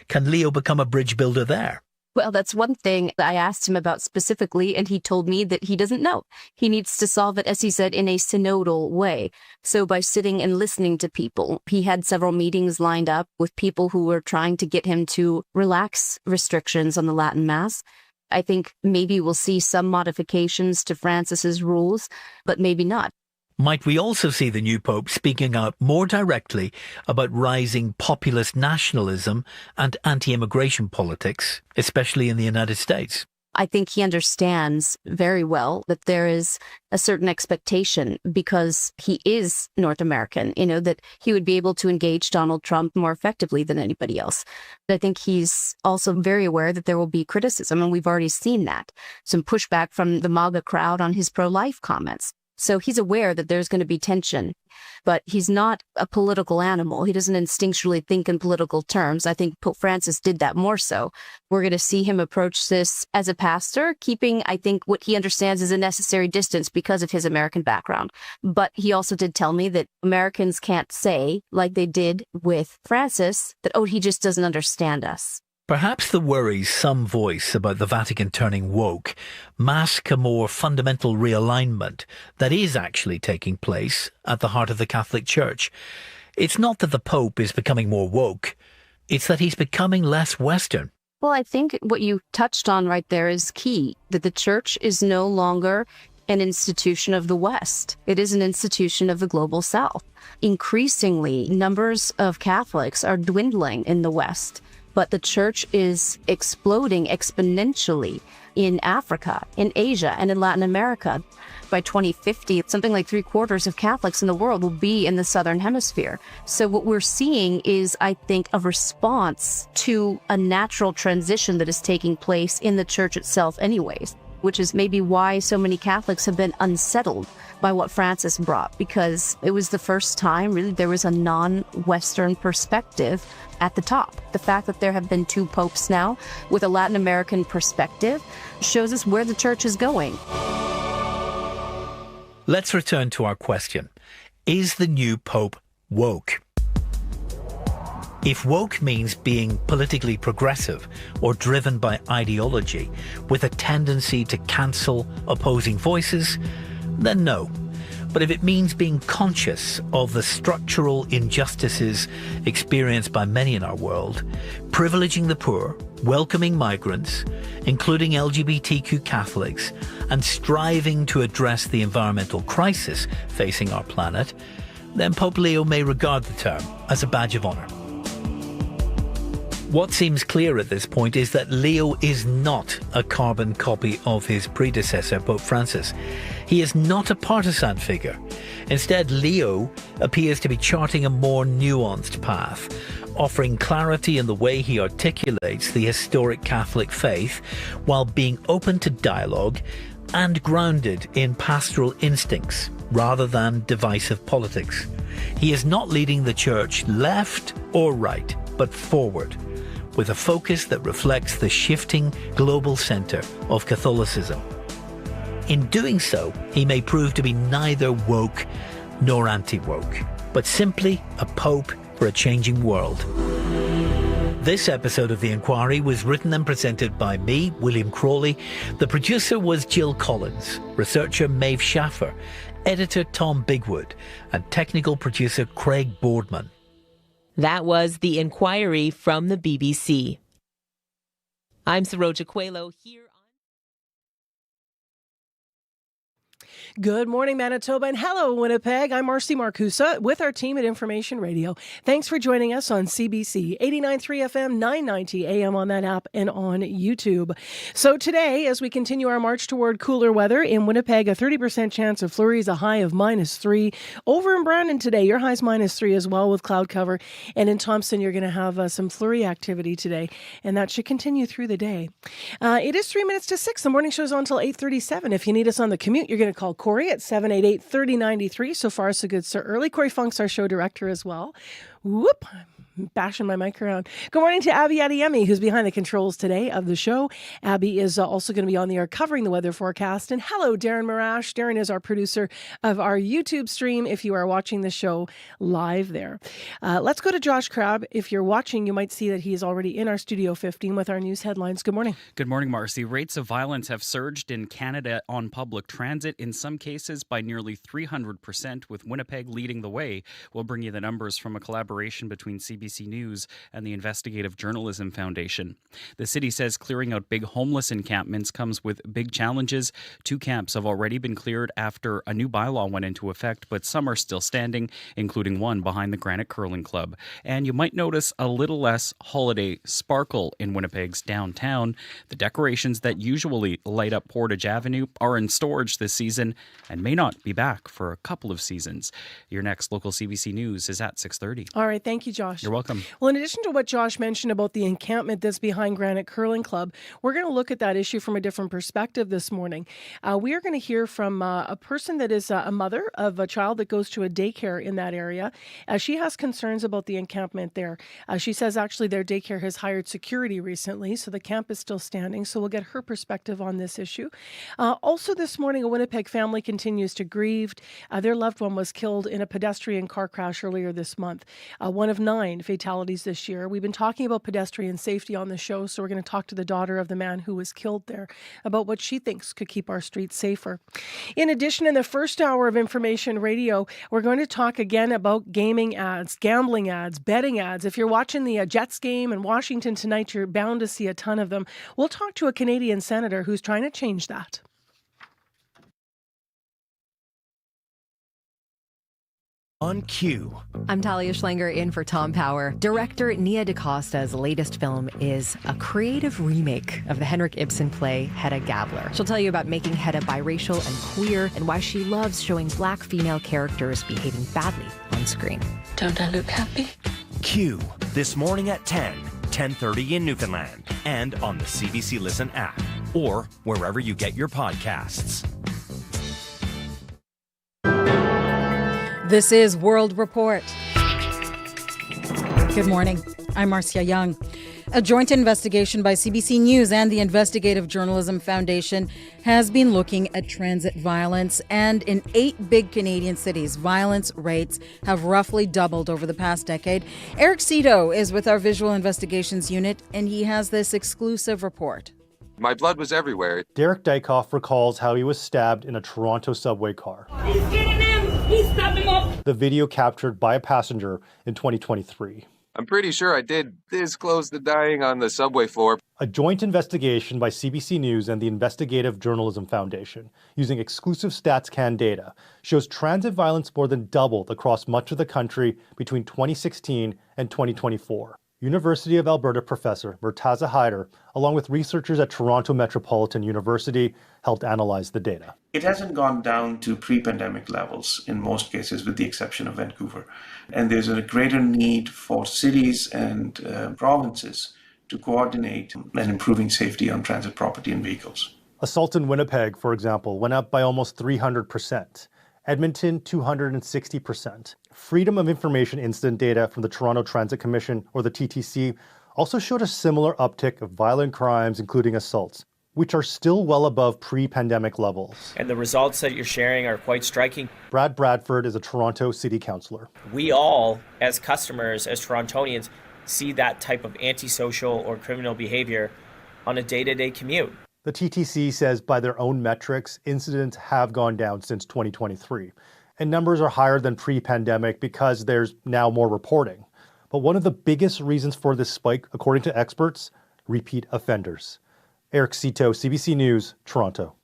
Can Leo become a bridge builder there? Well, that's one thing that I asked him about specifically, and he told me that he doesn't know. He needs to solve it, as he said, in a synodal way. So by sitting and listening to people, he had several meetings lined up with people who were trying to get him to relax restrictions on the Latin Mass. I think maybe we'll see some modifications to Francis's rules, but maybe not. Might we also see the new Pope speaking out more directly about rising populist nationalism and anti-immigration politics, especially in the United States? I think he understands very well that there is a certain expectation because he is North American, that he would be able to engage Donald Trump more effectively than anybody else. But I think he's also very aware that there will be criticism, and we've already seen that. Some pushback from the MAGA crowd on his pro-life comments. So he's aware that there's going to be tension, but he's not a political animal. He doesn't instinctually think in political terms. I think Pope Francis did that more so. We're going to see him approach this as a pastor, keeping, I think, what he understands is a necessary distance because of his American background. But he also did tell me that Americans can't say, like they did with Francis, that, he just doesn't understand us. Perhaps the worries some voice about the Vatican turning woke mask a more fundamental realignment that is actually taking place at the heart of the Catholic Church. It's not that the Pope is becoming more woke, it's that he's becoming less Western. Well, I think what you touched on right there is key, that the Church is no longer an institution of the West. It is an institution of the global South. Increasingly, numbers of Catholics are dwindling in the West. But the Church is exploding exponentially in Africa, in Asia, and in Latin America. By 2050, something like 3/4 of Catholics in the world will be in the Southern Hemisphere. So what we're seeing is, I think, a response to a natural transition that is taking place in the Church itself anyways, which is maybe why so many Catholics have been unsettled by what Francis brought, because it was the first time really there was a non-Western perspective at the top. The fact that there have been 2 popes now with a Latin American perspective shows us where the Church is going. Let's return to our question. Is the new Pope woke? If woke means being politically progressive or driven by ideology with a tendency to cancel opposing voices, then no. But if it means being conscious of the structural injustices experienced by many in our world, privileging the poor, welcoming migrants, including LGBTQ Catholics, and striving to address the environmental crisis facing our planet, then Pope Leo may regard the term as a badge of honour. What seems clear at this point is that Leo is not a carbon copy of his predecessor, Pope Francis. He is not a partisan figure. Instead, Leo appears to be charting a more nuanced path, offering clarity in the way he articulates the historic Catholic faith while being open to dialogue and grounded in pastoral instincts rather than divisive politics. He is not leading the Church left or right, but forward, with a focus that reflects the shifting global centre of Catholicism. In doing so, he may prove to be neither woke nor anti-woke, but simply a pope for a changing world. This episode of The Inquiry was written and presented by me, William Crawley. The producer was Jill Collins, researcher Maeve Schaffer, editor Tom Bigwood, and technical producer Craig Boardman. That was The Inquiry from the BBC. I'm Saroja Coelho here. Good morning, Manitoba, and hello, Winnipeg. I'm Marcy Marcusa with our team at Information Radio. Thanks for joining us on CBC 89.3 FM, 990 AM on that app and on YouTube. So today, as we continue our march toward cooler weather, in Winnipeg, a 30% chance of flurries, a high of -3. Over in Brandon today, your high's -3 as well with cloud cover. And in Thompson, you're going to have some flurry activity today, and that should continue through the day. It is 3 minutes to 6. The morning show's on until 8:37. If you need us on the commute, you're going to call Corey at 788-3093. So far, so good, so early. Corey Funk's our show director as well. Whoop. bashing my mic around. Good morning to Abby Adeyemi, who's behind the controls today of the show. Abby is also going to be on the air covering the weather forecast. And hello, Darren Marash. Darren is our producer of our YouTube stream if you are watching the show live there. Let's go to Josh Crabb. If you're watching, you might see that he is already in our Studio 15 with our news headlines. Good morning. Good morning, Marcy. Rates of violence have surged in Canada on public transit, in some cases by nearly 300%, with Winnipeg leading the way. We'll bring you the numbers from a collaboration between CBC News and the Investigative Journalism Foundation. The city says clearing out big homeless encampments comes with big challenges. 2 camps have already been cleared after a new bylaw went into effect, but some are still standing, including one behind the Granite Curling Club. And you might notice a little less holiday sparkle in Winnipeg's downtown. The decorations that usually light up Portage Avenue are in storage this season and may not be back for a couple of seasons. Your next local CBC News is at 6:30. All right. Thank you, Josh. You're welcome. Well, in addition to what Josh mentioned about the encampment that's behind Granite Curling Club, we're going to look at that issue from a different perspective this morning. We are going to hear from a person that is a mother of a child that goes to a daycare in that area. She has concerns about the encampment there. She says actually their daycare has hired security recently, so the camp is still standing. So we'll get her perspective on this issue. Also this morning, a Winnipeg family continues to grieve. Their loved one was killed in a pedestrian car crash earlier this month. One of 9 fatalities this year. We've been talking about pedestrian safety on the show, so we're going to talk to the daughter of the man who was killed there about what she thinks could keep our streets safer. In addition, in the first hour of Information Radio, we're going to talk again about gaming ads, gambling ads, betting ads. If you're watching the Jets game in Washington tonight, you're bound to see a ton of them. We'll talk to a Canadian senator who's trying to change that. On cue. I'm Talia Schlanger in for Tom Power. Director Nia DaCosta's latest film is a creative remake of the Henrik Ibsen play Hedda Gabler. She'll tell you about making Hedda biracial and queer and why she loves showing black female characters behaving badly on screen. Don't I look happy? Q, this morning at 10:30 in Newfoundland, and on the CBC Listen app, or wherever you get your podcasts. This is World Report. Good morning. I'm Marcia Young. A joint investigation by CBC News and the Investigative Journalism Foundation has been looking at transit violence, and in 8 big Canadian cities, violence rates have roughly doubled over the past decade. Eric Cito is with our Visual Investigations Unit, and he has this exclusive report. My blood was everywhere. Derek Dykoff recalls how he was stabbed in a Toronto subway car. He's getting him! He's stabbing him up! The video captured by a passenger in 2023. I'm pretty sure I did this close to dying on the subway floor. A joint investigation by CBC News and the Investigative Journalism Foundation, using exclusive StatsCan data, shows transit violence more than doubled across much of the country between 2016 and 2024. University of Alberta professor Murtaza Haider, along with researchers at Toronto Metropolitan University, helped analyze the data. It hasn't gone down to pre-pandemic levels in most cases, with the exception of Vancouver. And there's a greater need for cities and provinces to coordinate and improving safety on transit property and vehicles. Assault in Winnipeg, for example, went up by almost 300%. Edmonton, 260%. Freedom of Information incident data from the Toronto Transit Commission, or the TTC, also showed a similar uptick of violent crimes, including assaults, which are still well above pre-pandemic levels. And the results that you're sharing are quite striking. Brad Bradford is a Toronto city councillor. We all, as customers, as Torontonians, see that type of antisocial or criminal behavior on a day-to-day commute. The TTC says by their own metrics, incidents have gone down since 2023. And numbers are higher than pre-pandemic because there's now more reporting. But one of the biggest reasons for this spike, according to experts, repeat offenders. Eric Cito, CBC News, Toronto.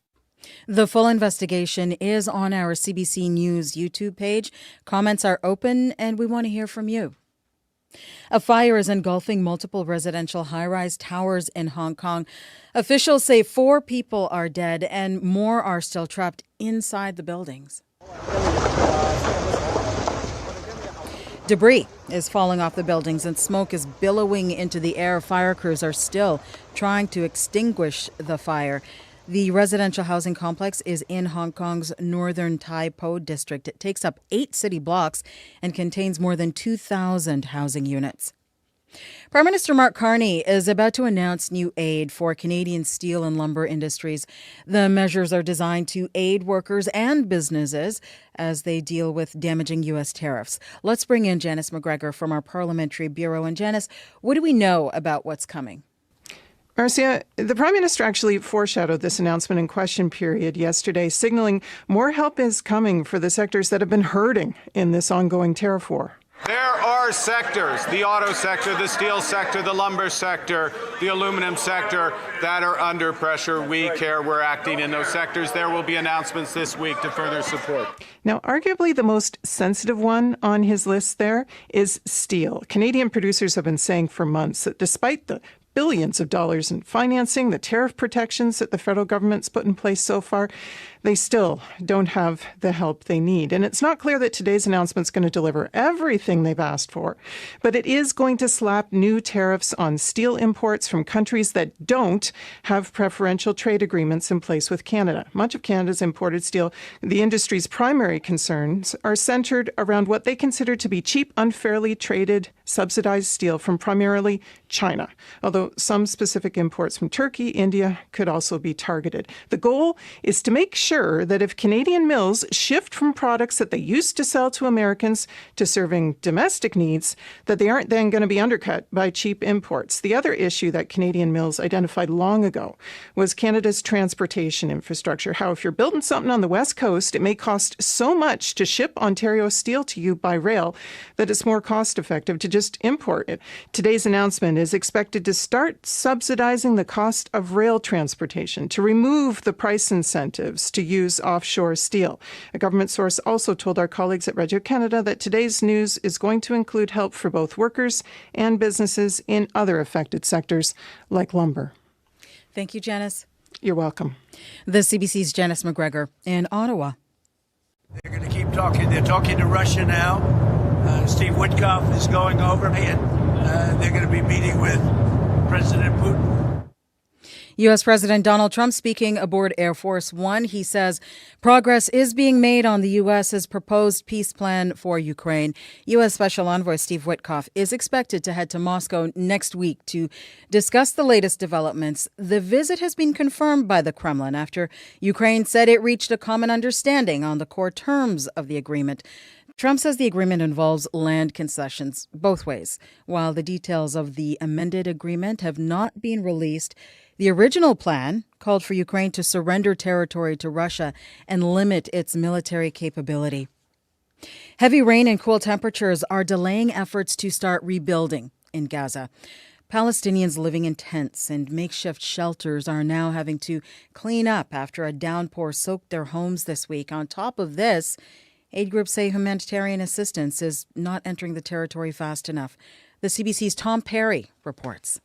The full investigation is on our CBC News YouTube page. Comments are open, and we want to hear from you. A fire is engulfing multiple residential high-rise towers in Hong Kong. Officials say 4 people are dead and more are still trapped inside the buildings. Debris is falling off the buildings and smoke is billowing into the air. Fire crews are still trying to extinguish the fire. The residential housing complex is in Hong Kong's northern Tai Po district. It takes up 8 city blocks and contains more than 2,000 housing units. Prime Minister Mark Carney is about to announce new aid for Canadian steel and lumber industries. The measures are designed to aid workers and businesses as they deal with damaging U.S. tariffs. Let's bring in Janice McGregor from our Parliamentary Bureau. And Janice, what do we know about what's coming? Marcia, the Prime Minister actually foreshadowed this announcement in question period yesterday, signaling more help is coming for the sectors that have been hurting in this ongoing tariff war. There are sectors, the auto sector, the steel sector, the lumber sector, the aluminum sector, that are under pressure. We care. We're acting in those sectors. There will be announcements this week to further support. Now, arguably the most sensitive one on his list there is steel. Canadian producers have been saying for months that despite the billions of dollars in financing, the tariff protections that the federal government's put in place so far, they still don't have the help they need. And it's not clear that today's announcement is going to deliver everything they've asked for, but it is going to slap new tariffs on steel imports from countries that don't have preferential trade agreements in place with Canada. Much of Canada's imported steel, the industry's primary concerns are centered around what they consider to be cheap, unfairly traded, subsidized steel from primarily China, although some specific imports from Turkey, India could also be targeted. The goal is to make sure that if Canadian mills shift from products that they used to sell to Americans to serving domestic needs, that they aren't then going to be undercut by cheap imports. The other issue that Canadian mills identified long ago was Canada's transportation infrastructure. How if you're building something on the West Coast, it may cost so much to ship Ontario steel to you by rail that it's more cost effective to just import it. Today's announcement is expected to start subsidizing the cost of rail transportation, to remove the price incentives to use offshore steel. A government source also told our colleagues at Radio Canada that today's news is going to include help for both workers and businesses in other affected sectors like lumber. Thank you, Janice. You're welcome. The CBC's Janice McGregor in Ottawa. They're going to keep talking. They're talking to Russia now. Steve Witkoff is going over, and they're going to be meeting with President Putin. U.S. President Donald Trump speaking aboard Air Force One. He says progress is being made on the U.S.'s proposed peace plan for Ukraine. U.S. Special Envoy Steve Witkoff is expected to head to Moscow next week to discuss the latest developments. The visit has been confirmed by the Kremlin after Ukraine said it reached a common understanding on the core terms of the agreement. Trump says the agreement involves land concessions both ways. While the details of the amended agreement have not been released, the original plan called for Ukraine to surrender territory to Russia and limit its military capability. Heavy rain and cool temperatures are delaying efforts to start rebuilding in Gaza. Palestinians living in tents and makeshift shelters are now having to clean up after a downpour soaked their homes this week. On top of this, aid groups say humanitarian assistance is not entering the territory fast enough. The CBC's Tom Perry reports.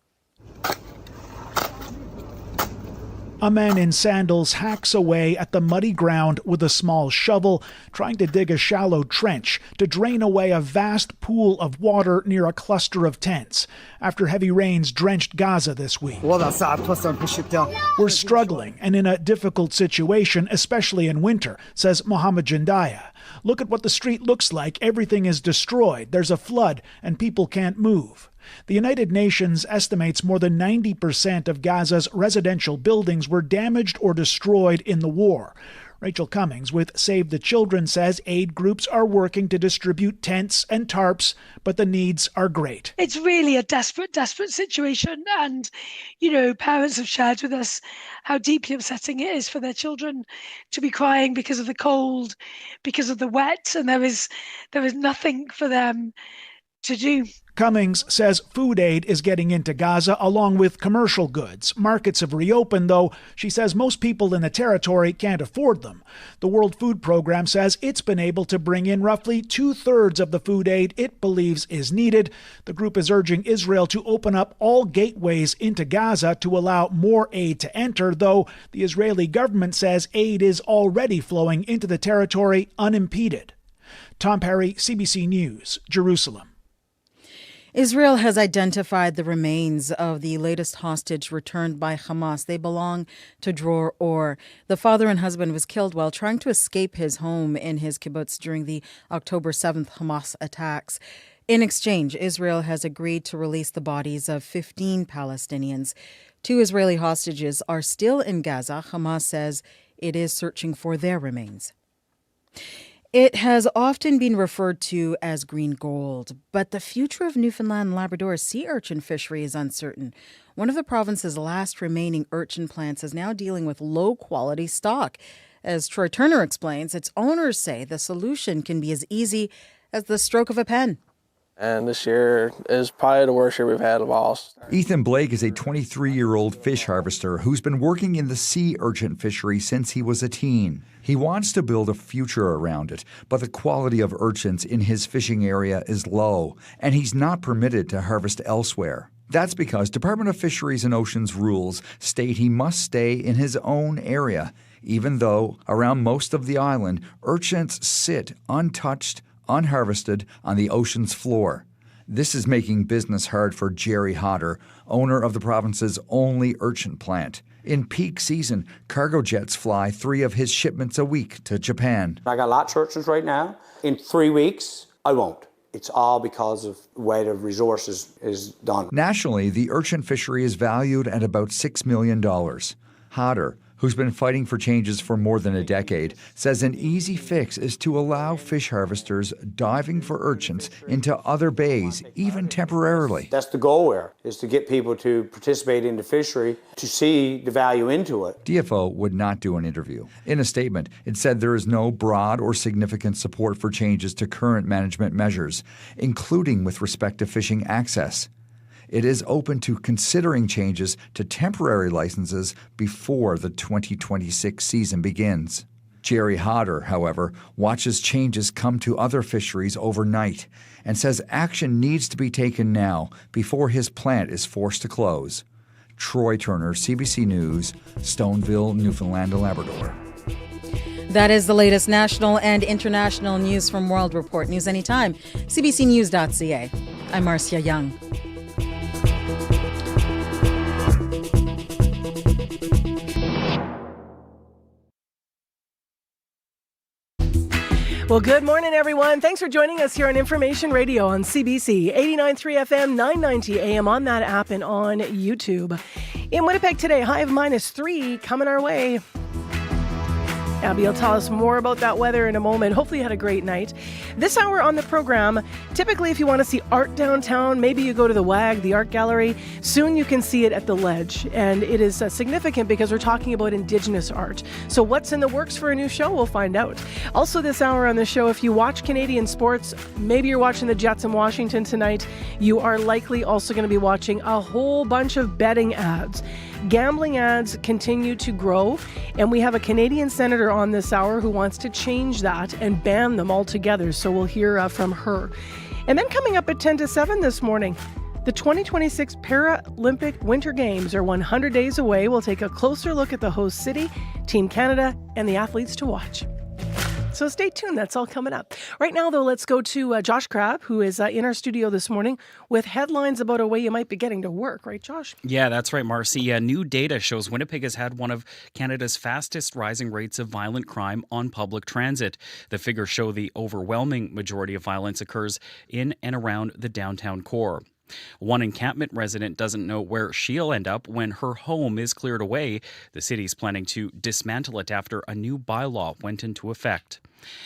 A man in sandals hacks away at the muddy ground with a small shovel, trying to dig a shallow trench to drain away a vast pool of water near a cluster of tents after heavy rains drenched Gaza this week. We're struggling and in a difficult situation, especially in winter, says Mohammed Jandaya. Look at what the street looks like. Everything is destroyed. There's a flood and people can't move. The United Nations estimates more than 90% of Gaza's residential buildings were damaged or destroyed in the war. Rachel Cummings with Save the Children says aid groups are working to distribute tents and tarps, but the needs are great. It's really a desperate situation. And, you know, parents have shared with us how deeply upsetting it is for their children to be crying because of the cold, because of the wet, and there is nothing for them to do. Cummings says food aid is getting into Gaza along with commercial goods. Markets have reopened, though she says most people in the territory can't afford them. The World Food Program says it's been able to bring in roughly 2/3 of the food aid it believes is needed. The group is urging Israel to open up all gateways into Gaza to allow more aid to enter, though the Israeli government says aid is already flowing into the territory unimpeded. Tom Perry, CBC News, Jerusalem. Israel has identified the remains of the latest hostage returned by Hamas. They belong to Dror Or. The father and husband was killed while trying to escape his home in his kibbutz during the October 7th Hamas attacks. In exchange, Israel has agreed to release the bodies of 15 Palestinians. 2 Israeli hostages are still in Gaza. Hamas says it is searching for their remains. It has often been referred to as green gold, but the future of Newfoundland and Labrador's sea urchin fishery is uncertain. One of the province's last remaining urchin plants is now dealing with low-quality stock. As Troy Turner explains, its owners say the solution can be as easy as the stroke of a pen. And this year is probably the worst year we've had of all. Ethan Blake is a 23-year-old fish harvester who's been working in the sea urchin fishery since he was a teen. He wants to build a future around it, but the quality of urchins in his fishing area is low, and he's not permitted to harvest elsewhere. That's because Department of Fisheries and Oceans rules state he must stay in his own area, even though around most of the island, urchins sit untouched, unharvested on the ocean's floor. This is making business hard for Jerry Hodder, owner of the province's only urchin plant. In peak season, cargo jets fly 3 of his shipments a week to Japan. I got lots of urchins right now. In 3 weeks, I won't. It's all because of the way the resources is done. Nationally, the urchin fishery is valued at about $6 million. Hodder, who's been fighting for changes for more than a decade, says an easy fix is to allow fish harvesters diving for urchins into other bays, even temporarily. That's the goal here, is to get people to participate in the fishery, to see the value into it. DFO would not do an interview. In a statement, it said there is no broad or significant support for changes to current management measures, including with respect to fishing access. It is open to considering changes to temporary licenses before the 2026 season begins. Jerry Hodder, however, watches changes come to other fisheries overnight and says action needs to be taken now before his plant is forced to close. Troy Turner, CBC News, Stoneville, Newfoundland and Labrador. That is the latest national and international news from World Report. News anytime, cbcnews.ca. I'm Marcia Young. Well, good morning, everyone. Thanks for joining us here on Information Radio on CBC 89.3 FM, 990 AM on that app and on YouTube. In Winnipeg today, high of -3 coming our way. Abby will tell us more about that weather in a moment. Hopefully you had a great night. This hour on the program, typically if you want to see art downtown, maybe you go to the WAG, the art gallery. Soon you can see it at the Ledge. And it is significant because we're talking about Indigenous art. So what's in the works for a new show? We'll find out. Also this hour on the show, if you watch Canadian sports, maybe you're watching the Jets in Washington tonight, you are likely also going to be watching a whole bunch of betting ads. Gambling ads continue to grow, and we have a Canadian senator on this hour who wants to change that and ban them altogether, so we'll hear from her. And then coming up at 10 to 7 this morning, the 2026 Paralympic Winter Games are 100 days away. We'll take a closer look at the host city, Team Canada, and the athletes to watch. So stay tuned. That's all coming up. Right now, though, let's go to Josh Crabb, who is in our studio this morning with headlines about a way you might be getting to work. Right, Josh? Yeah, that's right, Marcy. New data shows Winnipeg has had one of Canada's fastest rising rates of violent crime on public transit. The figures show the overwhelming majority of violence occurs in and around the downtown core. One encampment resident doesn't know where she'll end up when her home is cleared away. The city's planning to dismantle it after a new bylaw went into effect.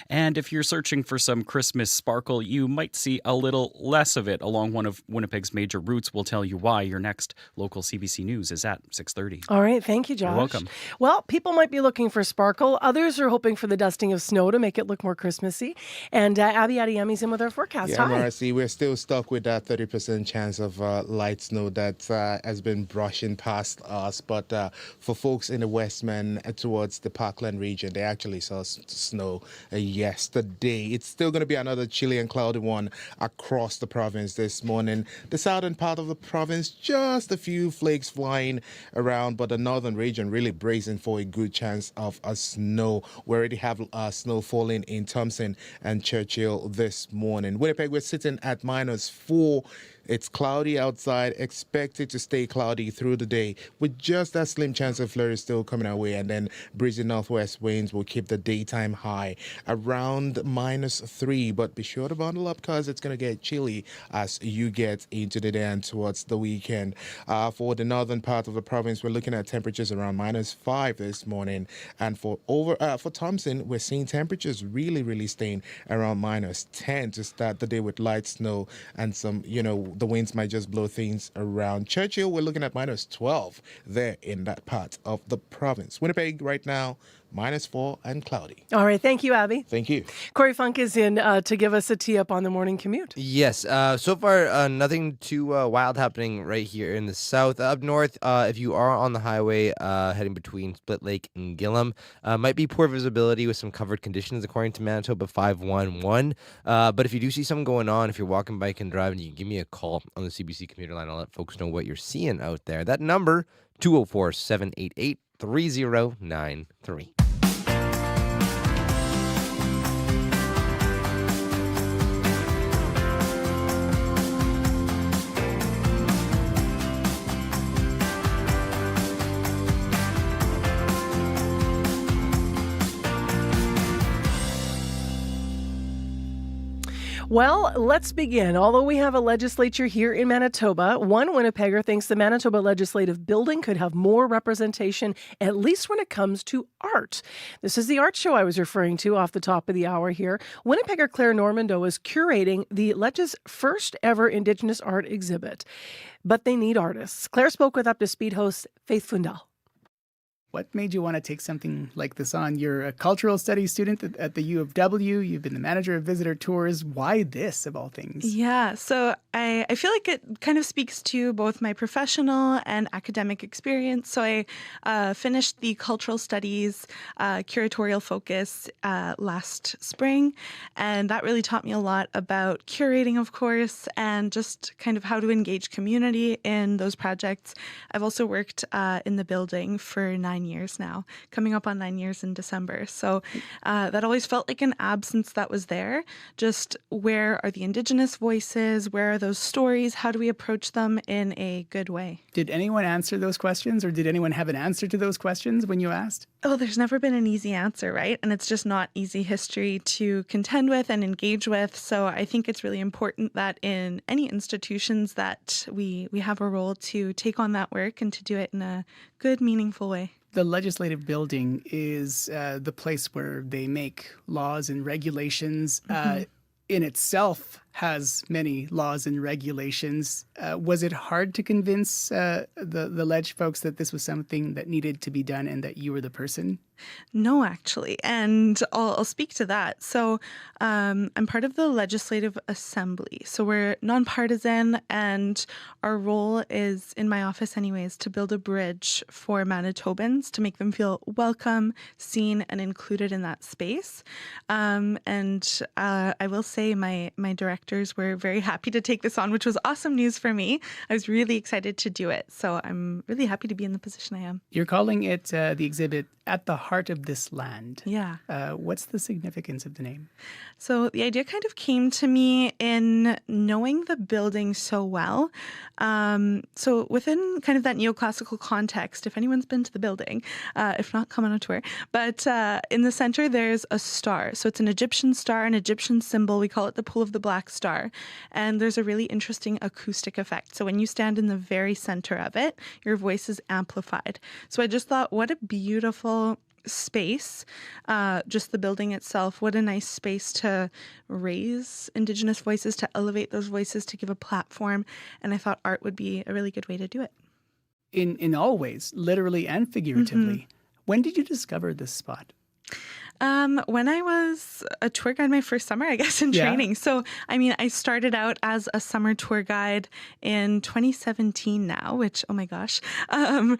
And if you're searching for some Christmas sparkle, you might see a little less of it along one of Winnipeg's major routes. We'll tell you why. Your next local CBC News is at 6:30. All right. Thank you, Josh. You're welcome. Well, people might be looking for sparkle. Others are hoping for the dusting of snow to make it look more Christmassy. And Abby Adiyemi's in with our forecast. Yeah, Hi. Marcy, we're still stuck with that 30% chance of light snow that has been brushing past us. But for folks in the Westman towards the Parkland region, they actually saw snow yesterday. It's still going to be another chilly and cloudy one across the province this morning. The southern part of the province, just a few flakes flying around, but the northern region really bracing for a good chance of a snow. We already have snow falling in Thompson and Churchill this morning. Winnipeg, we're sitting at -4. It's cloudy outside, expected to stay cloudy through the day with just that slim chance of flurries still coming our way. And then breezy northwest winds will keep the daytime high around -3. But be sure to bundle up because it's going to get chilly as you get into the day and towards the weekend. For the northern part of the province, we're looking at temperatures around -5 this morning. And for Thompson, we're seeing temperatures really staying around -10 to start the day with light snow and some, the winds might just blow things around. Churchill, we're looking at -12 there in that part of the province. Winnipeg right now, -4 and cloudy. All right. Thank you, Abby. Thank you. Corey Funk is in to give us a tee up on the morning commute. Yes. So far, nothing too wild happening right here in the south. Up north, if you are on the highway heading between Split Lake and Gillam, might be poor visibility with some covered conditions according to Manitoba 511. But if you do see something going on, if you're walking, bike, and driving, you can give me a call on the CBC commuter line. I'll let folks know what you're seeing out there. That number, 204-788-3093. Well, let's begin. Although we have a legislature here in Manitoba, one Winnipegger thinks the Manitoba Legislative Building could have more representation, at least when it comes to art. This is the art show I was referring to off the top of the hour here. Winnipegger Claire Normando is curating the Ledge's first ever Indigenous art exhibit. But they need artists. Claire spoke with Up to Speed host Faith Fundal. What made you want to take something like this on? You're a cultural studies student at the U of W. You've been the manager of visitor tours. Why this, of all things? Yeah, so I feel like it kind of speaks to both my professional and academic experience. So I finished the cultural studies curatorial focus last spring, and that really taught me a lot about curating, of course, and just kind of how to engage community in those projects. I've also worked in the building for 9 years now, coming up on 9 years in December. So that always felt like an absence that was there. Just where are the Indigenous voices? Where are those stories? How do we approach them in a good way? Did anyone answer those questions, or did anyone have an answer to those questions when you asked? Oh, there's never been an easy answer, right? And it's just not easy history to contend with and engage with. So I think it's really important that in any institutions that we have a role to take on that work and to do it in a good, meaningful way. The legislative building is the place where they make laws and regulations. In itself has many laws and regulations. Was it hard to convince the Ledge folks that this was something that needed to be done and that you were the person? No, actually, and I'll speak to that. So I'm part of the Legislative Assembly. So we're nonpartisan, and our role is, in my office anyways, to build a bridge for Manitobans to make them feel welcome, seen, and included in that space. And I will say my directors were very happy to take this on, which was awesome news for me. I was really excited to do it. So I'm really happy to be in the position I am. You're calling it the exhibit At the Heart of This Land. Yeah. What's the significance of the name? So the idea kind of came to me in knowing the building so well. So within kind of that neoclassical context, if anyone's been to the building, if not, come on a tour. But in the center, there's a star. So it's an Egyptian star, an Egyptian symbol. We call it the Pool of the Black Star. And there's a really interesting acoustic effect. So when you stand in the very center of it, your voice is amplified. So I just thought, what a beautiful space, just the building itself. What a nice space to raise Indigenous voices, to elevate those voices, to give a platform. And I thought art would be a really good way to do it. In all ways, literally and figuratively. When did you discover this spot? When I was a tour guide my first summer, I guess, in training. So, I mean, I started out as a summer tour guide in 2017 now, which, oh my gosh. And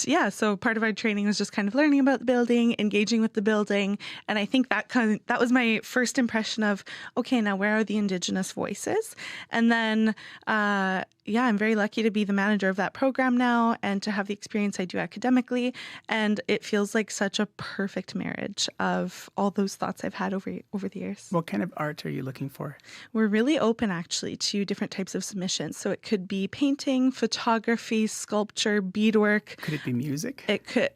yeah, so part of our training was just kind of learning about the building, engaging with the building. And I think that was my first impression of, okay, now where are the Indigenous voices? And then yeah, I'm very lucky to be the manager of that program now and to have the experience I do academically. And it feels like such a perfect marriage of all those thoughts I've had over the years. What kind of art are you looking for? We're really open actually to different types of submissions. So it could be painting, photography, sculpture, beadwork. Could it be music? It could,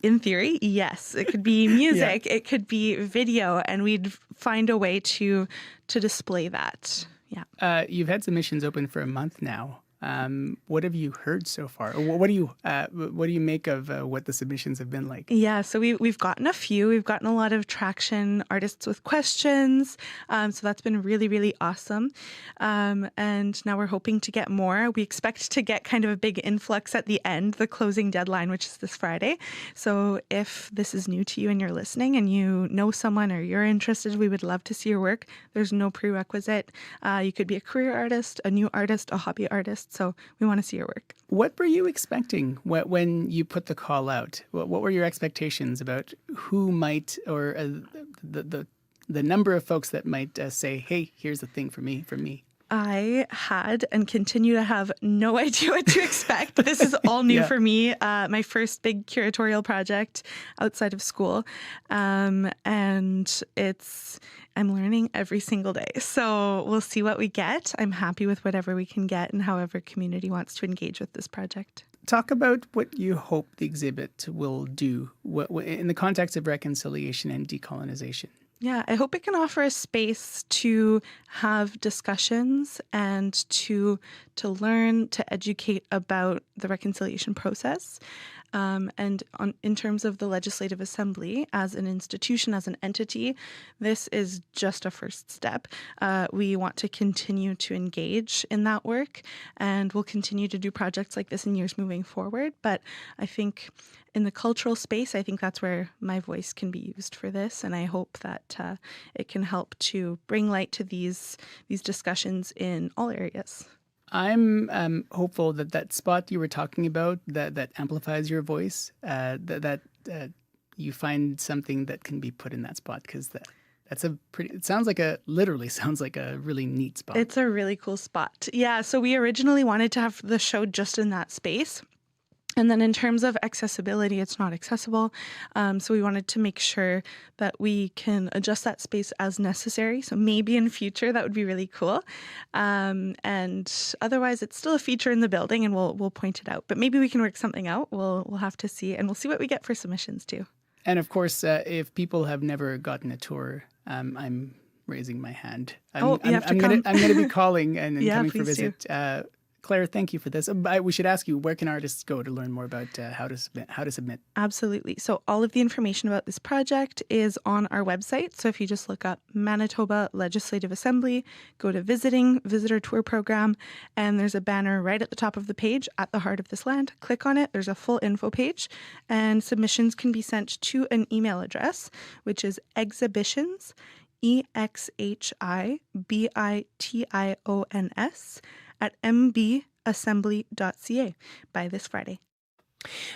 in theory, yes. It could be music, It could be video, and we'd find a way to display that. Yeah. You've had submissions open for a month now. What have you heard so far? What do you make of what the submissions have been like? Yeah, so we've gotten a few. We've gotten a lot of traction, artists with questions. So that's been really, really awesome. And now we're hoping to get more. We expect to get kind of a big influx at the end, the closing deadline, which is this Friday. So if this is new to you and you're listening and you know someone or you're interested, we would love to see your work. There's no prerequisite. You could be a career artist, a new artist, a hobby artist. So we want to see your work. What were you expecting when you put the call out? What were your expectations about who might, or the number of folks that might say, hey, here's the thing from me? I had and continue to have no idea what to expect. This is all new for me. My first big curatorial project outside of school. And I'm learning every single day. So we'll see what we get. I'm happy with whatever we can get and however community wants to engage with this project. Talk about what you hope the exhibit will do in the context of reconciliation and decolonization. Yeah, I hope it can offer a space to have discussions and to learn, to educate about the reconciliation process. In terms of the Legislative Assembly as an institution, as an entity, this is just a first step. We want to continue to engage in that work, and we'll continue to do projects like this in years moving forward. But I think in the cultural space, I think that's where my voice can be used for this, and I hope that it can help to bring light to these discussions in all areas. I'm hopeful that spot you were talking about that amplifies your voice, that you find something that can be put in that spot, because that's literally sounds like a really neat spot. It's a really cool spot. Yeah, so we originally wanted to have the show just in that space. And then in terms of accessibility, it's not accessible. So we wanted to make sure that we can adjust that space as necessary. So maybe in future, that would be really cool. And otherwise, it's still a feature in the building, and we'll point it out. But maybe we can work something out. We'll have to see, and we'll see what we get for submissions too. And of course, if people have never gotten a tour, I'm raising my hand. I'm going to be calling and coming for a visit. Claire, thank you for this. We should ask you, where can artists go to learn more about how to submit? Absolutely. So all of the information about this project is on our website. So if you just look up Manitoba Legislative Assembly, go to Visitor Tour Program, and there's a banner right at the top of the page, At the Heart of This Land. Click on it. There's a full info page, and submissions can be sent to an email address, which is exhibitions, EXHIBITIONS, at mbassembly.ca by this Friday.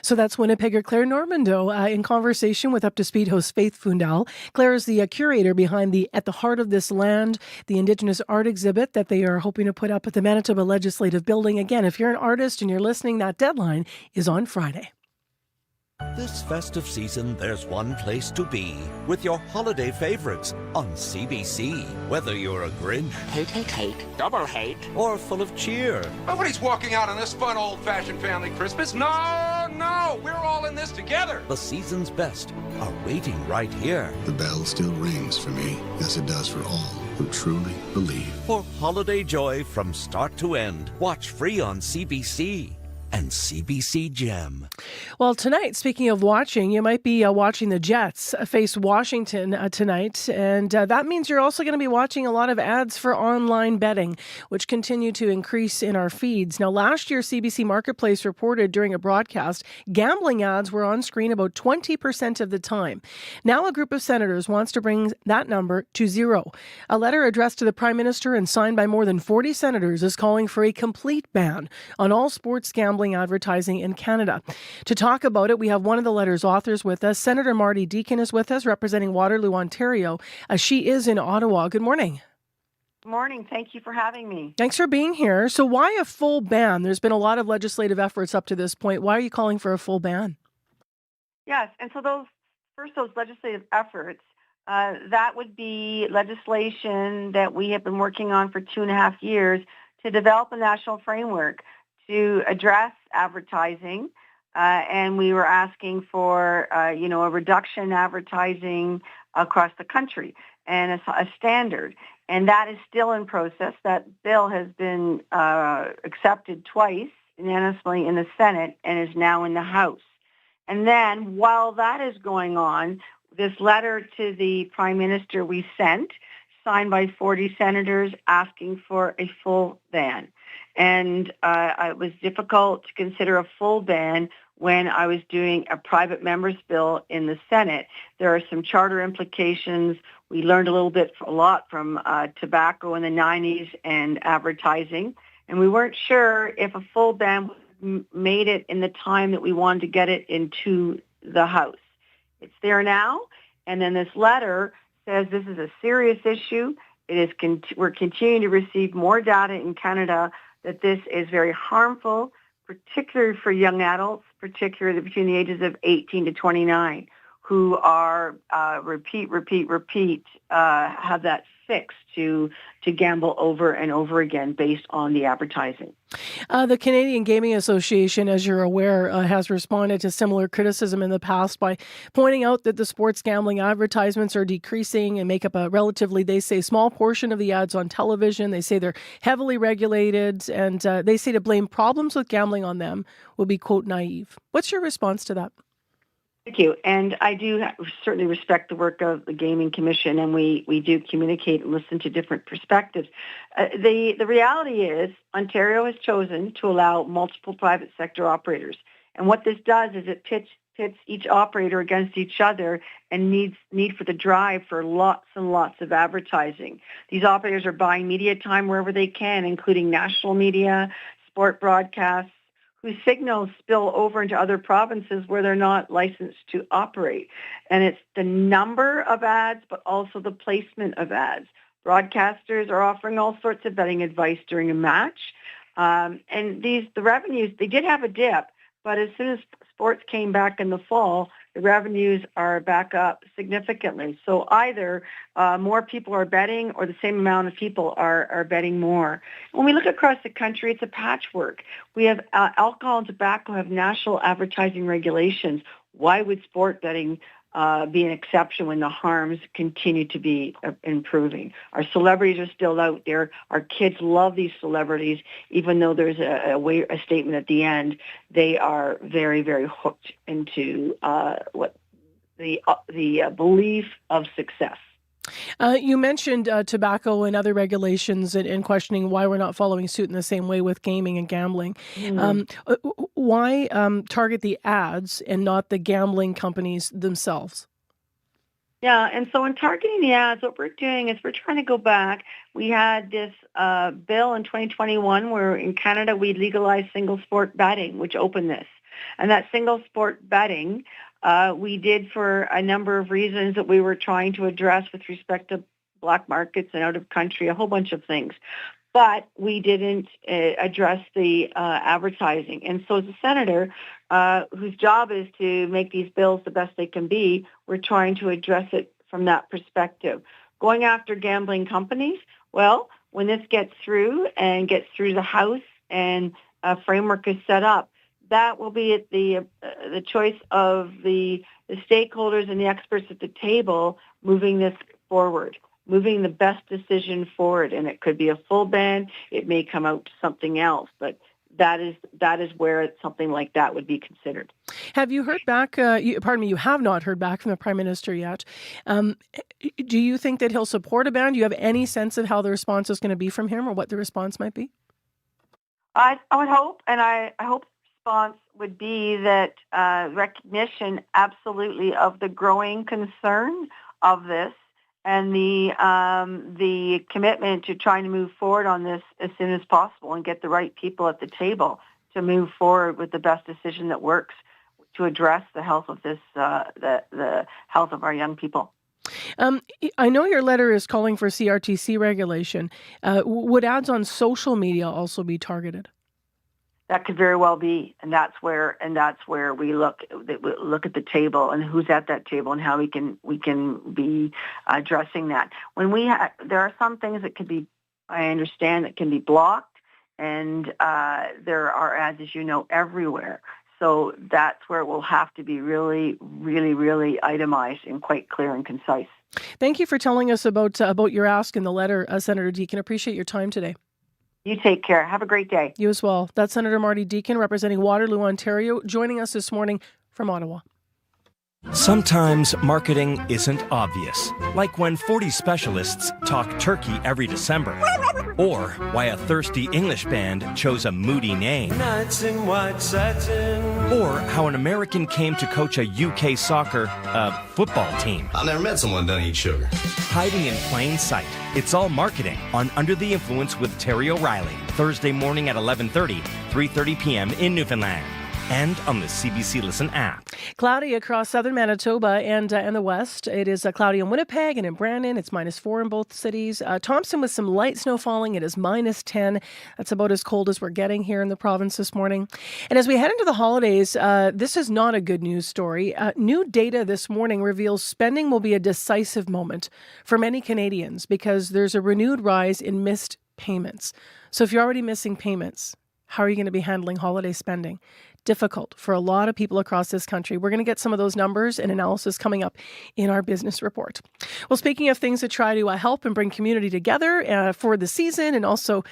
So that's Winnipegger Claire Normando in conversation with Up to Speed host Faith Fundal. Claire is the curator behind the At the Heart of This Land, the Indigenous art exhibit that they are hoping to put up at the Manitoba Legislative Building. Again, if you're an artist and you're listening, that deadline is on Friday. This festive season, there's one place to be with your holiday favorites on CBC. Whether you're a Grinch, hate, double hate, or full of cheer. Nobody's walking out on this fun old-fashioned family Christmas. No, we're all in this together. The season's best are waiting right here. The bell still rings for me, as it does for all who truly believe. For holiday joy from start to end, watch free on CBC. And CBC Gem. Well, tonight, speaking of watching, you might be watching the Jets face Washington tonight. And that means you're also going to be watching a lot of ads for online betting, which continue to increase in our feeds. Now, last year, CBC Marketplace reported during a broadcast, gambling ads were on screen about 20% of the time. Now, a group of senators wants to bring that number to zero. A letter addressed to the Prime Minister and signed by more than 40 senators is calling for a complete ban on all sports gambling advertising in Canada. To talk about it, we have one of the letter's authors with us. Senator Marty Deakin is with us, representing Waterloo, Ontario, as she is in Ottawa. Good morning. Morning. Thank you for having me. Thanks for being here. So why a full ban? There's been a lot of legislative efforts up to this point. Why are you calling for a full ban? Yes, and so those legislative efforts, that would be legislation that we have been working on for 2.5 years to develop a national framework to address advertising. And we were asking for, a reduction in advertising across the country and a standard. And that is still in process. That bill has been accepted twice unanimously in the Senate and is now in the House. And then while that is going on, this letter to the Prime Minister we sent, signed by 40 senators, asking for a full ban. And it was difficult to consider a full ban when I was doing a private member's bill in the Senate. There are some charter implications. We learned a lot from tobacco in the 90s and advertising. And we weren't sure if a full ban made it in the time that we wanted to get it into the House. It's there now. And then this letter says this is a serious issue. We're continuing to receive more data in Canada that this is very harmful, particularly for young adults, particularly between the ages of 18 to 29, who are have that fix to gamble over and over again based on the advertising. The Canadian Gaming Association, as you're aware, has responded to similar criticism in the past by pointing out that the sports gambling advertisements are decreasing and make up a relatively, they say, small portion of the ads on television. They say they're heavily regulated, and they say to blame problems with gambling on them would be, quote, naive. What's your response to that? Thank you. And I do certainly respect the work of the Gaming Commission, and we do communicate and listen to different perspectives. The reality is Ontario has chosen to allow multiple private sector operators. And what this does is it pits each operator against each other and need for the drive for lots and lots of advertising. These operators are buying media time wherever they can, including national media, sport broadcasts, whose signals spill over into other provinces where they're not licensed to operate. And it's the number of ads, but also the placement of ads. Broadcasters are offering all sorts of betting advice during a match. And the revenues, they did have a dip, but as soon as sports came back in the fall, the revenues are back up significantly. So either more people are betting or the same amount of people are betting more. When we look across the country, it's a patchwork. We have alcohol and tobacco have national advertising regulations. Why would sport betting be an exception when the harms continue to be improving? Our celebrities are still out there. Our kids love these celebrities, even though there's a statement at the end. They are very, very hooked into the belief of success. You mentioned tobacco and other regulations and questioning why we're not following suit in the same way with gaming and gambling. Why target the ads and not the gambling companies themselves? Yeah, and so in targeting the ads, what we're doing is we're trying to go back. We had this bill in 2021 where in Canada we legalized single sport betting, which opened this. And that single sport betting we did for a number of reasons that we were trying to address with respect to black markets and out of country, a whole bunch of things. But we didn't address the advertising. And so as a senator whose job is to make these bills the best they can be, we're trying to address it from that perspective. Going after gambling companies, well, when this gets through the House and a framework is set up, that will be at the choice of the stakeholders and the experts at the table moving this forward, moving the best decision forward. And it could be a full ban. It may come out to something else, but that is where something like that would be considered. Have you heard back? You have not heard back from the Prime Minister yet. Do you think that he'll support a ban? Do you have any sense of how the response is going to be from him or what the response might be? I would hope, and I hope response would be that recognition absolutely of the growing concern of this and the commitment to trying to move forward on this as soon as possible and get the right people at the table to move forward with the best decision that works to address the health of this the health of our young people. I know your letter is calling for CRTC regulation. Would ads on social media also be targeted? That could very well be, and that's where we look at the table and who's at that table and how we can be addressing that. When there are some things that could be, I understand, that can be blocked, and there are ads, as you know, everywhere. So that's where it will have to be really, really, really itemized and quite clear and concise. Thank you for telling us about your ask in the letter, Senator Deakin. Appreciate your time today. You take care. Have a great day. You as well. That's Senator Marty Deakin, representing Waterloo, Ontario, joining us this morning from Ottawa. Sometimes marketing isn't obvious, like when 40 specialists talk turkey every December, or why a thirsty English band chose a moody name, Nights in white satin, or how an American came to coach a UK soccer football team. I've never met someone that doesn't eat sugar. Hiding in plain sight. It's all marketing on Under the Influence with Terry O'Reilly, Thursday morning at 11:30, 3:30 p.m. in Newfoundland. And on the CBC Listen app. Cloudy across southern Manitoba and the west. It is cloudy in Winnipeg and in Brandon. It's -4 in both cities. Thompson with some light snow falling. It is -10. That's about as cold as we're getting here in the province this morning. And as we head into the holidays, this is not a good news story. New data this morning reveals spending will be a decisive moment for many Canadians because there's a renewed rise in missed payments. So if you're already missing payments, how are you going to be handling holiday spending? Difficult for a lot of people across this country. We're going to get some of those numbers and analysis coming up in our business report. Well, speaking of things that try to help and bring community together for the season and also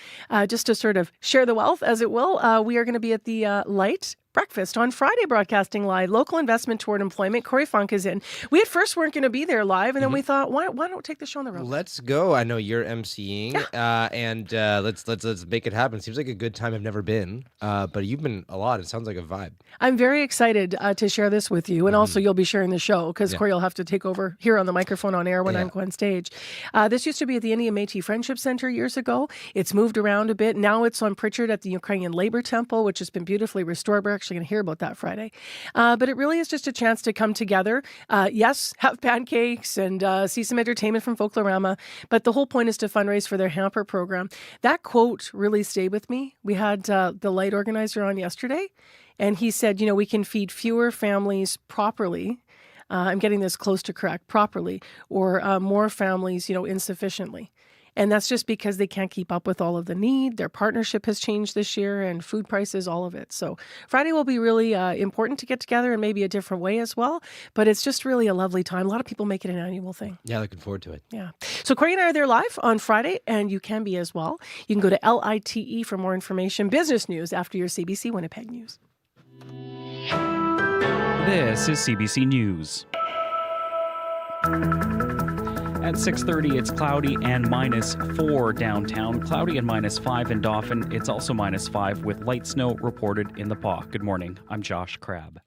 just to sort of share the wealth, as it will, we are going to be at the Light Breakfast on Friday, broadcasting live. Local investment toward employment. Corey Funk is in. We at first weren't going to be there live, and then we thought, why don't we take the show on the road? Let's go. I know you're emceeing, and let's make it happen. Seems like a good time. I've never been, but you've been a lot. It sounds like a vibe. I'm very excited to share this with you, and also you'll be sharing the show because Corey will have to take over here on the microphone on air when I'm on stage. This used to be at the Indian Métis Friendship Center years ago. It's moved around a bit. Now it's on Pritchard at the Ukrainian Labor Temple, which has been beautifully restored. We're actually going to hear about that Friday. But it really is just a chance to come together. Yes, have pancakes and see some entertainment from Folklorama. But the whole point is to fundraise for their hamper program. That quote really stayed with me. We had the Light organizer on yesterday, and he said, we can feed fewer families properly. I'm getting this close to correct, properly, or more families, insufficiently. And that's just because they can't keep up with all of the need. Their partnership has changed this year and food prices, all of it. So Friday will be really important to get together in maybe a different way as well. But it's just really a lovely time. A lot of people make it an annual thing. Yeah, looking forward to it. Yeah. So Corey and I are there live on Friday, and you can be as well. You can go to LITE for more information. Business news after your CBC Winnipeg news. This is CBC News. At 6:30, it's cloudy and -4 downtown. Cloudy and -5 in Dauphin. It's also -5 with light snow reported in the Paw. Good morning. I'm Josh Crabb.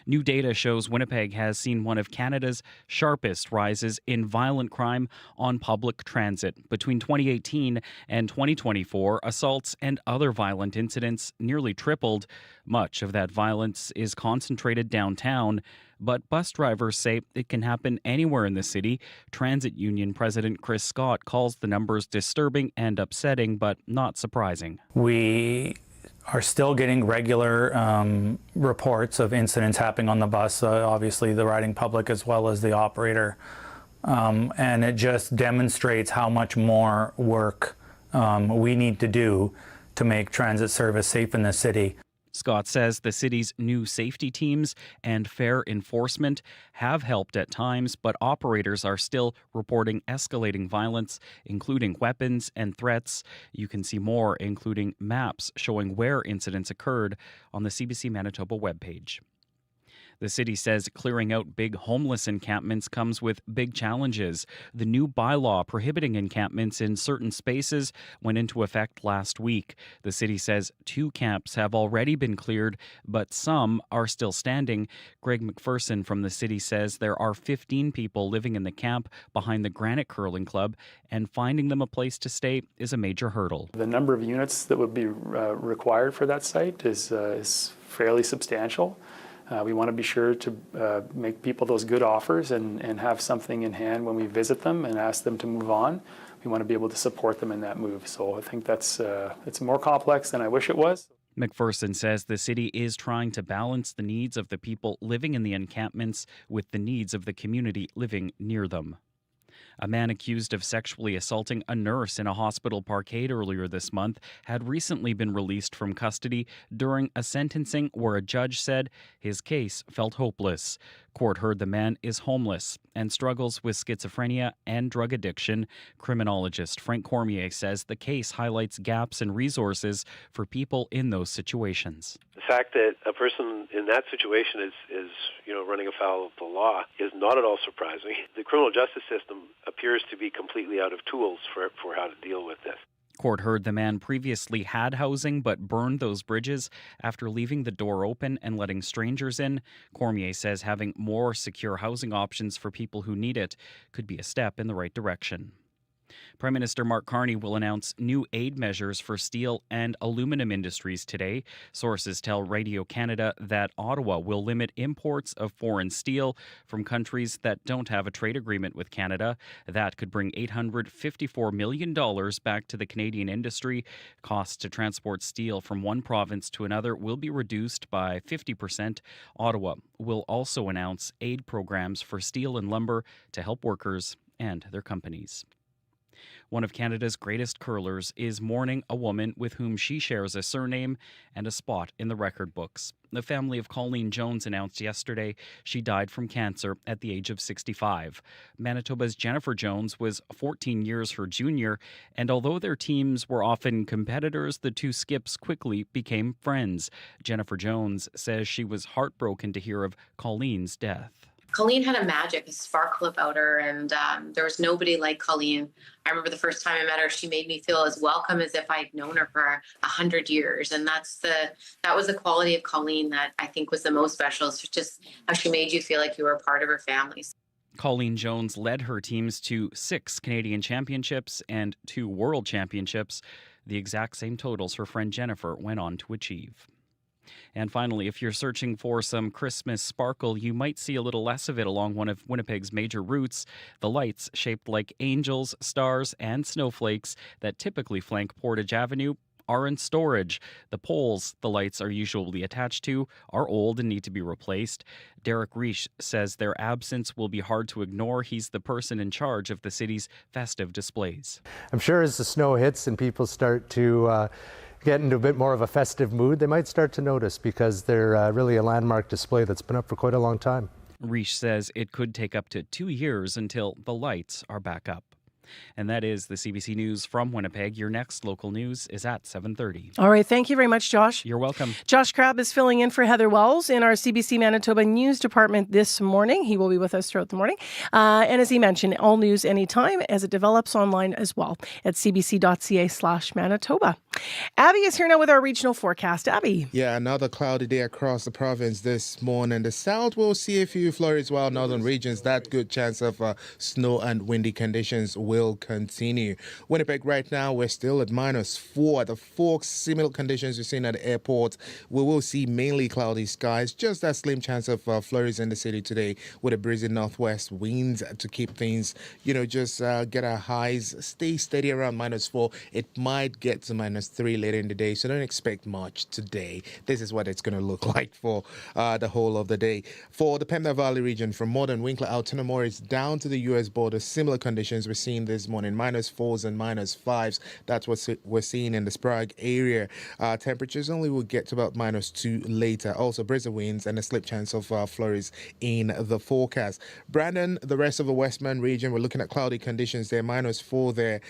New data shows Winnipeg has seen one of Canada's sharpest rises in violent crime on public transit. Between 2018 and 2024, assaults and other violent incidents nearly tripled. Much of that violence is concentrated downtown, but bus drivers say it can happen anywhere in the city. Transit Union President Chris Scott calls the numbers disturbing and upsetting, but not surprising. We are still getting regular reports of incidents happening on the bus, obviously the riding public as well as the operator. And it just demonstrates how much more work we need to do to make transit service safe in the city. Scott says the city's new safety teams and fare enforcement have helped at times, but operators are still reporting escalating violence, including weapons and threats. You can see more, including maps showing where incidents occurred, on the CBC Manitoba webpage. The city says clearing out big homeless encampments comes with big challenges. The new bylaw prohibiting encampments in certain spaces went into effect last week. The city says 2 camps have already been cleared, but some are still standing. Greg McPherson from the city says there are 15 people living in the camp behind the Granite Curling Club, and finding them a place to stay is a major hurdle. The number of units that would be required for that site is fairly substantial. We want to be sure to make people those good offers and have something in hand when we visit them and ask them to move on. We want to be able to support them in that move. So I think it's more complex than I wish it was. McPherson says the city is trying to balance the needs of the people living in the encampments with the needs of the community living near them. A man accused of sexually assaulting a nurse in a hospital parkade earlier this month had recently been released from custody during a sentencing where a judge said his case felt hopeless. Court heard the man is homeless and struggles with schizophrenia and drug addiction. Criminologist Frank Cormier says the case highlights gaps in resources for people in those situations. The fact that a person in that situation is running afoul of the law is not at all surprising. The criminal justice system appears to be completely out of tools for how to deal with this. Court heard the man previously had housing but burned those bridges after leaving the door open and letting strangers in. Cormier says having more secure housing options for people who need it could be a step in the right direction. Prime Minister Mark Carney will announce new aid measures for steel and aluminum industries today. Sources tell Radio Canada that Ottawa will limit imports of foreign steel from countries that don't have a trade agreement with Canada. That could bring $854 million back to the Canadian industry. Costs to transport steel from one province to another will be reduced by 50%. Ottawa will also announce aid programs for steel and lumber to help workers and their companies. One of Canada's greatest curlers is mourning a woman with whom she shares a surname and a spot in the record books. The family of Colleen Jones announced yesterday she died from cancer at the age of 65. Manitoba's Jennifer Jones was 14 years her junior, and although their teams were often competitors, the two skips quickly became friends. Jennifer Jones says she was heartbroken to hear of Colleen's death. Colleen had a magic, a sparkle about her, and there was nobody like Colleen. I remember the first time I met her, she made me feel as welcome as if I'd known her for 100 years. And that was the quality of Colleen that I think was the most special. It's just how she made you feel like you were a part of her family. Colleen Jones led her teams to 6 Canadian championships and 2 world championships, the exact same totals her friend Jennifer went on to achieve. And finally, if you're searching for some Christmas sparkle, you might see a little less of it along one of Winnipeg's major routes. The lights, shaped like angels, stars, and snowflakes that typically flank Portage Avenue, are in storage. The poles the lights are usually attached to are old and need to be replaced. Derek Reish says their absence will be hard to ignore. He's the person in charge of the city's festive displays. I'm sure as the snow hits and people start to get into a bit more of a festive mood, they might start to notice because they're really a landmark display that's been up for quite a long time. Reish says it could take up to 2 years until the lights are back up. And that is the CBC News from Winnipeg. Your next local news is at 7:30. All right. Thank you very much, Josh. You're welcome. Josh Crabb is filling in for Heather Wells in our CBC Manitoba News Department this morning. He will be with us throughout the morning. And as he mentioned, all news anytime as it develops online as well at cbc.ca/Manitoba. Abby is here now with our regional forecast. Abby. Yeah, another cloudy day across the province this morning. The south will see a few flurries, while northern regions, that good chance of snow and windy conditions will continue. Winnipeg right now, we're still at -4. The Forks, similar conditions we've seen at the airport. We will see mainly cloudy skies, just that slim chance of flurries in the city today with a breezy northwest winds to keep things, just get our highs, stay steady around -4. It might get to -3 later in the day, so don't expect much today. This is what it's going to look like for the whole of the day. For the Pembina Valley region, from Modern Winkler out to Morris down to the U.S. border, similar conditions we're seeing this morning, -4s and -5s. That's what we're seeing in the Sprague area. Temperatures only will get to about -2 later. Also, breezy winds and a slip chance of flurries in the forecast. Brandon, the rest of the Westman region, we're looking at cloudy conditions there. -4 there,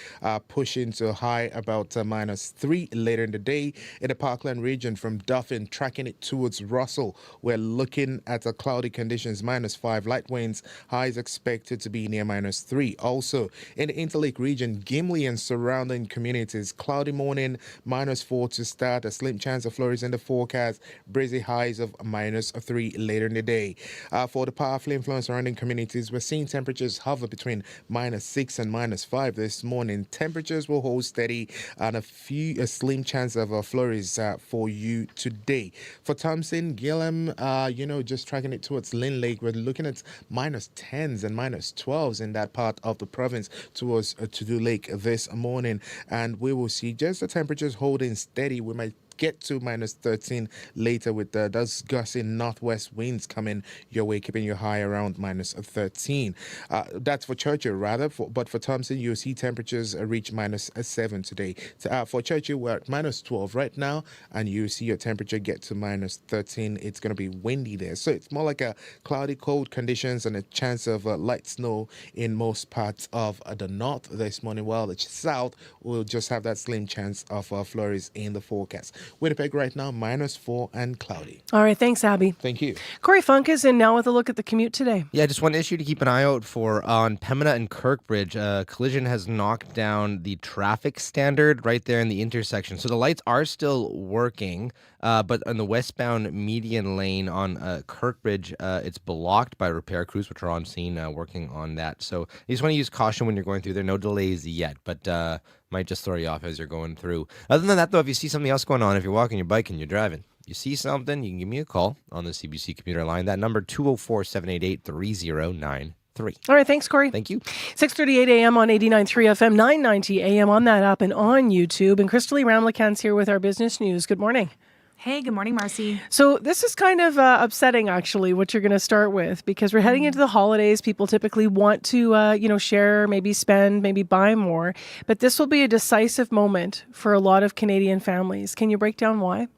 pushing to a high about -3 later in the day. In the Parkland region, from Dauphin, tracking it towards Russell, we're looking at cloudy conditions, -5, light winds, highs expected to be near -3. Also, in the Interlake region, Gimli and surrounding communities, cloudy morning, -4 to start, a slim chance of flurries in the forecast, breezy highs of -3 later in the day. For the powerfully influenced surrounding communities, we're seeing temperatures hover between -6 and -5 this morning. Temperatures will hold steady and a few a slim chance of flurries for you today. For Thompson, Gillam, just tracking it towards Lynn Lake, we're looking at minus 10s and minus 12s in that part of the province towards To-Do Lake this morning. And we will see just the temperatures holding steady. We might get to minus 13 later with those gusty northwest winds coming your way, keeping you high around minus 13. That's for Churchill, rather. But for Thompson, you'll see temperatures reach minus 7 today. For Churchill, we're at minus 12 right now, and you see your temperature get to minus 13. It's going to be windy there. So it's more like a cloudy, cold conditions and a chance of light snow in most parts of the north this morning, while the south will just have that slim chance of flurries in the forecast. Winnipeg right now, minus 4 and cloudy. All right, thanks, Abby. Thank you. Corey Funk is in now with a look at the commute today. Yeah, just one issue to keep an eye out for on Pembina and Kirkbridge. A collision has knocked down the traffic standard right there in the intersection. So the lights are still working, but on the westbound median lane on Kirkbridge, it's blocked by repair crews, which are on scene working on that. So you just want to use caution when you're going through there. No delays yet, but might just throw you off as you're going through. Other than that, though, if you see something else going on, if you're walking your bike and you're driving, you see something, you can give me a call on the CBC commuter line. That number, 204-788-3093. All right, thanks, Corey. Thank you. 6:38 a.m. on 89.3 FM, 9:90 a.m. on that app and on YouTube. And Crystalie Ramlichan's here with our business news. Good morning. Hey, good morning, Marcy. So this is kind of upsetting, actually, what you're going to start with, because we're heading into the holidays. People typically want to, share, maybe spend, maybe buy more. But this will be a decisive moment for a lot of Canadian families. Can you break down why?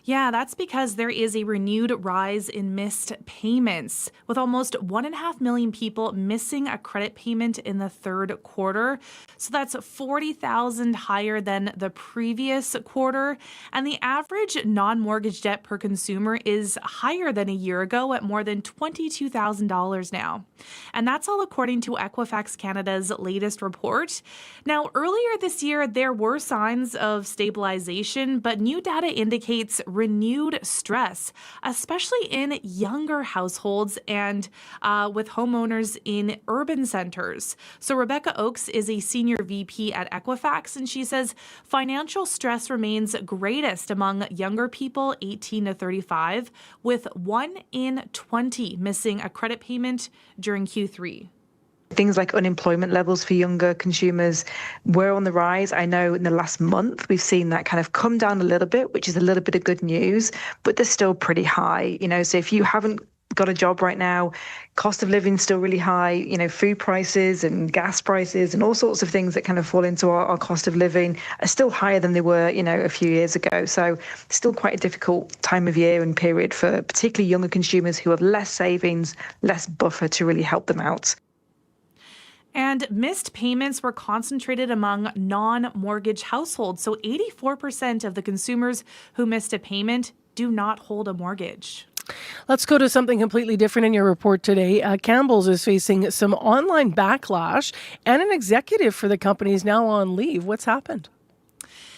Yeah, that's because there is a renewed rise in missed payments, with almost 1.5 million people missing a credit payment in the third quarter. So that's 40,000 higher than the previous quarter. And the average non-mortgage debt per consumer is higher than a year ago at more than $22,000 now. And that's all according to Equifax Canada's latest report. Now, earlier this year, there were signs of stabilization, but new data indicates renewed stress, especially in younger households and with homeowners in urban centers. So Rebecca Oakes is a senior VP at Equifax, and she says financial stress remains greatest among younger people 18 to 35, with 1 in 20 missing a credit payment during Q3. Things like unemployment levels for younger consumers were on the rise. I know in the last month, we've seen that kind of come down a little bit, which is a little bit of good news, but they're still pretty high. So if you haven't got a job right now, cost of living is still really high, food prices and gas prices and all sorts of things that kind of fall into our cost of living are still higher than they were, a few years ago. So still quite a difficult time of year and period for particularly younger consumers who have less savings, less buffer to really help them out. And missed payments were concentrated among non-mortgage households. So 84% of the consumers who missed a payment do not hold a mortgage. Let's go to something completely different in your report today. Campbell's is facing some online backlash, and an executive for the company is now on leave. What's happened?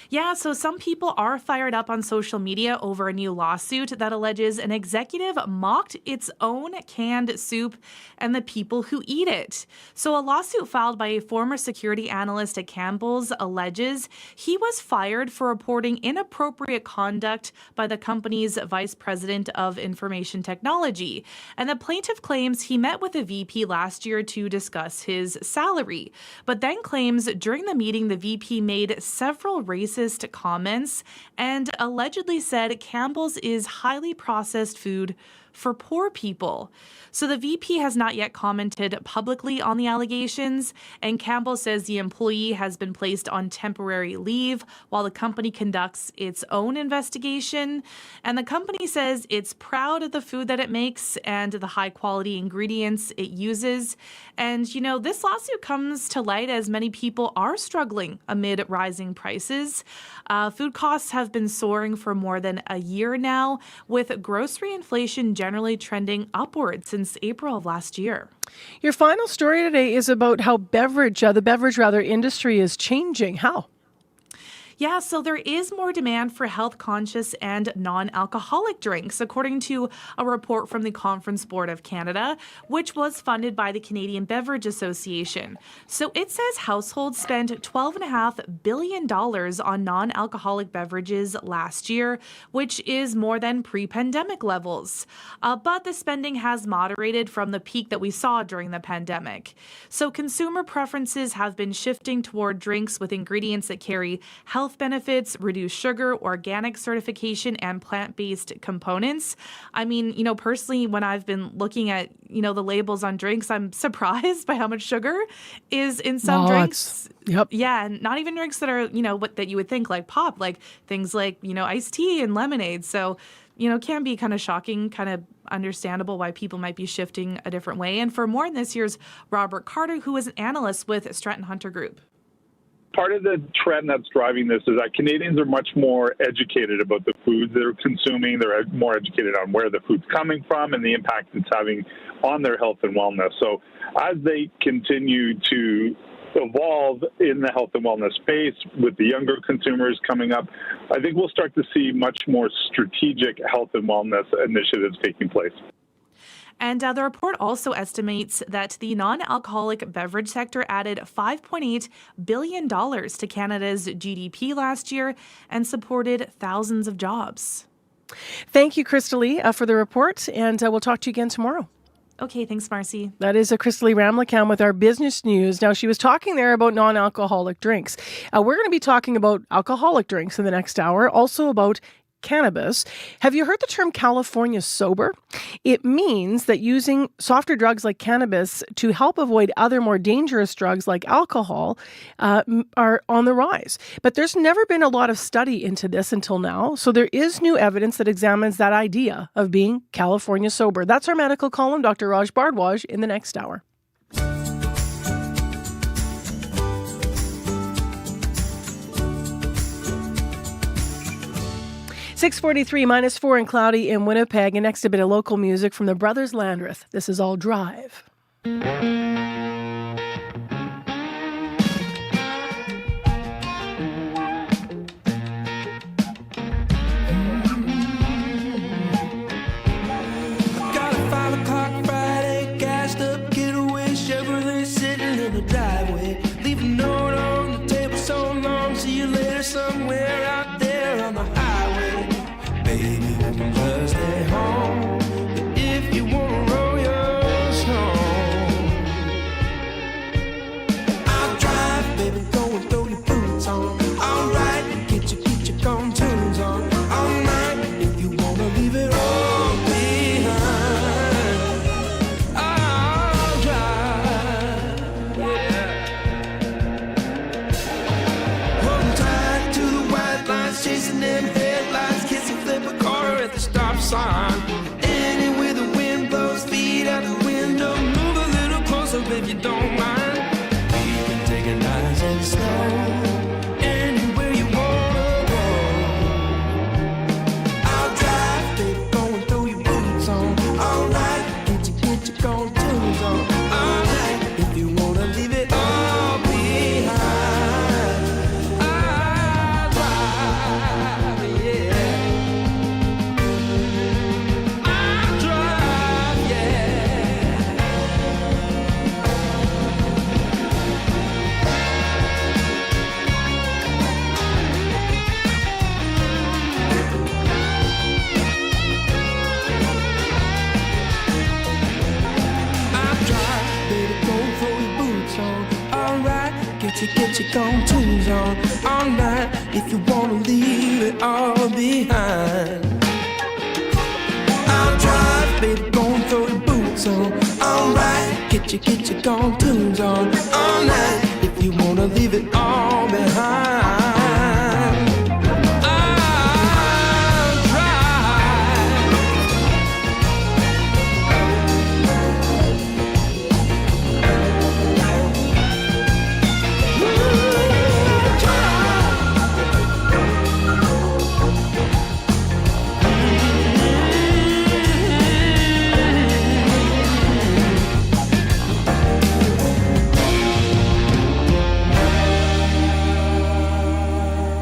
Yeah, so some people are fired up on social media over a new lawsuit that alleges an executive mocked its own canned soup and the people who eat it. So a lawsuit filed by a former security analyst at Campbell's alleges he was fired for reporting inappropriate conduct by the company's vice president of information technology. And the plaintiff claims he met with the VP last year to discuss his salary, but then claims during the meeting the VP made several racist comments and allegedly said Campbell's is highly processed food for poor people. So the VP has not yet commented publicly on the allegations, and Campbell says the employee has been placed on temporary leave while the company conducts its own investigation. And the company says it's proud of the food that it makes and the high quality ingredients it uses. And, this lawsuit comes to light as many people are struggling amid rising prices. Food costs have been soaring for more than a year now, with grocery inflation generally trending upward since April of last year. Your final story today is about how the beverage industry is changing. How? Yeah, so there is more demand for health-conscious and non-alcoholic drinks, according to a report from the Conference Board of Canada, which was funded by the Canadian Beverage Association. So it says households spent $12.5 billion on non-alcoholic beverages last year, which is more than pre-pandemic levels. But the spending has moderated from the peak that we saw during the pandemic. So consumer preferences have been shifting toward drinks with ingredients that carry health benefits, reduced sugar, organic certification, and plant-based components. I mean, personally, when I've been looking at, the labels on drinks, I'm surprised by how much sugar is in some drinks. Yep. Yeah, and not even drinks that are, what that you would think like pop, like things like, iced tea and lemonade. So, can be kind of shocking, kind of understandable why people might be shifting a different way. And for more on this, here's Robert Carter, who is an analyst with Stratton Hunter Group. Part of the trend that's driving this is that Canadians are much more educated about the foods they're consuming. They're more educated on where the food's coming from and the impact it's having on their health and wellness. So as they continue to evolve in the health and wellness space with the younger consumers coming up, I think we'll start to see much more strategic health and wellness initiatives taking place. And the report also estimates that the non-alcoholic beverage sector added $5.8 billion to Canada's GDP last year and supported thousands of jobs. Thank you, Crystalie, for the report, and we'll talk to you again tomorrow. Okay, thanks, Marcy. That is Crystalie Ramlicam with our business news. Now, she was talking there about non-alcoholic drinks. We're going to be talking about alcoholic drinks in the next hour, also about cannabis. Have you heard the term California sober? It means that using softer drugs like cannabis to help avoid other more dangerous drugs like alcohol are on the rise. But there's never been a lot of study into this until now. So there is new evidence that examines that idea of being California sober. That's our medical column, Dr. Raj Bhardwaj, in the next hour. 6:43, -4 and cloudy in Winnipeg. And next, a bit of local music from the Brothers Landreth. This is All Drive. Got a 5 o'clock Friday, gassed up, getaway, Chevrolet sitting in the driveway. Leave a note on the table so long, see you later somewhere out there on the highway. Baby, you can just stay home, but if you wanna roll your song, I'll drive, baby, go and throw your boots on. Alright, get your gone tunes on. All night, if you wanna leave it all behind, I'll drive, yeah. Holding tight to the white lines, chasing them headlights, kissing flip a car at the stop sign. Anywhere the wind blows, feet out the window, move a little closer if you don't mind. We can take it nice and slow, anywhere you wanna go. I'll drive, baby, go and throw your boots on. Alright, get your gone tunes on. Alright, if you wanna leave it all behind, I'll drive, yeah. I'll drive, yeah. I'll drive, baby, go and throw your boots on. Alright, get your gone tunes on. All night, if you wanna leave it all behind. I'll drive, baby, go and throw your boots on. Alright, get your gone tunes on. All night, if you wanna leave it all behind. I'll drive.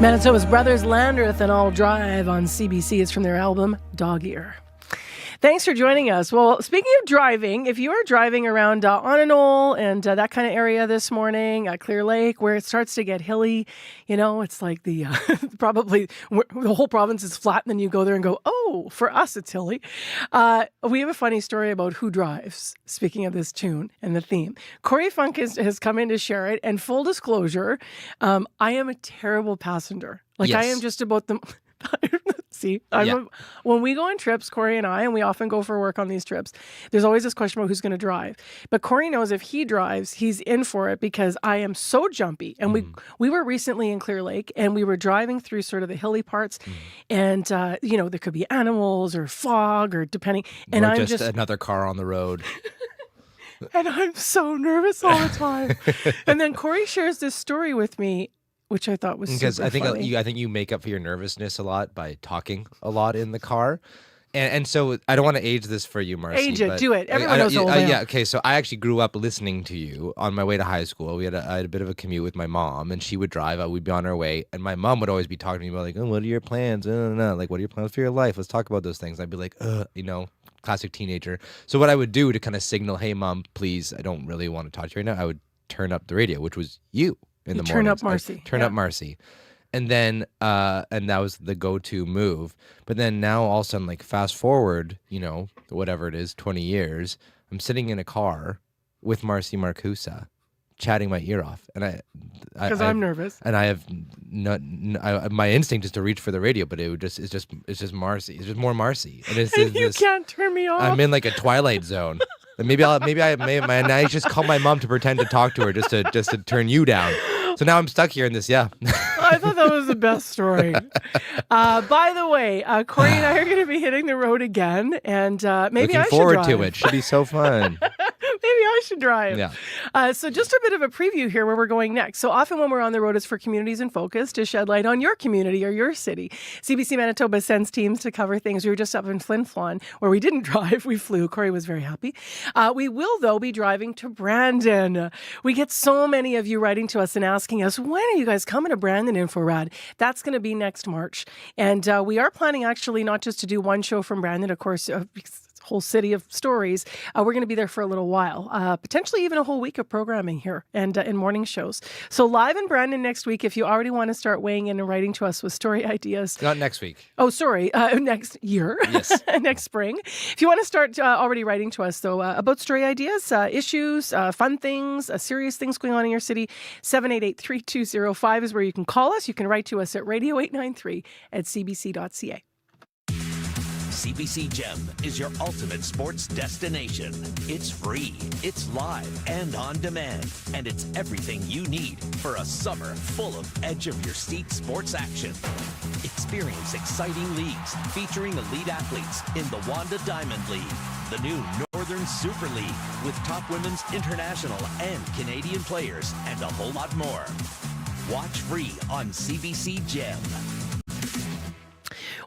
Manitoba's Brothers Landreth and All Drive on CBC. It's from their album Dog Ear. Thanks for joining us. Well, speaking of driving, if you are driving around Onanol and that kind of area this morning, Clear Lake, where it starts to get hilly, it's like the probably the whole province is flat, and then you go there and go, oh, for us it's hilly. We have a funny story about who drives, speaking of this tune and the theme. Corey Funk has come in to share it, and full disclosure, I am a terrible passenger. Like, yes. I am just about the... See, when we go on trips, Corey and I, and we often go for work on these trips, there's always this question about who's going to drive. But Corey knows if he drives, he's in for it because I am so jumpy. And we were recently in Clear Lake, and we were driving through sort of the hilly parts, and there could be animals or fog or depending. And I'm just another car on the road. And I'm so nervous all the time. And then Corey shares this story with me, which I thought was because super funny. I think you make up for your nervousness a lot by talking a lot in the car, and so I don't want to age this for you, Marcy. Age it, do it. Everyone knows old man. Yeah, okay. So I actually grew up listening to you on my way to high school. I had a bit of a commute with my mom, and she would drive. We'd be on our way, and my mom would always be talking to me about like, oh, what are your plans? Like, what are your plans for your life? Let's talk about those things. I'd be like, classic teenager. So what I would do to kind of signal, hey, Mom, please, I don't really want to talk to you right now, I would turn up the radio, which was you. In the morning, turn up Marcy. Turn up Marcy. And then, and that was the go-to move. But then now all of a sudden, like fast forward, whatever it is, 20 years, I'm sitting in a car with Marcy Marcusa, chatting my ear off. And because I'm nervous. And I have my instinct is to reach for the radio, but it's just Marcy. It's just more Marcy. And you can't turn me off. I'm in like a Twilight Zone. Maybe I just call my mom to pretend to talk to her just to turn you down. So now I'm stuck here in this. Yeah. I thought that was the best story. By the way, Corey and I are going to be hitting the road again, and maybe I should drive. Looking forward to it. Should be so fun. Maybe I should drive. Yeah. So just a bit of a preview here where we're going next. So often when we're on the road, it's for Communities in Focus to shed light on your community or your city. CBC Manitoba sends teams to cover things. We were just up in Flin Flon where we didn't drive. We flew. Corey was very happy. We will, though, be driving to Brandon. We get so many of you writing to us and asking us, when are you guys coming to Brandon InfoRad? That's going to be next March. And we are planning actually not just to do one show from Brandon, of course, whole city of stories. We're going to be there for a little while, potentially even a whole week of programming here and in morning shows. So live in Brandon next week, if you already want to start weighing in and writing to us with story ideas. Not next week. Oh, sorry. Next year. Yes. Next spring. If you want to start already writing to us, though, about story ideas, issues, fun things, serious things going on in your city, 788-3205 is where you can call us. You can write to us at radio893@cbc.ca. CBC Gem is your ultimate sports destination. It's free, it's live and on demand, and it's everything you need for a summer full of edge-of-your-seat sports action. Experience exciting leagues featuring elite athletes in the Wanda Diamond League, the new Northern Super League with top women's international and Canadian players, and a whole lot more. Watch free on CBC Gem.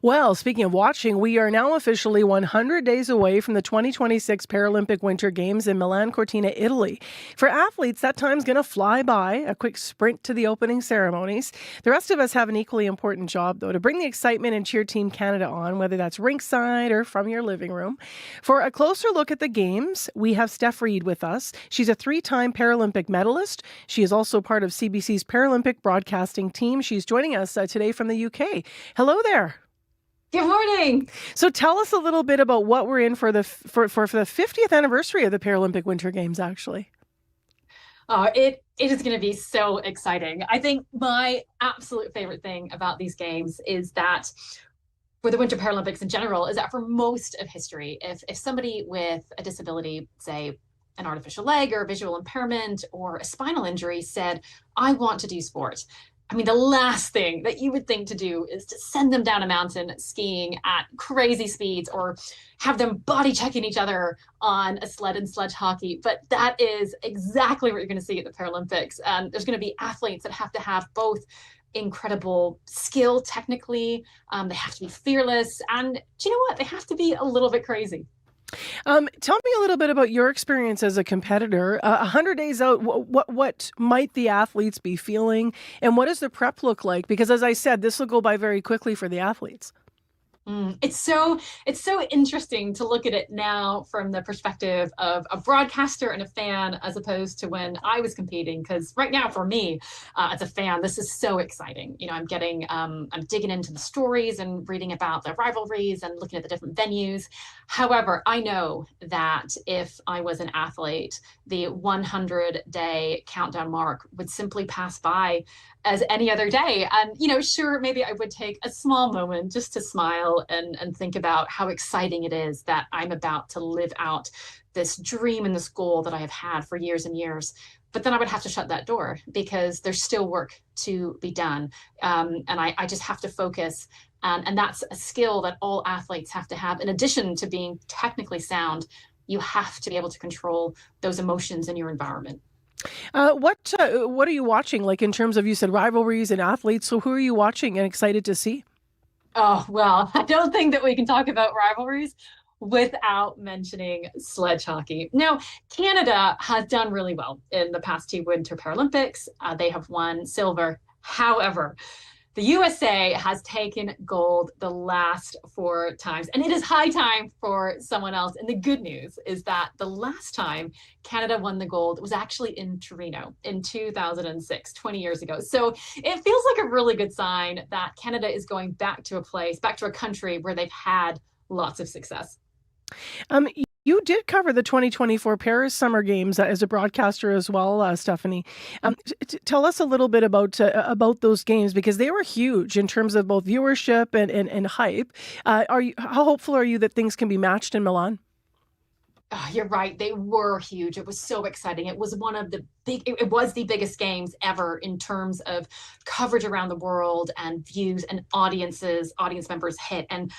Well, speaking of watching, we are now officially 100 days away from the 2026 Paralympic Winter Games in Milan Cortina, Italy. For athletes, that time's going to fly by, a quick sprint to the opening ceremonies. The rest of us have an equally important job, though, to bring the excitement and cheer Team Canada on, whether that's rinkside or from your living room. For a closer look at the Games, we have Steph Reid with us. She's a 3-time Paralympic medalist. She is also part of CBC's Paralympic broadcasting team. She's joining us today from the UK. Hello there. Good morning. So tell us a little bit about what we're in for the 50th anniversary of the Paralympic Winter Games, actually. It is going to be so exciting. I think my absolute favorite thing about these games is that for the Winter Paralympics in general is that for most of history, if somebody with a disability, say an artificial leg or a visual impairment or a spinal injury said, I want to do sport, I mean, the last thing that you would think to do is to send them down a mountain skiing at crazy speeds or have them body checking each other on a sled in sledge hockey. But that is exactly what you're going to see at the Paralympics. And there's going to be athletes that have to have both incredible skill technically. They have to be fearless. And do you know what? They have to be a little bit crazy. Tell me a little bit about your experience as a competitor. 100 days out, what might the athletes be feeling, and what does the prep look like? Because as I said, this will go by very quickly for the athletes. It's so interesting to look at it now from the perspective of a broadcaster and a fan, as opposed to when I was competing. Because right now, for me, as a fan, this is so exciting. You know, I'm digging into the stories and reading about the rivalries and looking at the different venues. However, I know that if I was an athlete, the 100-day countdown mark would simply pass by as any other day. And, you know, sure, maybe I would take a small moment just to smile and think about how exciting it is that I'm about to live out this dream and this goal that I have had for years and years. But then I would have to shut that door because there's still work to be done. And I just have to focus. And that's a skill that all athletes have to have. In addition to being technically sound, you have to be able to control those emotions in your environment. What are you watching, like in terms of, you said rivalries and athletes, so who are you watching and excited to see? Oh, well, I don't think that we can talk about rivalries without mentioning sledge hockey. Now, Canada has done really well in the past 2 Winter Paralympics. They have won silver. However, the USA has taken gold the last 4 times, and it is high time for someone else. And the good news is that the last time Canada won the gold was actually in Torino in 2006, 20 years ago. So it feels like a really good sign that Canada is going back to a country where they've had lots of success. You did cover the 2024 Paris Summer Games as a broadcaster as well, Stephanie. Tell us a little bit about those games, because they were huge in terms of both viewership and hype. How hopeful are you that things can be matched in Milan? Oh, you're right. They were huge. It was so exciting. It was it was the biggest games ever in terms of coverage around the world and views and audience members hit. And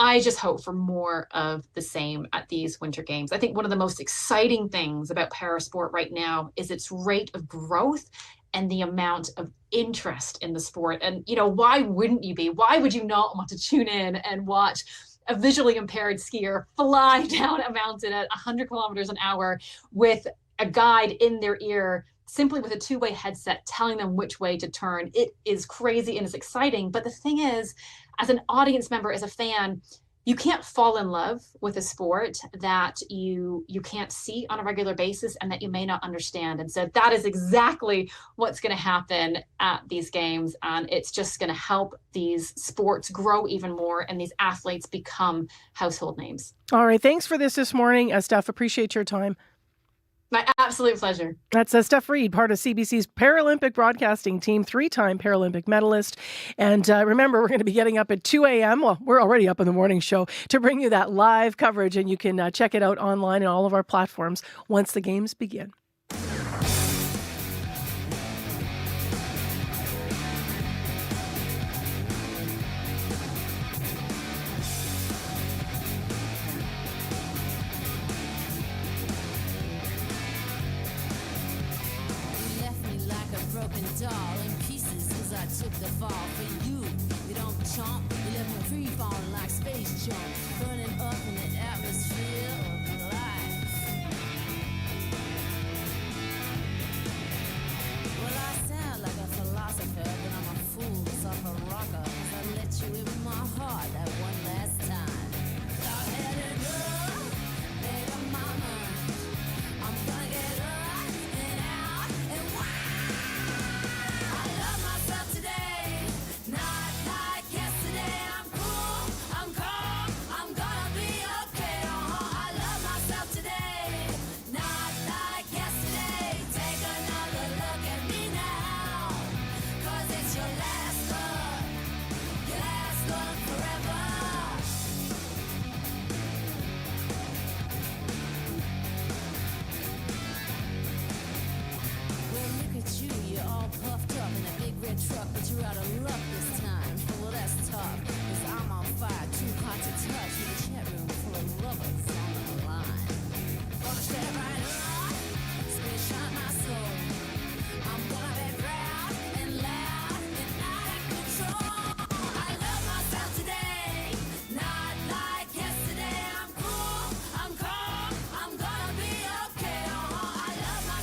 I just hope for more of the same at these Winter Games. I think one of the most exciting things about parasport right now is its rate of growth and the amount of interest in the sport. And, you know, why wouldn't you be? Why would you not want to tune in and watch a visually impaired skier fly down a mountain at 100 kilometers an hour with a guide in their ear, simply with a 2-way headset telling them which way to turn? It is crazy and it's exciting. But the thing is, as an audience member, as a fan, you can't fall in love with a sport that you can't see on a regular basis and that you may not understand. And so that is exactly what's going to happen at these games. And it's just going to help these sports grow even more and these athletes become household names. All right. Thanks for this morning, Steph. Appreciate your time. My absolute pleasure. That's Steph Reed, part of CBC's Paralympic broadcasting team, 3-time Paralympic medalist. And remember, we're going to be getting up at 2 a.m. Well, we're already up in the morning show to bring you that live coverage. And you can check it out online on all of our platforms once the games begin. Doll in pieces as I took the fall for you. You don't chomp, you left me free falling like space junk, burning up in the atmosphere of life. Well, I sound like a philosopher, but I'm a fool, so I'm a rocker, 'cause I let you in my heart that one last time. Y'all had enough, made up my mind. I'm gonna get up and out and wild. Not like yesterday. I'm cool, I'm calm, I'm gonna be okay.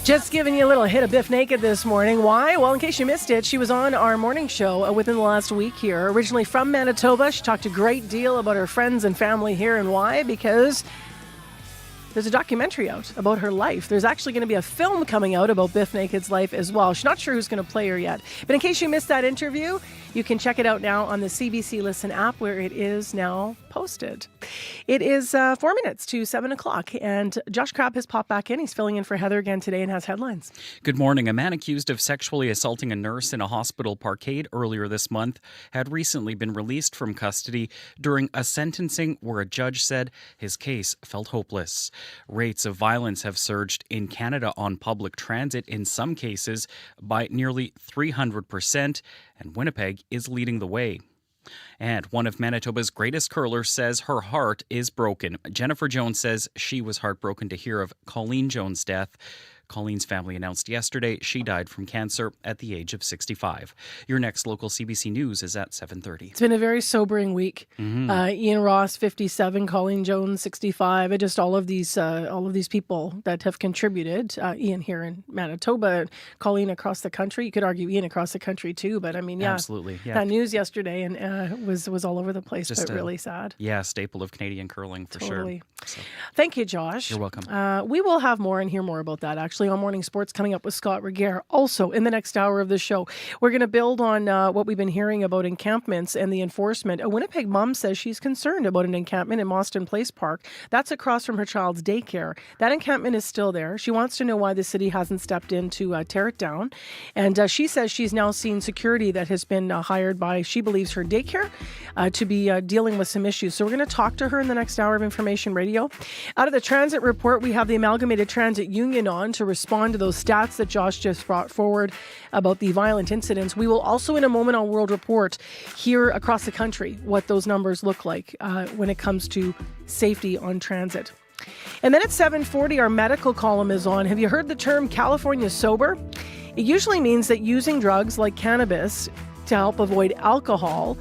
Just giving you a little hit of Biff Naked this morning. Why? Well, in case you missed it, she was on our morning show within the last week here. Originally from Manitoba, she talked a great deal about her friends and family here. And why? Because there's a documentary out about her life. There's actually going to be a film coming out about Biff Naked's life as well. She's not sure who's going to play her yet. But in case you missed that interview, you can check it out now on the CBC Listen app where it is now posted. It is 4 minutes to 7 o'clock, and Josh Crabb has popped back in. He's filling in for Heather again today and has headlines. Good morning. A man accused of sexually assaulting a nurse in a hospital parkade earlier this month had recently been released from custody during a sentencing where a judge said his case felt hopeless. Rates of violence have surged in Canada on public transit, in some cases by nearly 300%, and Winnipeg is leading the way. And one of Manitoba's greatest curlers says her heart is broken. Jennifer Jones says she was heartbroken to hear of Colleen Jones' death. Colleen's family announced yesterday she died from cancer at the age of 65. Your next local CBC News is at 7:30. It's been a very sobering week. Ian Ross, 57, Colleen Jones, 65. Just all of these people that have contributed. Ian here in Manitoba, Colleen across the country. You could argue Ian across the country too, but I mean, yeah, absolutely. Yeah. That news yesterday and was all over the place, Just but really sad. Yeah, staple of Canadian curling for Totally. sure. So, thank you, Josh. you're welcome. We will have more and hear more about that actually on Morning Sports coming up with Scott Reguer. Also, in the next hour of the show, we're going to build on what we've been hearing about encampments and the enforcement. A Winnipeg mom says she's concerned about an encampment in Mostyn Place Park. That's across from her child's daycare. That encampment is still there. She wants to know why the city hasn't stepped in to tear it down. And she says she's now seen security that has been hired by, she believes, her daycare to be dealing with some issues. So we're going to talk to her in the next hour of Information Radio. Out of the transit report, we have the Amalgamated Transit Union on to respond to those stats that Josh just brought forward about the violent incidents. We will also, in a moment on World Report, hear across the country what those numbers look like when it comes to safety on transit. And then at 7:40, our medical column is on. Have you heard the term California sober? It usually means that using drugs like cannabis to help avoid alcohol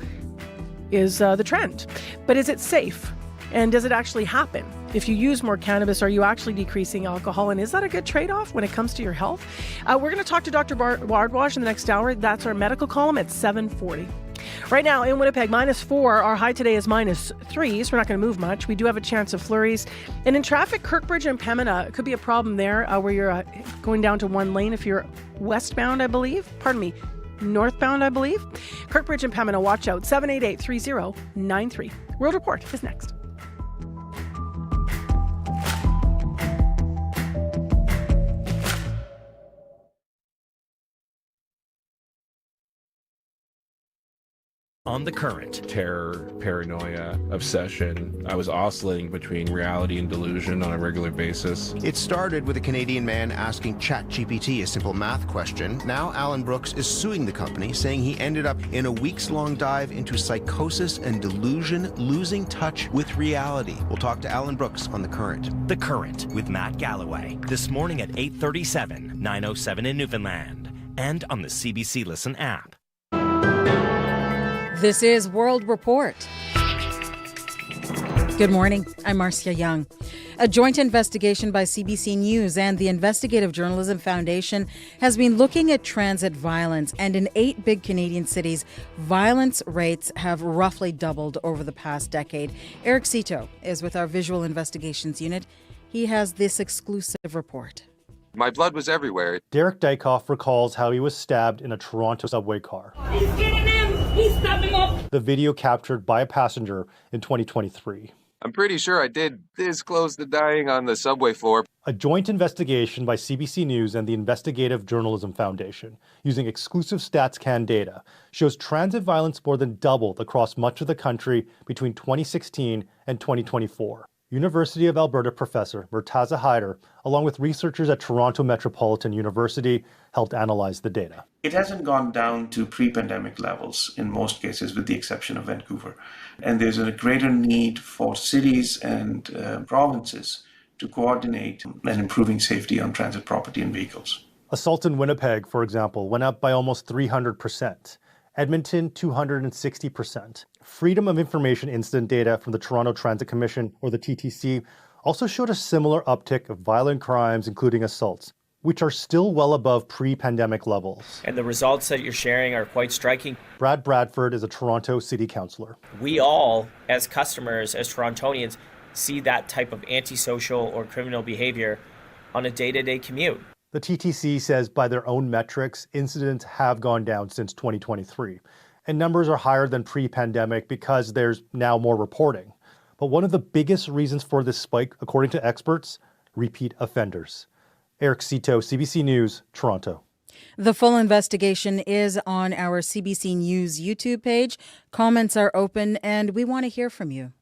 is the trend. But is it safe? And does it actually happen? If you use more cannabis, are you actually decreasing alcohol? And is that a good trade-off when it comes to your health? We're going to talk to Dr. Wardwash in the next hour. That's our medical column at 7:40. Right now in Winnipeg, -4. Our high today is -3, so we're not going to move much. We do have a chance of flurries. And in traffic, Kirkbridge and Pembina, it could be a problem there where you're going down to one lane if you're westbound, I believe. Pardon me. Northbound, I believe. Kirkbridge and Pembina, watch out. 788-3093. World Report is next. On the Current. Terror, paranoia, obsession. I was oscillating between reality and delusion on a regular basis. It started with a Canadian man asking ChatGPT a simple math question. Now Alan Brooks is suing the company, saying he ended up in a weeks-long dive into psychosis and delusion, losing touch with reality. We'll talk to Alan Brooks on The Current. The Current with Matt Galloway. This morning at 8:37, 9:07 in Newfoundland. And on the CBC Listen app. This is World Report. Good morning. I'm Marcia Young. A joint investigation by CBC News and the Investigative Journalism Foundation has been looking at transit violence, and in 8 big Canadian cities, violence rates have roughly doubled over the past decade. Eric Cito is with our Visual Investigations Unit. He has this exclusive report. My blood was everywhere. Derek Dykoff recalls how he was stabbed in a Toronto subway car. He's getting him! He's stabbing him up! The video captured by a passenger in 2023. I'm pretty sure I did this close to dying on the subway floor. A joint investigation by CBC News and the Investigative Journalism Foundation, using exclusive StatsCan data, shows transit violence more than doubled across much of the country between 2016 and 2024. University of Alberta professor Murtaza Haider, along with researchers at Toronto Metropolitan University, helped analyze the data. It hasn't gone down to pre-pandemic levels in most cases, with the exception of Vancouver. And there's a greater need for cities and provinces to coordinate and improving safety on transit property and vehicles. Assault in Winnipeg, for example, went up by almost 300%. Edmonton, 260%. Freedom of Information incident data from the Toronto Transit Commission, or the TTC, also showed a similar uptick of violent crimes, including assaults. which are still well above pre-pandemic levels. And the results that you're sharing are quite striking. Brad Bradford is a Toronto city councillor. We all, as customers, as Torontonians, see that type of antisocial or criminal behavior on a day-to-day commute. The TTC says by their own metrics, incidents have gone down since 2023. And numbers are higher than pre-pandemic because there's now more reporting. But one of the biggest reasons for this spike, according to experts, repeat offenders. Eric Cito, CBC News, Toronto. The full investigation is on our CBC News YouTube page. Comments are open, and we want to hear from you.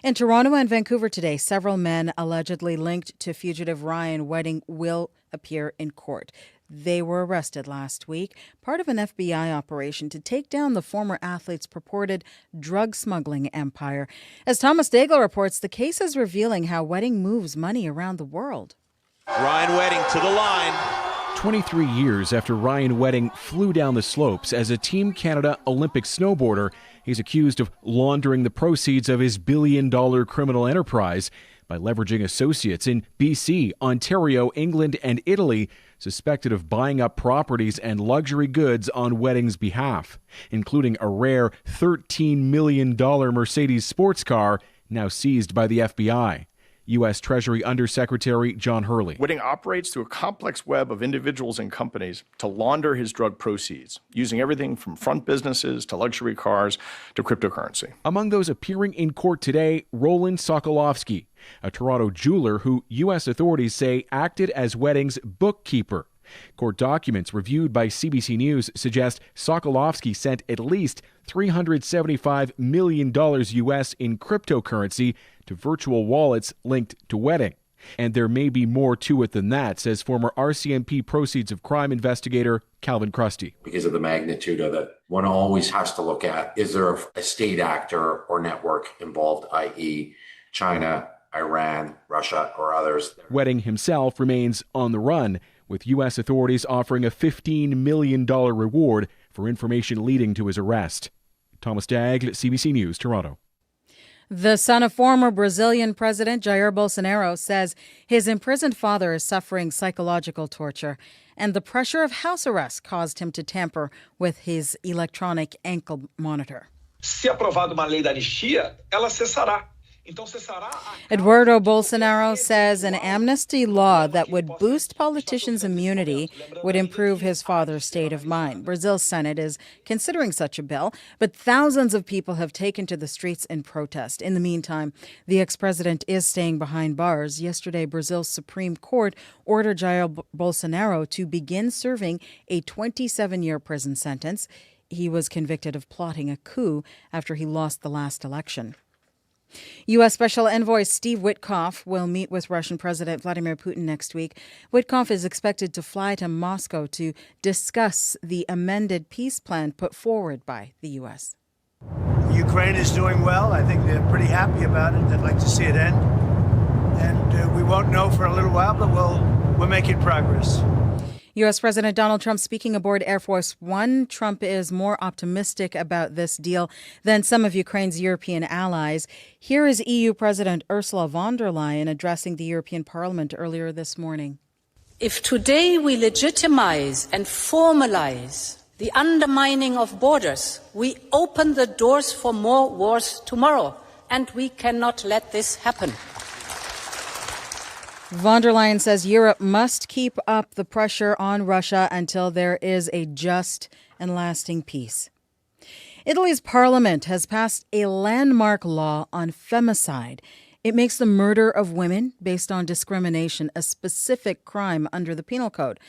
In Toronto and Vancouver today, several men allegedly linked to fugitive Ryan Wedding will appear in court. They were arrested last week, part of an FBI operation to take down the former athlete's purported drug smuggling empire. As Thomas Daigle reports, the case is revealing how Wedding moves money around the world. Ryan Wedding to the line. 23 years after Ryan Wedding flew down the slopes as a Team Canada Olympic snowboarder, he's accused of laundering the proceeds of his billion-dollar criminal enterprise by leveraging associates in BC, Ontario, England, and Italy, suspected of buying up properties and luxury goods on Wedding's behalf, including a rare $13 million Mercedes sports car now seized by the FBI. U.S. Treasury Undersecretary John Hurley. Wedding operates through a complex web of individuals and companies to launder his drug proceeds, using everything from front businesses to luxury cars to cryptocurrency. Among those appearing in court today, Roland Sokolowski, a Toronto jeweler who U.S. authorities say acted as Wedding's bookkeeper. Court documents reviewed by CBC News suggest Sokolowski sent at least $375 million U.S. in cryptocurrency to virtual wallets linked to Wedding. And there may be more to it than that, says former RCMP Proceeds of Crime investigator Calvin Krusty. Because of the magnitude of it, one always has to look at, is there a state actor or network involved, i.e. China, Iran, Russia, or others? Wedding himself remains on the run, with U.S. authorities offering a $15 million reward for information leading to his arrest. Thomas Daigle, CBC News, Toronto. The son of former Brazilian President Jair Bolsonaro says his imprisoned father is suffering psychological torture, and the pressure of house arrest caused him to tamper with his electronic ankle monitor. Se aprovada uma lei da anistia, ela cessará. Eduardo Bolsonaro says an amnesty law that would boost politicians' immunity would improve his father's state of mind. Brazil's Senate is considering such a bill, but thousands of people have taken to the streets in protest. In the meantime, the ex-president is staying behind bars. Yesterday, Brazil's Supreme Court ordered Jair Bolsonaro to begin serving a 27-year prison sentence. He was convicted of plotting a coup after he lost the last election. U.S. Special Envoy Steve Witkoff will meet with Russian President Vladimir Putin next week. Witkoff is expected to fly to Moscow to discuss the amended peace plan put forward by the U.S. Ukraine is doing well. I think they're pretty happy about it. They'd like to see it end. And we won't know for a little while, but we're making progress. U.S. President Donald Trump speaking aboard Air Force One. Trump is more optimistic about this deal than some of Ukraine's European allies. Here is EU President Ursula von der Leyen addressing the European Parliament earlier this morning. If today we legitimize and formalize the undermining of borders, we open the doors for more wars tomorrow, and we cannot let this happen. Von der Leyen says Europe must keep up the pressure on Russia until there is a just and lasting peace. Italy's parliament has passed a landmark law on femicide. It makes the murder of women based on discrimination a specific crime under the Penal Code.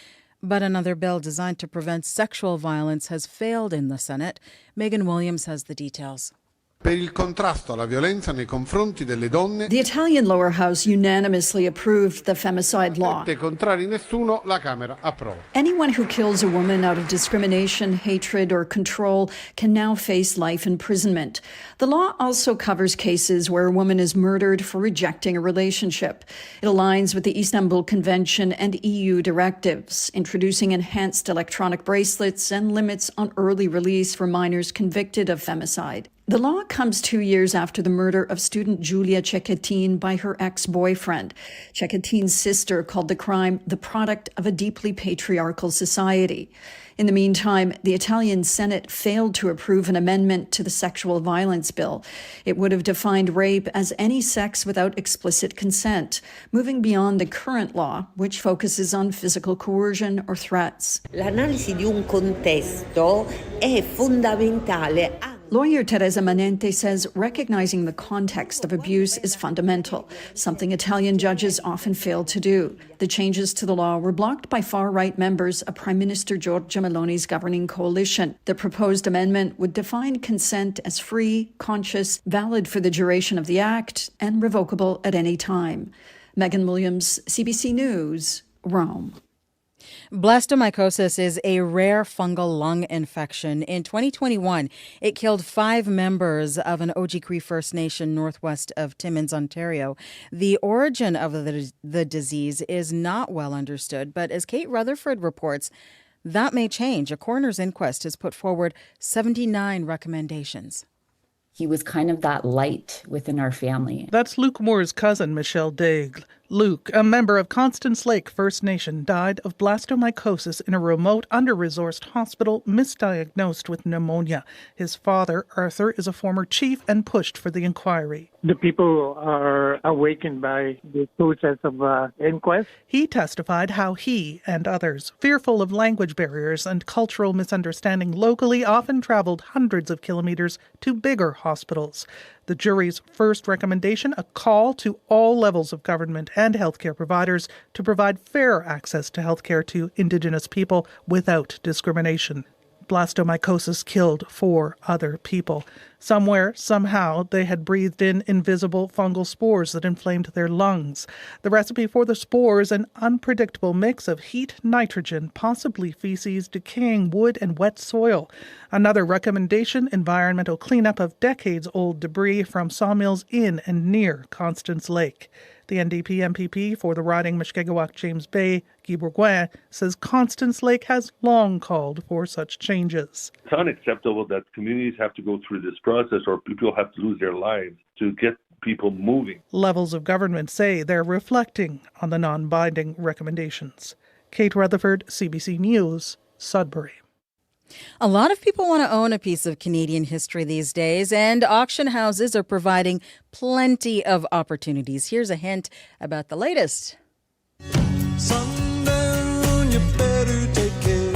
But another bill designed to prevent sexual violence has failed in the Senate. Megan Williams has the details. Per il contrasto alla violenza nei confronti delle donne. The Italian lower house unanimously approved the femicide law. Contrari nessuno, la Camera approva. Anyone who kills a woman out of discrimination, hatred, or control can now face life imprisonment. The law also covers cases where a woman is murdered for rejecting a relationship. It aligns with the Istanbul Convention and EU directives, introducing enhanced electronic bracelets and limits on early release for minors convicted of femicide. The law comes 2 years after the murder of student Giulia Cecchettin by her ex-boyfriend. Cecchettin's sister called the crime the product of a deeply patriarchal society. In the meantime, the Italian Senate failed to approve an amendment to the sexual violence bill. It would have defined rape as any sex without explicit consent, moving beyond the current law, which focuses on physical coercion or threats. L'analisi di un contesto è fondamentale. Lawyer Teresa Manente says recognizing the context of abuse is fundamental, something Italian judges often fail to do. The changes to the law were blocked by far-right members of Prime Minister Giorgia Meloni's governing coalition. The proposed amendment would define consent as free, conscious, valid for the duration of the act, and revocable at any time. Megan Williams, CBC News, Rome. Blastomycosis is a rare fungal lung infection. In 2021, it killed 5 members of an Ojibwe First Nation northwest of Timmins, Ontario. The origin of the disease is not well understood, but as Kate Rutherford reports, that may change. A coroner's inquest has put forward 79 recommendations. He was kind of that light within our family. That's Luke Moore's cousin, Michelle Daigle. Luke, a member of Constance Lake First Nation, died of blastomycosis in a remote, under-resourced hospital, misdiagnosed with pneumonia. His father, Arthur, is a former chief and pushed for the inquiry. The people are awakened by the process of inquest. He testified how he and others, fearful of language barriers and cultural misunderstanding locally, often traveled hundreds of kilometers to bigger hospitals. The jury's first recommendation, a call to all levels of government and healthcare providers to provide fair access to healthcare to Indigenous people without discrimination. Blastomycosis killed 4 other people. Somewhere, somehow, they had breathed in invisible fungal spores that inflamed their lungs. The recipe for the spores, an unpredictable mix of heat, nitrogen, possibly feces, decaying wood, and wet soil. Another recommendation, environmental cleanup of decades-old debris from sawmills in and near Constance Lake. The NDP MPP for the riding Mushkegowuk-James Bay, Guy Bourgoin, says Constance Lake has long called for such changes. It's unacceptable that communities have to go through this process or people have to lose their lives to get people moving. Levels of government say they're reflecting on the non-binding recommendations. Kate Rutherford, CBC News, Sudbury. A lot of people want to own a piece of Canadian history these days, and auction houses are providing plenty of opportunities. Here's a hint about the latest. Sundown, you better take care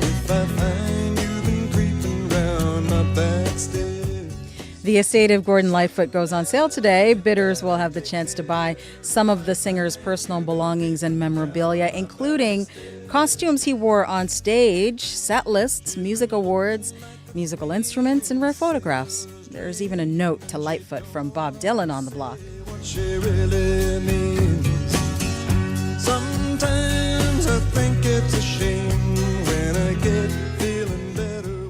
if I find you been creeping round my back stairs. The estate of Gordon Lightfoot goes on sale today. Bidders will have the chance to buy some of the singer's personal belongings and memorabilia, including costumes he wore on stage, set lists, music awards, musical instruments, and rare photographs. There's even a note to Lightfoot from Bob Dylan on the block. What she really means. Sometimes I think it's a shame when I get feeling better.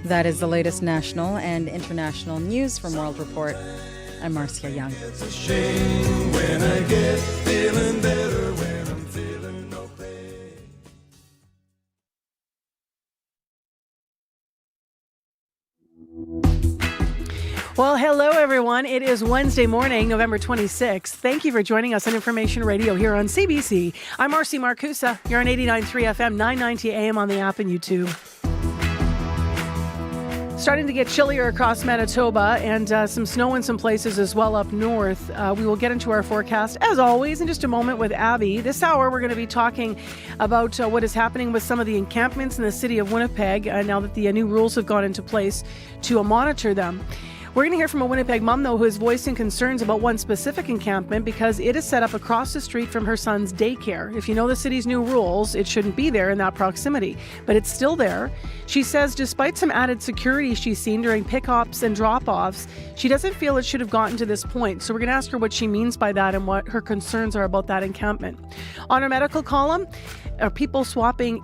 That is the latest national and international news from World Report. I'm Marcia Young. It's a shame when I get feeling better when I'm feeling no pain. Well, hello, everyone. It is Wednesday morning, November 26th. Thank you for joining us on Information Radio here on CBC. I'm Marcy Marcusa. You're on 89.3 FM, 990 AM on the app and YouTube. Starting to get chillier across Manitoba and some snow in some places as well up north. We will get into our forecast, as always, in just a moment with Abby. This hour, we're going to be talking about what is happening with some of the encampments in the city of Winnipeg now that the new rules have gone into place to monitor them. We're going to hear from a Winnipeg mom, though, who is voicing concerns about one specific encampment because it is set up across the street from her son's daycare. If you know the city's new rules, it shouldn't be there in that proximity, but it's still there. She says despite some added security she's seen during pickups and drop-offs, she doesn't feel it should have gotten to this point. So we're going to ask her what she means by that and what her concerns are about that encampment. On our medical column, are people swapping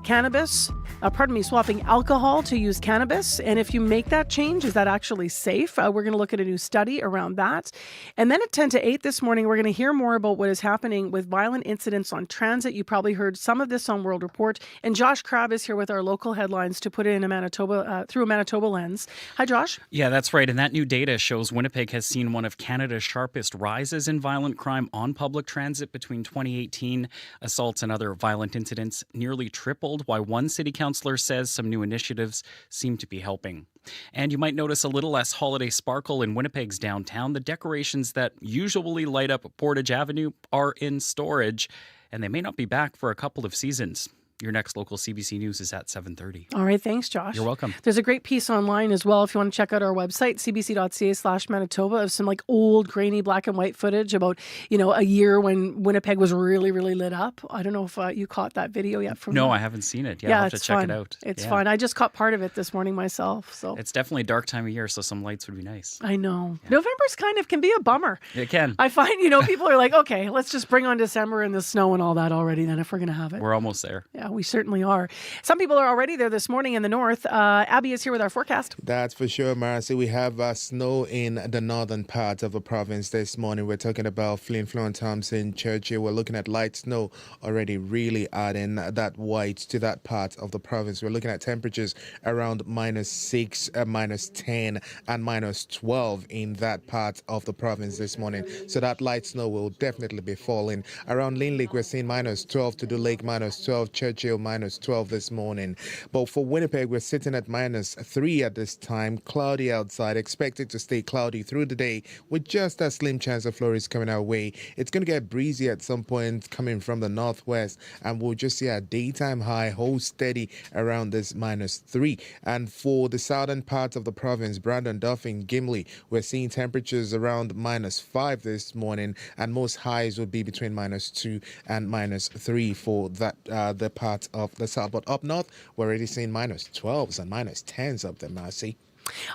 swapping alcohol to use cannabis? And if you make that change, is that actually safe? We're we're going to look at a new study around that. And then at 10 to 8 this morning, we're going to hear more about what is happening with violent incidents on transit. You probably heard some of this on World Report. And Josh Crabb is here with our local headlines to put it in a Manitoba through a Manitoba lens. Hi, Josh. Yeah, that's right. And that new data shows Winnipeg has seen one of Canada's sharpest rises in violent crime on public transit between 2018. Assaults and other violent incidents nearly tripled, while one city councillor says some new initiatives seem to be helping. And you might notice a little less holiday sparkle in Winnipeg's downtown. The decorations that usually light up Portage Avenue are in storage, and they may not be back for a couple of seasons. Your next local CBC News is at 7:30. All right. Thanks, Josh. You're welcome. There's a great piece online as well if you want to check out our website, cbc.ca/Manitoba, of some like old grainy black and white footage about, a year when Winnipeg was really, really lit up. I don't know if you caught that video yet. No, I haven't seen it. Yeah, I'll have to check fun. it out. It's fun. I just caught part of it this morning myself. So it's definitely a dark time of year, so some lights would be nice. I know. Yeah. November's kind of can be a bummer. It can. I find, people are like, okay, let's just bring on December and the snow and all that already then if we're going to have it. We're almost there. Yeah, we certainly are. Some people are already there this morning in the north. Abby is here with our forecast. That's for sure, Marcy. We have snow in the northern part of the province this morning. We're talking about Flin Flon, Thompson, Churchill. We're looking at light snow already really adding that white to that part of the province. We're looking at temperatures around -6, -10 and -12 in that part of the province this morning. So that light snow will definitely be falling. Around Lynn Lake, we're seeing -12 to the lake, -12, Churchill, -12 this morning. But for Winnipeg, we're sitting at -3 at this time. Cloudy outside, expected to stay cloudy through the day with just a slim chance of flurries coming our way. It's going to get breezy at some point coming from the northwest, and we'll just see a daytime high hold steady around this -3. And for the southern part of the province, Brandon, Dauphin, Gimli, we're seeing temperatures around -5 this morning, and most highs would be between -2 and -3 for that the part of the south. But up north, we're already seeing -12s and -10s up there, Marcy.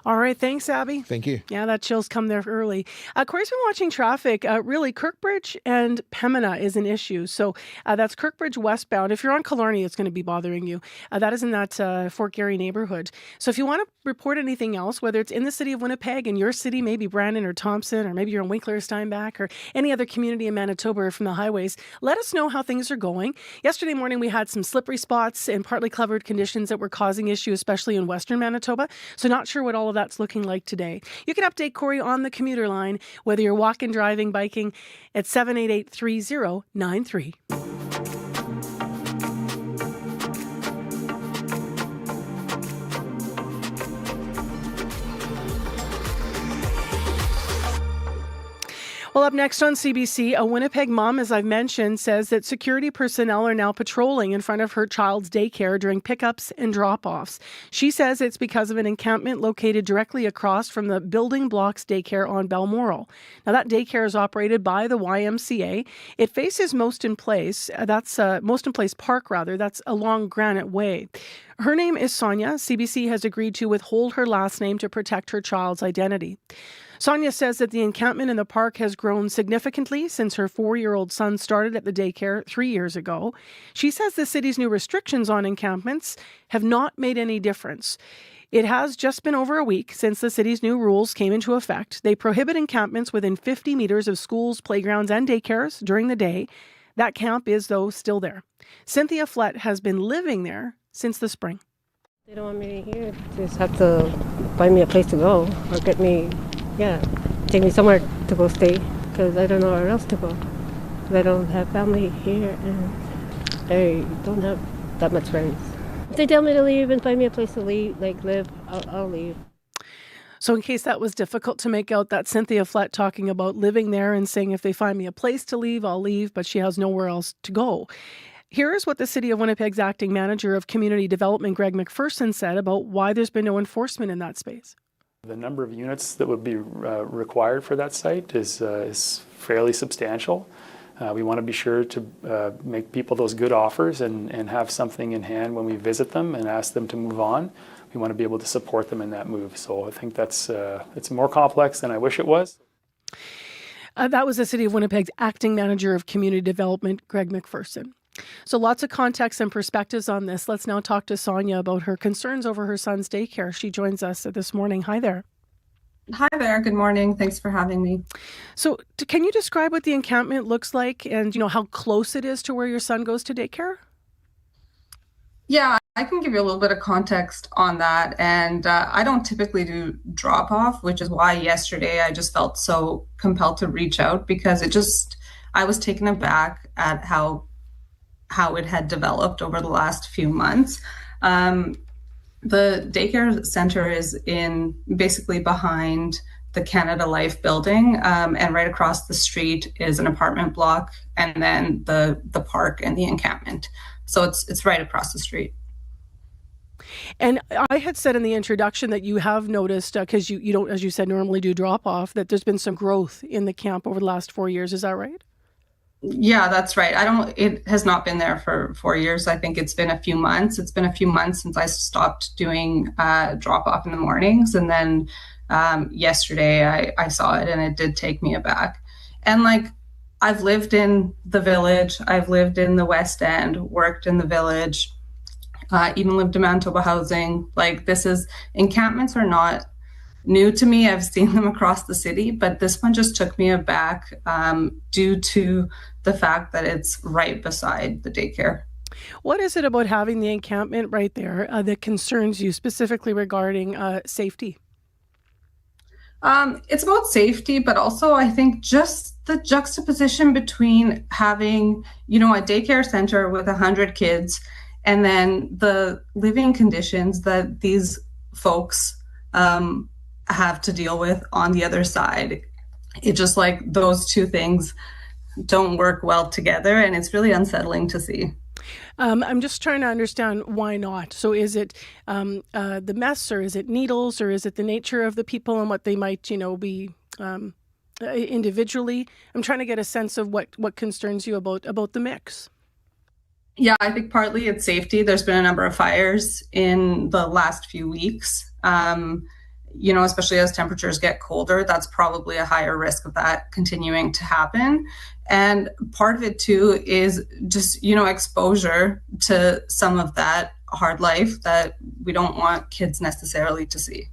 All right. Thanks, Abby. Thank you. Yeah, that chill's come there early. Corey's been watching traffic. Really, Kirkbridge and Pembina is an issue. So that's Kirkbridge westbound. If you're on Killarney, it's going to be bothering you. That is in that Fort Garry neighborhood. So if you want to report anything else, whether it's in the city of Winnipeg, in your city, maybe Brandon or Thompson, or maybe you're in Winkler or Steinbach, or any other community in Manitoba or from the highways, let us know how things are going. Yesterday morning, we had some slippery spots and partly covered conditions that were causing issue, especially in western Manitoba. So not sure what all of that's looking like today. You can update Corey on the commuter line, whether you're walking, driving, biking, at 788-3093. Well, up next on CBC, a Winnipeg mom, as I've mentioned, says that security personnel are now patrolling in front of her child's daycare during pickups and drop-offs. She says it's because of an encampment located directly across from the Building Blocks daycare on Balmoral. Now, that daycare is operated by the YMCA. It faces Most in Place. That's Most in Place Park, rather. That's along Granite Way. Her name is Sonia. CBC has agreed to withhold her last name to protect her child's identity. Sonia says that the encampment in the park has grown significantly since her 4-year-old son started at the daycare 3 years ago. She says the city's new restrictions on encampments have not made any difference. It has just been over a week since the city's new rules came into effect. They prohibit encampments within 50 meters of schools, playgrounds, and daycares during the day. That camp is, though, still there. Cynthia Flett has been living there since the spring. They don't want me here. They just have to find me a place to go or take me somewhere to go stay because I don't know where else to go. I don't have family here and I don't have that much friends. If they tell me to leave and find me a place to live, I'll leave. So in case that was difficult to make out, that's Cynthia Flett talking about living there and saying if they find me a place to leave, I'll leave, but she has nowhere else to go. Here is what the City of Winnipeg's acting manager of community development, Greg McPherson, said about why there's been no enforcement in that space. The number of units that would be required for that site is fairly substantial. We want to be sure to make people those good offers and have something in hand when we visit them and ask them to move on. We want to be able to support them in that move. So I think that's it's more complex than I wish it was. That was the City of Winnipeg's acting manager of community development, Greg McPherson. So lots of context and perspectives on this. Let's now talk to Sonia about her concerns over her son's daycare. She joins us this morning. Hi there. Hi there. Good morning. Thanks for having me. So, can you describe what the encampment looks like and, how close it is to where your son goes to daycare? Yeah, I can give you a little bit of context on that. And I don't typically do drop off, which is why yesterday I just felt so compelled to reach out because I was taken aback at how it had developed over the last few months. The daycare center is basically behind the Canada Life building, and right across the street is an apartment block, and then the park and the encampment. So it's right across the street. And I had said in the introduction that you have noticed, because you don't, as you said, normally do drop off, that there's been some growth in the camp over the last 4 years. Is that right? Yeah, that's right. It has not been there for 4 years. I think it's been a few months. It's been a few months since I stopped doing drop off in the mornings. And then yesterday I saw it and it did take me aback. And I've lived in the village, I've lived in the West End, worked in the village, even lived in Manitoba housing. Encampments are not new to me. I've seen them across the city, but this one just took me aback due to the fact that it's right beside the daycare. What is it about having the encampment right there that concerns you specifically regarding safety? It's about safety, but also I think just the juxtaposition between having, a daycare center with 100 kids and then the living conditions that these folks have to deal with on the other side. It just those two things don't work well together, and it's really unsettling to see. I'm just trying to understand why not. So is it the mess, or is it needles, or is it the nature of the people and what they might, be individually? I'm trying to get a sense of what concerns you about the mix. Yeah, I think partly it's safety. There's been a number of fires in the last few weeks. Especially as temperatures get colder, that's probably a higher risk of that continuing to happen. And part of it too is just, exposure to some of that hard life that we don't want kids necessarily to see.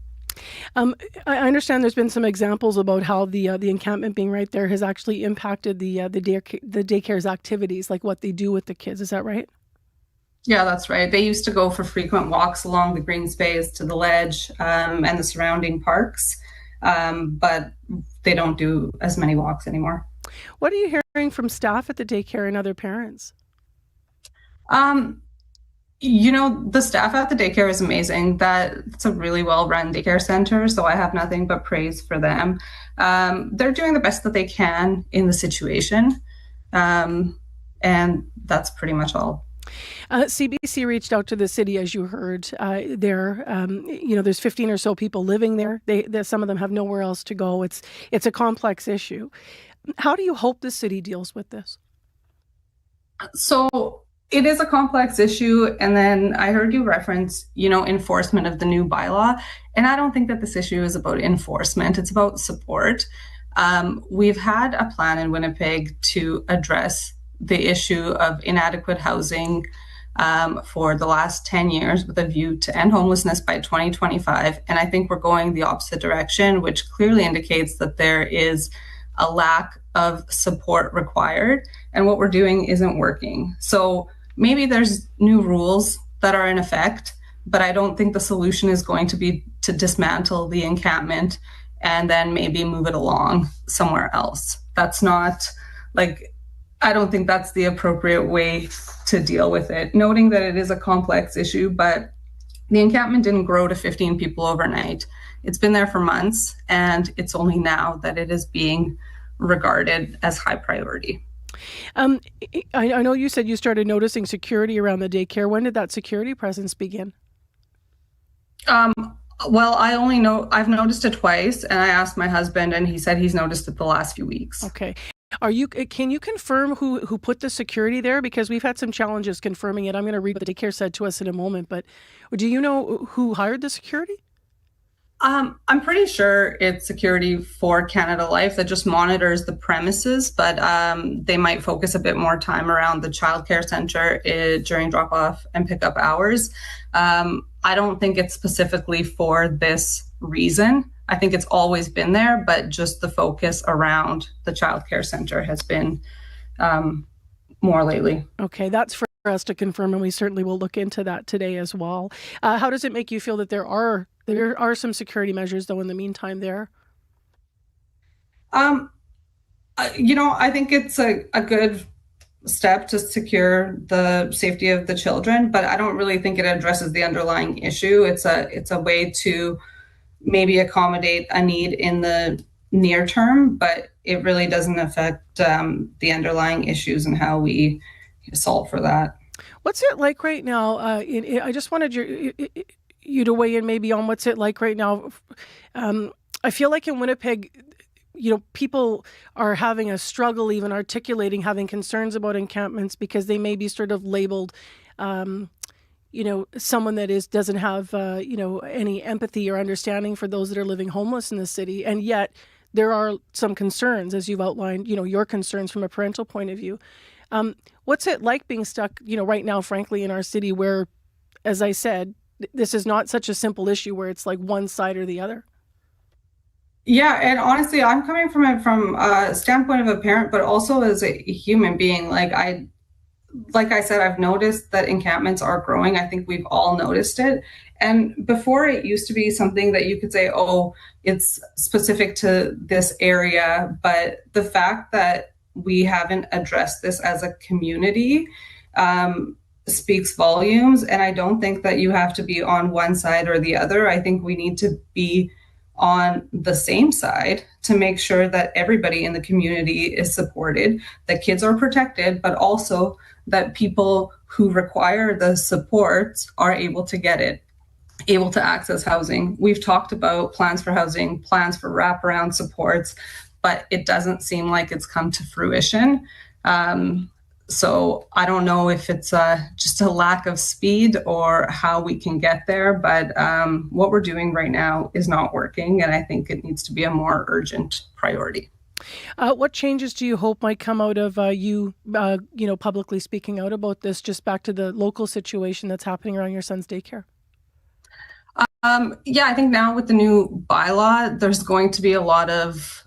I understand there's been some examples about how the encampment being right there has actually impacted the daycare's activities, like what they do with the kids. Is that right? Yeah, that's right. They used to go for frequent walks along the green space to the ledge and the surrounding parks, but they don't do as many walks anymore. What are you hearing from staff at the daycare and other parents? The staff at the daycare is amazing. It's a really well-run daycare center, so I have nothing but praise for them. They're doing the best that they can in the situation, and that's pretty much all. CBC reached out to the city, as you heard. There's 15 or so people living there. Some of them have nowhere else to go. It's a complex issue. How do you hope the city deals with this? So it is a complex issue. And then I heard you reference, enforcement of the new bylaw. And I don't think that this issue is about enforcement. It's about support. We've had a plan in Winnipeg to address the issue of inadequate housing for the last 10 years with a view to end homelessness by 2025. And I think we're going the opposite direction, which clearly indicates that there is a lack of support required and what we're doing isn't working. So maybe there's new rules that are in effect, but I don't think the solution is going to be to dismantle the encampment and then maybe move it along somewhere else. That's not I don't think that's the appropriate way to deal with it, noting that it is a complex issue, but the encampment didn't grow to 15 people overnight. It's been there for months, and it's only now that it is being regarded as high priority. I know you said you started noticing security around the daycare. When did that security presence begin? Well, I've noticed it twice, and I asked my husband, and he said he's noticed it the last few weeks. Okay. Can you confirm who put the security there? Because we've had some challenges confirming it. I'm going to read what the daycare said to us in a moment, but do you know who hired the security? I'm pretty sure it's security for Canada Life that just monitors the premises, but they might focus a bit more time around the childcare center during drop-off and pickup hours. I don't think it's specifically for this reason. I think it's always been there, but just the focus around the childcare center has been more lately. Okay, that's for us to confirm, and we certainly will look into that today as well. How does it make you feel that there are some security measures, though, in the meantime there? I think it's a good step to secure the safety of the children, but I don't really think it addresses the underlying issue. It's a way to maybe accommodate a need in the near term, but it really doesn't affect the underlying issues and how we solve for that. What's it like right now? I just wanted you to weigh in maybe on what's it like right now. I feel like in Winnipeg, people are having a struggle even articulating, having concerns about encampments because they may be sort of labeled, someone that doesn't have, any empathy or understanding for those that are living homeless in the city. And yet there are some concerns, as you've outlined, your concerns from a parental point of view. What's it like being stuck, right now, frankly, in our city where, as I said, this is not such a simple issue where it's like one side or the other? Yeah, and honestly, I'm coming from a standpoint of a parent, but also as a human being. Like I said, I've noticed that encampments are growing. I think we've all noticed it. And before, it used to be something that you could say, oh, it's specific to this area. But the fact that we haven't addressed this as a community speaks volumes. And I don't think that you have to be on one side or the other. I think we need to be on the same side to make sure that everybody in the community is supported, that kids are protected, but also that people who require the supports are able to get it, able to access housing. We've talked about plans for housing, plans for wraparound supports, but it doesn't seem like it's come to fruition. So I don't know if it's just a lack of speed or how we can get there, but what we're doing right now is not working, and I think it needs to be a more urgent priority. What changes do you hope might come out of you publicly speaking out about this, just back to the local situation that's happening around your son's daycare? I think now with the new bylaw, there's going to be a lot of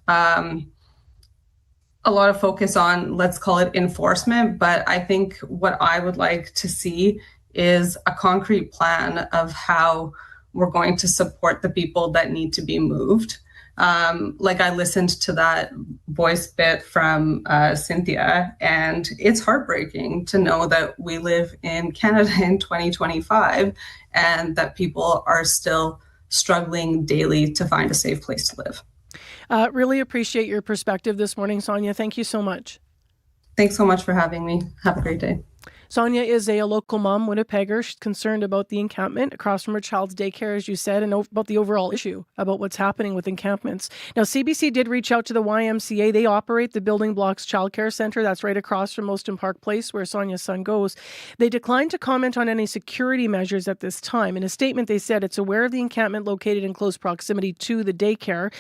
focus on, let's call it enforcement. But I think what I would like to see is a concrete plan of how we're going to support the people that need to be moved. I listened to that voice bit from Cynthia, and it's heartbreaking to know that we live in Canada in 2025 and that people are still struggling daily to find a safe place to live. Really appreciate your perspective this morning, Sonia. Thank you so much. Thanks so much for having me. Have a great day. Sonia is a local mom, Winnipegger. She's concerned about the encampment across from her child's daycare, as you said, and about the overall issue about what's happening with encampments. Now, CBC did reach out to the YMCA. They operate the Building Blocks Childcare Center. That's right across from Moston Park Place, where Sonia's son goes. They declined to comment on any security measures at this time. In a statement, they said it's aware of the encampment located in close proximity to the daycare,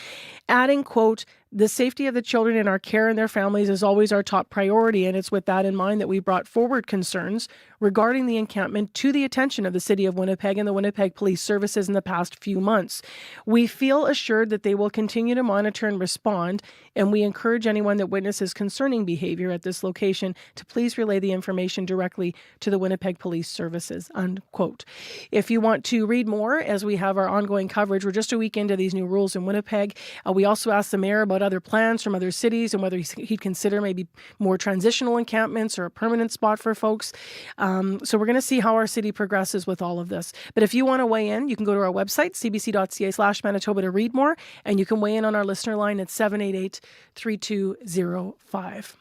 adding, quote, "The safety of the children in our care and their families is always our top priority, and it's with that in mind that we brought forward concerns regarding the encampment to the attention of the City of Winnipeg and the Winnipeg Police Services in the past few months. We feel assured that they will continue to monitor and respond, and we encourage anyone that witnesses concerning behavior at this location to please relay the information directly to the Winnipeg Police Services," unquote. If you want to read more, as we have our ongoing coverage, we're just a week into these new rules in Winnipeg. We also asked the mayor about other plans from other cities and whether he'd consider maybe more transitional encampments or a permanent spot for folks. So we're going to see how our city progresses with all of this. But if you want to weigh in, you can go to our website, cbc.ca/Manitoba, to read more. And you can weigh in on our listener line at 788-3205.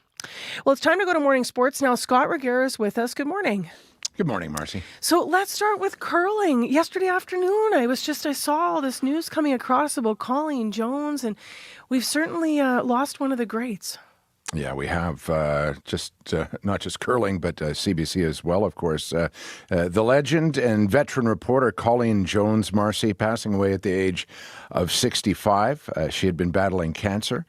Well, it's time to go to morning sports now. Scott Reguera is with us. Good morning. Good morning, Marcy. So let's start with curling. Yesterday afternoon, I saw all this news coming across about Colleen Jones, and we've certainly lost one of the greats. Yeah, we have not just curling, but CBC as well, of course. The legend and veteran reporter Colleen Jones, Marcy, passing away at the age of 65. She had been battling cancer.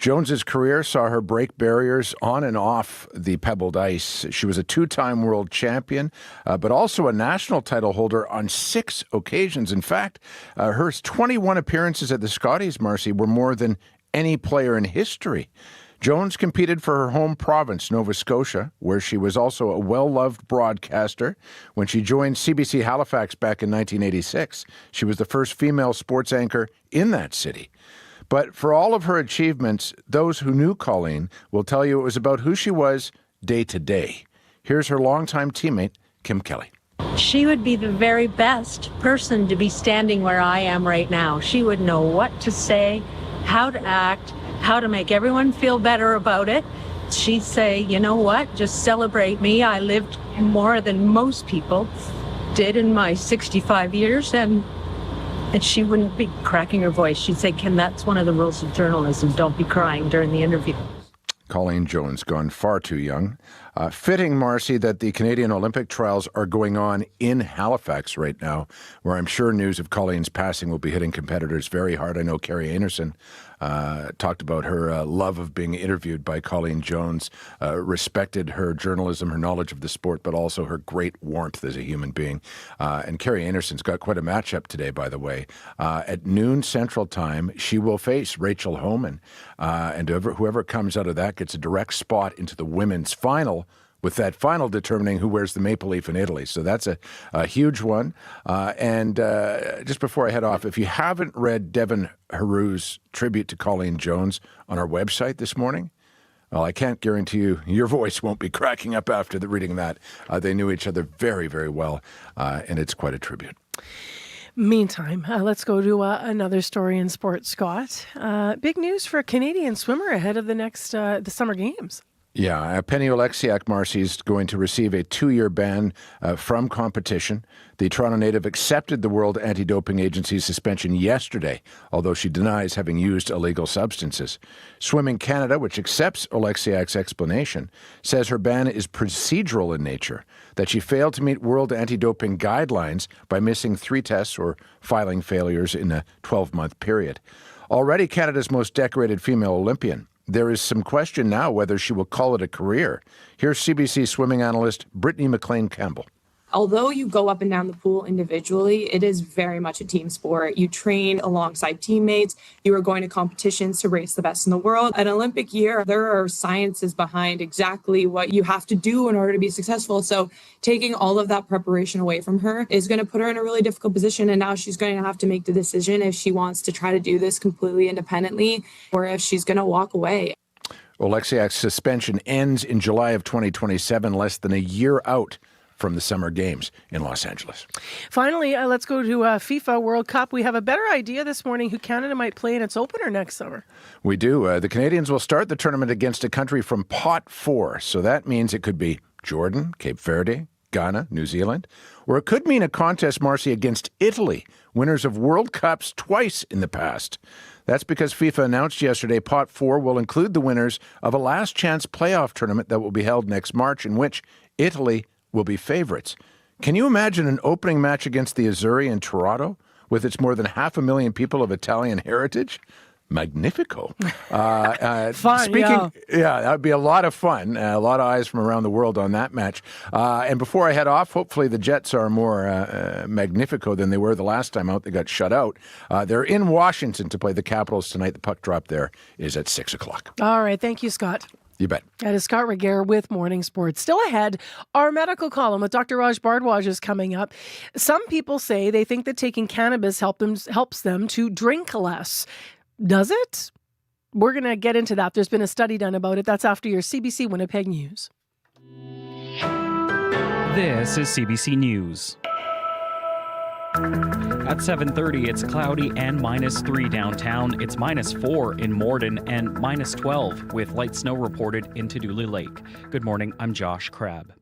Jones's career saw her break barriers on and off the pebbled ice. She was a two-time world champion, but also a national title holder on 6 occasions. In fact, her 21 appearances at the Scotties, Marcy, were more than any player in history. Jones competed for her home province, Nova Scotia, where she was also a well-loved broadcaster. When she joined CBC Halifax back in 1986, she was the first female sports anchor in that city. But for all of her achievements, those who knew Colleen will tell you it was about who she was day to day. Here's her longtime teammate, Kim Kelly. She would be the very best person to be standing where I am right now. She would know what to say, how to act, how to make everyone feel better about it. She'd say, you know what, just celebrate me. I lived more than most people did in my 65 years, and she wouldn't be cracking her voice. She'd say, Kim, that's one of the rules of journalism. Don't be crying during the interview. Colleen Jones, gone far too young. Fitting, Marcy, that the Canadian Olympic trials are going on in Halifax right now, where I'm sure news of Colleen's passing will be hitting competitors very hard. I know Carrie Anderson talked about her love of being interviewed by Colleen Jones, respected her journalism, her knowledge of the sport, but also her great warmth as a human being. And Carrie Anderson's got quite a matchup today, by the way. At noon Central Time, she will face Rachel Homan, and whoever comes out of that gets a direct spot into the women's final, with that final determining who wears the maple leaf in Italy. So that's a huge one. And just before I head off, if you haven't read Devin Haru's tribute to Colleen Jones on our website this morning, well, I can't guarantee you your voice won't be cracking up after reading that. They knew each other very, very well, and it's quite a tribute. Meantime, let's go to another story in sports, Scott. Big news for a Canadian swimmer ahead of the Summer Games. Yeah, Penny Oleksiak, Marcy, is going to receive a 2-year ban from competition. The Toronto native accepted the World Anti-Doping Agency's suspension yesterday, although she denies having used illegal substances. Swimming Canada, which accepts Oleksiak's explanation, says her ban is procedural in nature, that she failed to meet World Anti-Doping guidelines by missing 3 tests or filing failures in a 12-month period. Already Canada's most decorated female Olympian, there is some question now whether she will call it a career. Here's CBC swimming analyst Brittany McLean-Campbell. Although you go up and down the pool individually, it is very much a team sport. You train alongside teammates. You are going to competitions to race the best in the world. An Olympic year, there are sciences behind exactly what you have to do in order to be successful. So taking all of that preparation away from her is going to put her in a really difficult position. And now she's going to have to make the decision if she wants to try to do this completely independently or if she's going to walk away. Oleksiak's suspension ends in July of 2027, less than a year out from the Summer Games in Los Angeles. Finally, let's go to FIFA World Cup. We have a better idea this morning who Canada might play in its opener next summer. We do. The Canadians will start the tournament against a country from Pot 4, so that means it could be Jordan, Cape Verde, Ghana, New Zealand, or it could mean a contest, Marcy, against Italy, winners of World Cups twice in the past. That's because FIFA announced yesterday Pot 4 will include the winners of a last chance playoff tournament that will be held next March, in which Italy will be favorites. Can you imagine an opening match against the Azzurri in Toronto with its more than 500,000 people of Italian heritage? Magnifico. Fun, yeah, that would be a lot of fun. A lot of eyes from around the world on that match. And before I head off, hopefully the Jets are more magnifico than they were the last time out. They got shut out. They're in Washington to play the Capitals tonight. The puck drop there is at 6 o'clock. All right. Thank you, Scott. You bet. That is Scott Reguer with Morning Sports. Still ahead, our medical column with Dr. Raj Bhardwaj is coming up. Some people say they think that taking cannabis helps them to drink less. Does it? We're going to get into that. There's been a study done about it. That's after your CBC Winnipeg News. This is CBC News. At 7:30, it's cloudy and -3 downtown. It's -4 in Morden and -12 with light snow reported into Dooley Lake. Good morning, I'm Josh Crabb.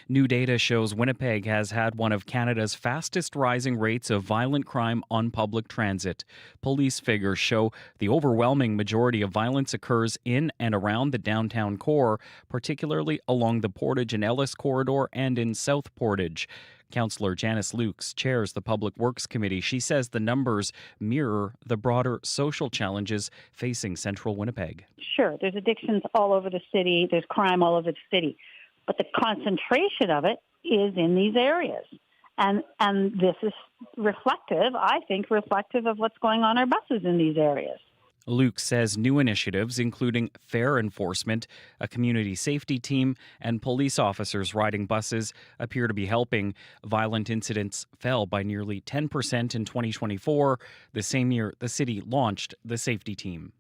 New data shows Winnipeg has had one of Canada's fastest rising rates of violent crime on public transit. Police figures show the overwhelming majority of violence occurs in and around the downtown core, particularly along the Portage and Ellis corridor and in South Portage. Councillor Janice Lukes chairs the Public Works Committee. She says the numbers mirror the broader social challenges facing central Winnipeg. Sure, there's addictions all over the city, there's crime all over the city, but the concentration of it is in these areas. And this is reflective, I think, of what's going on our buses in these areas. Luke says new initiatives, including fare enforcement, a community safety team, and police officers riding buses, appear to be helping. Violent incidents fell by nearly 10% in 2024, the same year the city launched the safety team.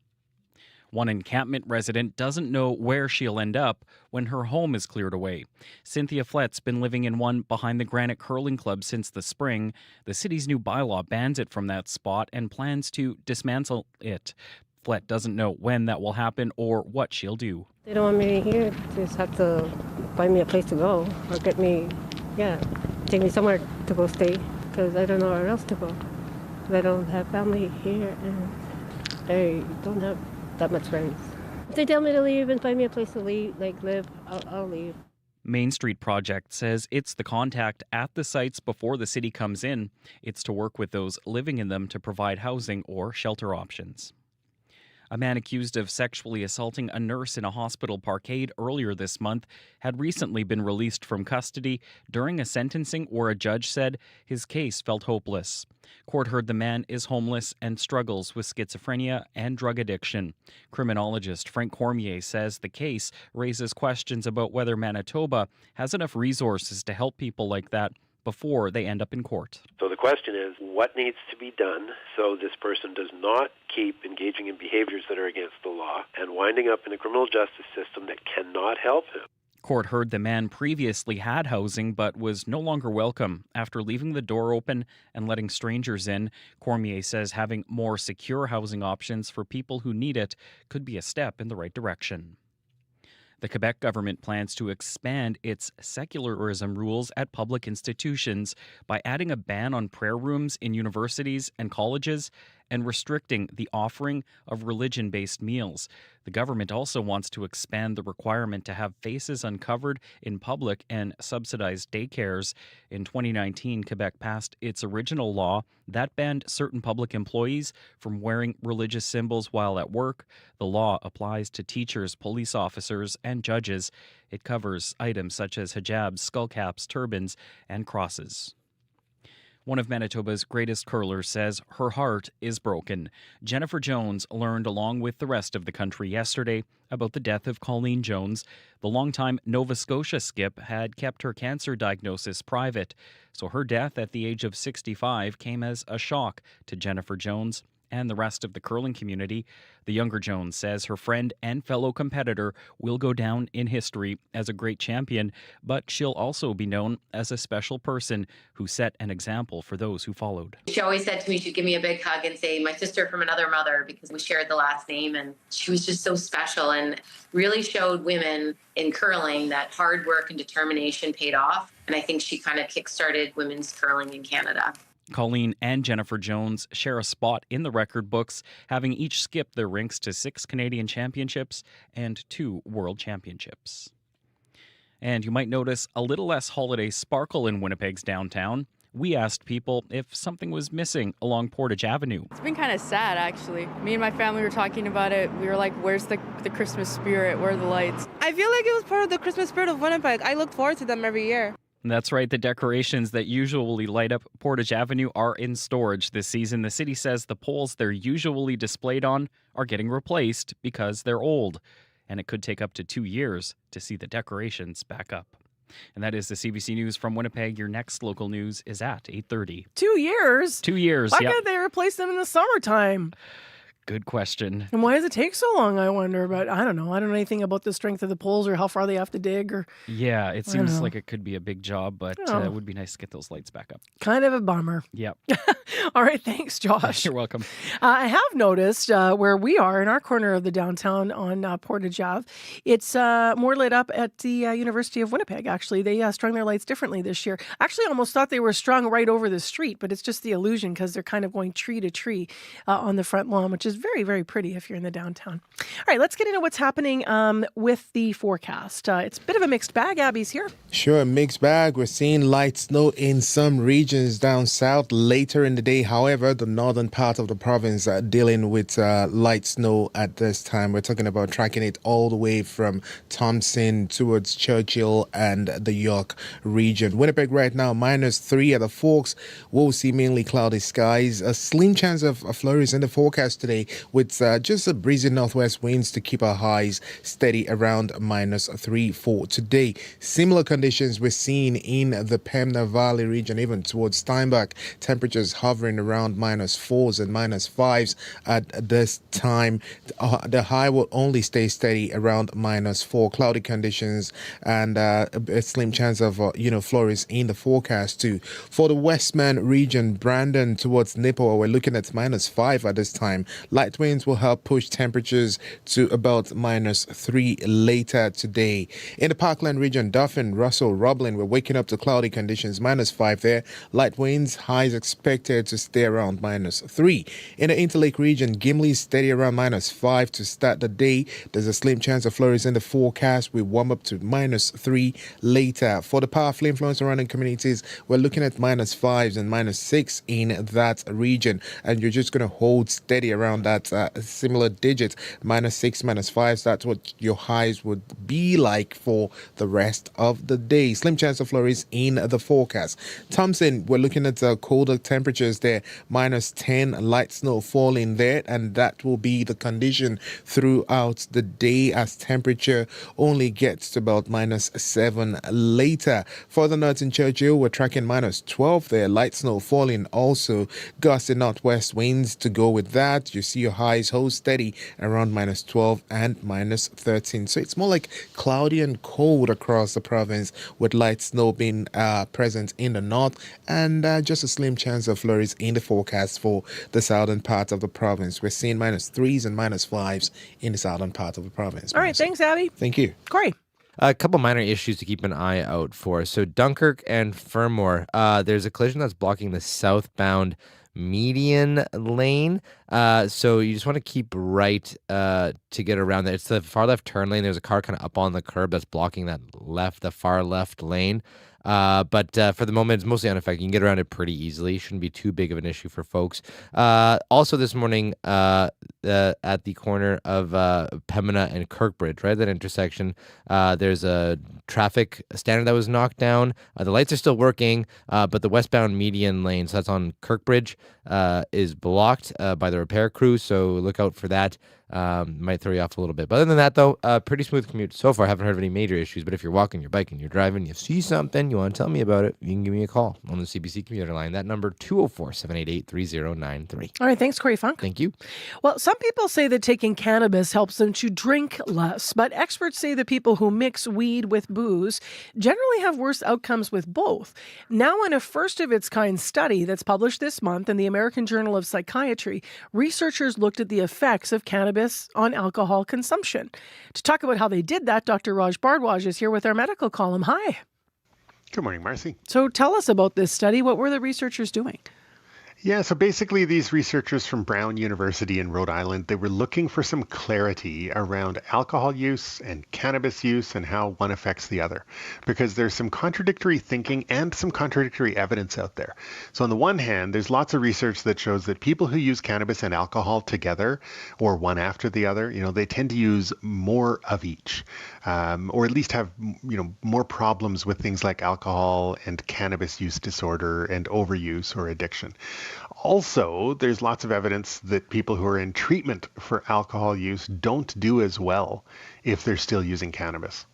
One encampment resident doesn't know where she'll end up when her home is cleared away. Cynthia Flett's been living in one behind the Granite Curling Club since the spring. The city's new bylaw bans it from that spot and plans to dismantle it. Flett doesn't know when that will happen or what she'll do. They don't want me here. They just have to find me a place to go or take me somewhere to go stay because I don't know where else to go. I don't have family here and I don't have that much friends. If they tell me to leave and find me a place to live, I'll leave. Main Street Project says it's the contact at the sites before the city comes in. It's to work with those living in them to provide housing or shelter options. A man accused of sexually assaulting a nurse in a hospital parkade earlier this month had recently been released from custody during a sentencing where a judge said his case felt hopeless. Court heard the man is homeless and struggles with schizophrenia and drug addiction. Criminologist Frank Cormier says the case raises questions about whether Manitoba has enough resources to help people like that before they end up in court. So the question is, what needs to be done so this person does not keep engaging in behaviors that are against the law and winding up in a criminal justice system that cannot help him? Court heard the man previously had housing but was no longer welcome after leaving the door open and letting strangers in. Cormier says having more secure housing options for people who need it could be a step in the right direction. The Quebec government plans to expand its secularism rules at public institutions by adding a ban on prayer rooms in universities and colleges and restricting the offering of religion-based meals. The government also wants to expand the requirement to have faces uncovered in public and subsidized daycares. In 2019, Quebec passed its original law that banned certain public employees from wearing religious symbols while at work. The law applies to teachers, police officers, and judges. It covers items such as hijabs, skullcaps, turbans, and crosses. One of Manitoba's greatest curlers says her heart is broken. Jennifer Jones learned along with the rest of the country yesterday about the death of Colleen Jones. The longtime Nova Scotia skip had kept her cancer diagnosis private, so her death at the age of 65 came as a shock to Jennifer Jones and the rest of the curling community. The younger Jones says her friend and fellow competitor will go down in history as a great champion, but she'll also be known as a special person who set an example for those who followed. She always said to me, she'd give me a big hug and say, "My sister from another mother," because we shared the last name, and she was just so special and really showed women in curling that hard work and determination paid off. And I think she kind of kickstarted women's curling in Canada. Colleen and Jennifer Jones share a spot in the record books, having each skipped their rinks to 6 Canadian championships and 2 world championships. And you might notice a little less holiday sparkle in Winnipeg's downtown. We asked people if something was missing along Portage Avenue. It's been kind of sad, actually. Me and my family were talking about it. We were like, where's the Christmas spirit? Where are the lights? I feel like it was part of the Christmas spirit of Winnipeg. I look forward to them every year. That's right. The decorations that usually light up Portage Avenue are in storage this season. The city says the poles they're usually displayed on are getting replaced because they're old, and it could take up to 2 years to see the decorations back up. And that is the CBC News from Winnipeg. Your next local news is at 8:30. 2 years? 2 years, Why yep. can't they replace them in the summertime? Good question. And why does it take so long, I wonder? But I don't know. I don't know anything about the strength of the poles or how far they have to dig or Yeah, it I seems don't know. like it could be a big job, but Oh. it would be nice to get those lights back up. Kind of a bummer. Yep. All right, thanks, Josh. You're welcome. I have noticed where we are in our corner of the downtown on Portage Ave, it's more lit up at the University of Winnipeg, actually. They strung their lights differently this year. Actually, almost thought they were strung right over the street, but it's just the illusion because they're kind of going tree to tree on the front lawn, which is very, very pretty if you're in the downtown. All right, let's get into what's happening with the forecast. It's a bit of a mixed bag. Abby's here. Sure, mixed bag. We're seeing light snow in some regions down south later in the day. However, the northern part of the province are dealing with light snow at this time. We're talking about tracking it all the way from Thompson towards Churchill and the York region. Winnipeg right now, -3 at the Forks. We'll see mainly cloudy skies. A slim chance of flurries in the forecast today with just a breezy northwest winds to keep our highs steady around -3 for today. Similar conditions we're seeing in the Pembina Valley region, even towards Steinbach. Temperatures hovering around -4s and -5s at this time. The high will only stay steady around -4. Cloudy conditions and a slim chance of flurries in the forecast too. For the Westman region, Brandon towards Nipper, we're looking at -5 at this time. Light winds will help push temperatures to about -3 later today. In the Parkland region, Dauphin, Russell, Roblin, we're waking up to cloudy conditions, -5 there. Light winds, highs expected to stay around -3. In the Interlake region, Gimli steady around -5 to start the day. There's a slim chance of flurries in the forecast. We warm up to -3 later. For the powerful influence surrounding communities, we're looking at -5s and -6 in that region. And you're just going to hold steady around that similar digit, -6, -5s. That's what your highs would be like for the rest of the day. Slim chance of flurries in the forecast. Thompson, we're looking at colder temperatures there, -10, light snow falling there, and that will be the condition throughout the day as temperature only gets to about -7 later. Further north in Churchill, we're tracking -12 there, light snow falling also, gusty northwest winds to go with that. You see your highs hold steady around -12 and -13. So it's more like cloudy and cold across the province with light snow being present in the north and just a slim chance of flurries in the forecast for the southern part of the province. We're seeing -3s and -5s in the southern part of the province. All right, thanks, Abby. Thank you. Corey. A couple minor issues to keep an eye out for. So Dunkirk and Fermor, there's a collision that's blocking the southbound median lane. So you just want to keep right to get around that. It's the far left turn lane. There's a car kind of up on the curb that's blocking the far left lane. But for the moment, it's mostly unaffected. You can get around it pretty easily. Shouldn't be too big of an issue for folks. Also this morning at the corner of Pembina and Kirkbridge, right, that intersection, there's a traffic standard that was knocked down. The lights are still working, but the westbound median lane, so that's on Kirkbridge, is blocked by the repair crew, so look out for that. Might throw you off a little bit. But other than that, though, pretty smooth commute so far. Haven't heard of any major issues. But if you're walking, you're biking, you're driving, you see something, you want to tell me about it, you can give me a call on the CBC commuter line. That number, 204-788-3093. All right, thanks, Corey Funk. Thank you. Well, some people say that taking cannabis helps them to drink less, but experts say that people who mix weed with booze generally have worse outcomes with both. Now, in a first-of-its-kind study that's published this month in the American Journal of Psychiatry, researchers looked at the effects of cannabis on alcohol consumption. To talk about how they did that, Dr. Raj Bhardwaj is here with our medical column. Hi. Good morning, Marcy. So tell us about this study. What were the researchers doing? Yeah, so basically these researchers from Brown University in Rhode Island, they were looking for some clarity around alcohol use and cannabis use and how one affects the other, because there's some contradictory thinking and some contradictory evidence out there. So on the one hand, there's lots of research that shows that people who use cannabis and alcohol together or one after the other, they tend to use more of each, or at least have, more problems with things like alcohol and cannabis use disorder and overuse or addiction. Also, there's lots of evidence that people who are in treatment for alcohol use don't do as well if they're still using cannabis.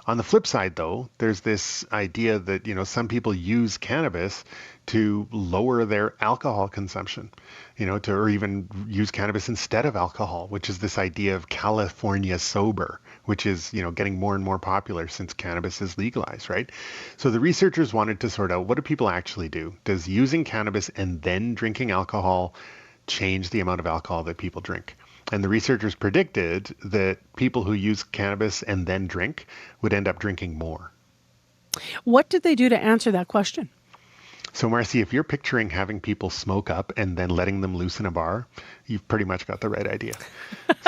On the flip side, though, there's this idea that, some people use cannabis to lower their alcohol consumption, or even use cannabis instead of alcohol, which is this idea of California sober, which is, getting more and more popular since cannabis is legalized, right? So the researchers wanted to sort out, what do people actually do? Does using cannabis and then drinking alcohol change the amount of alcohol that people drink? And the researchers predicted that people who use cannabis and then drink would end up drinking more. What did they do to answer that question? So, Marcy, if you're picturing having people smoke up and then letting them loose in a bar, you've pretty much got the right idea.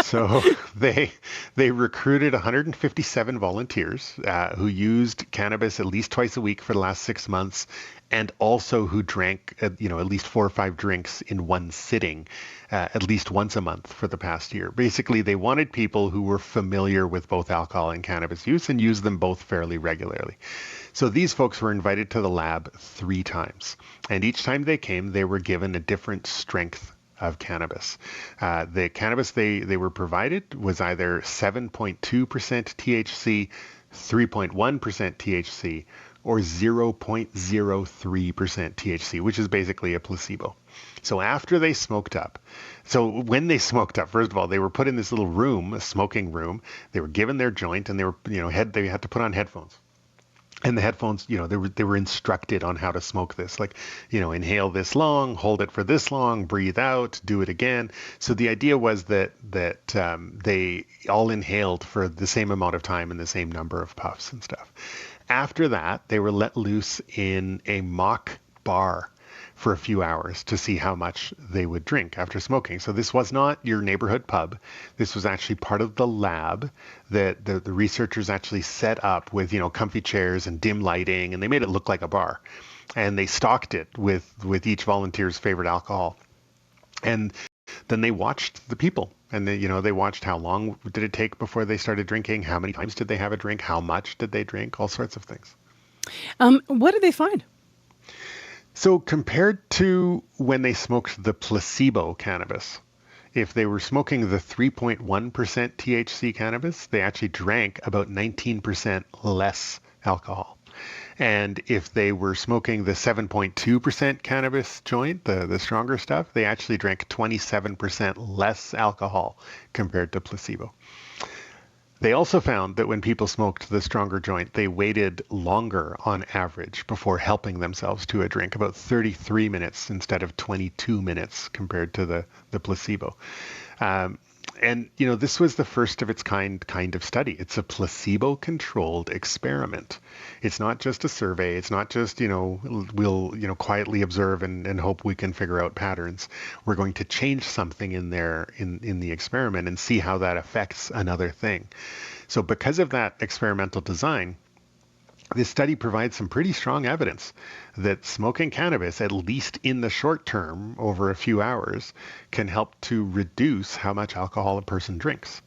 So they recruited 157 volunteers who used cannabis at least twice a week for the last 6 months, and also who drank, at least 4 or 5 drinks in one sitting, at least once a month for the past year. Basically, they wanted people who were familiar with both alcohol and cannabis use and used them both fairly regularly. So these folks were invited to the lab 3 times, and each time they came, they were given a different strength of cannabis. The cannabis they were provided was either 7.2% THC, 3.1% THC, or 0.03% THC, which is basically a placebo. So after they smoked up, when they smoked up, first of all, they were put in this little room, a smoking room. They were given their joint, and they had to put on headphones. And the headphones, they were instructed on how to smoke this, like, inhale this long, hold it for this long, breathe out, do it again. So the idea was that they all inhaled for the same amount of time and the same number of puffs and stuff. After that, they were let loose in a mock bar for a few hours to see how much they would drink after smoking. So this was not your neighborhood pub. This was actually part of the lab that the researchers actually set up with, comfy chairs and dim lighting, and they made it look like a bar. And they stocked it with each volunteer's favorite alcohol. And then they watched the people, and they watched how long did it take before they started drinking, how many times did they have a drink, how much did they drink, all sorts of things. What did they find? So compared to when they smoked the placebo cannabis, if they were smoking the 3.1% THC cannabis, they actually drank about 19% less alcohol. And if they were smoking the 7.2% cannabis joint, the stronger stuff, they actually drank 27% less alcohol compared to placebo. They also found that when people smoked the stronger joint, they waited longer on average before helping themselves to a drink, about 33 minutes instead of 22 minutes compared to the placebo. And this was the first of its kind of study. It's a placebo-controlled experiment. It's not just a survey. It's not just, we'll quietly observe and hope we can figure out patterns. We're going to change something in there in the experiment and see how that affects another thing. So because of that experimental design, this study provides some pretty strong evidence that smoking cannabis, at least in the short term, over a few hours, can help to reduce how much alcohol a person drinks.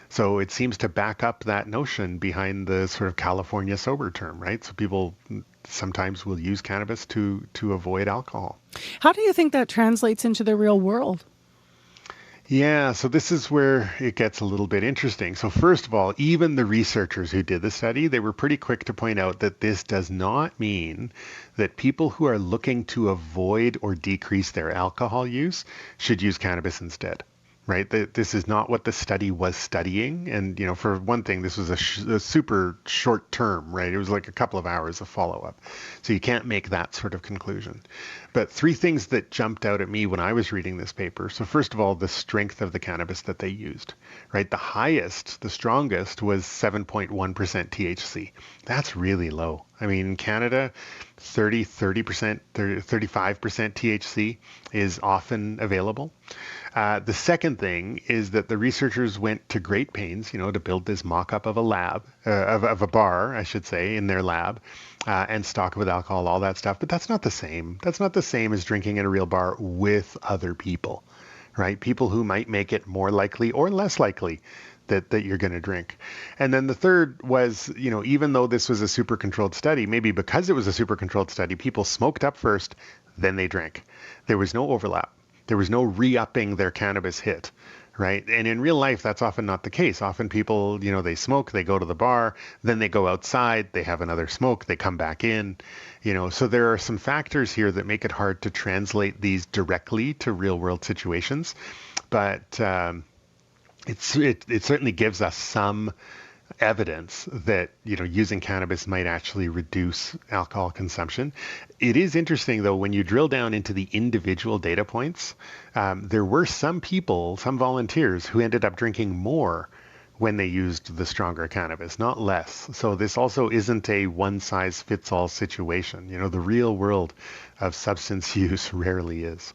So it seems to back up that notion behind the sort of California sober term, right? So people sometimes will use cannabis to avoid alcohol. How do you think that translates into the real world? Yeah, so this is where it gets a little bit interesting. So first of all, even the researchers who did the study, they were pretty quick to point out that this does not mean that people who are looking to avoid or decrease their alcohol use should use cannabis instead. Right? This is not what the study was studying. And, for one thing, this was a super short term, right? It was like a couple of hours of follow-up. So you can't make that sort of conclusion. But 3 things that jumped out at me when I was reading this paper. So first of all, the strength of the cannabis that they used, right? The highest, the strongest was 7.1% THC. That's really low. I mean, in Canada, 35% THC is often available. The second thing is that the researchers went to great pains, to build this mock-up of a lab, of a bar, I should say, in their lab, and stock it with alcohol, all that stuff. But that's not the same. That's not the same as drinking in a real bar with other people, right? People who might make it more likely or less likely that you're going to drink. And then the third was, even though this was a super controlled study, maybe because it was a super controlled study, people smoked up first, then they drank. There was no overlap. There was no re-upping their cannabis hit, right? And in real life, that's often not the case. Often people, they smoke, they go to the bar, then they go outside, they have another smoke, they come back in, so there are some factors here that make it hard to translate these directly to real world situations. But it certainly gives us some evidence that using cannabis might actually reduce alcohol consumption. It is interesting though, when you drill down into the individual data points, there were some people, some volunteers who ended up drinking more when they used the stronger cannabis, not less. So this also isn't a one size fits all situation. The real world of substance use rarely is.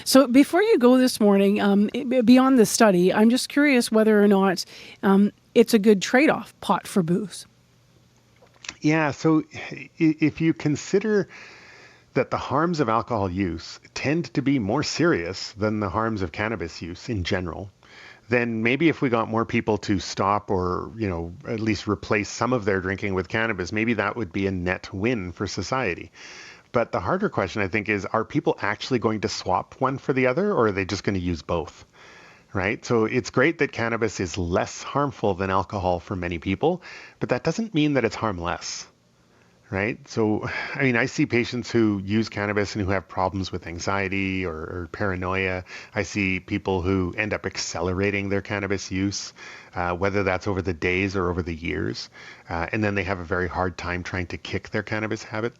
So before you go this morning, beyond the study, I'm just curious whether or not it's a good trade-off, pot for booze. Yeah, so if you consider that the harms of alcohol use tend to be more serious than the harms of cannabis use in general, then maybe if we got more people to stop or, at least replace some of their drinking with cannabis, maybe that would be a net win for society. But the harder question, I think, is, are people actually going to swap one for the other, or are they just going to use both? Right? So it's great that cannabis is less harmful than alcohol for many people, but that doesn't mean that it's harmless. Right? So, I see patients who use cannabis and who have problems with anxiety or paranoia. I see people who end up accelerating their cannabis use, whether that's over the days or over the years. And then they have a very hard time trying to kick their cannabis habit.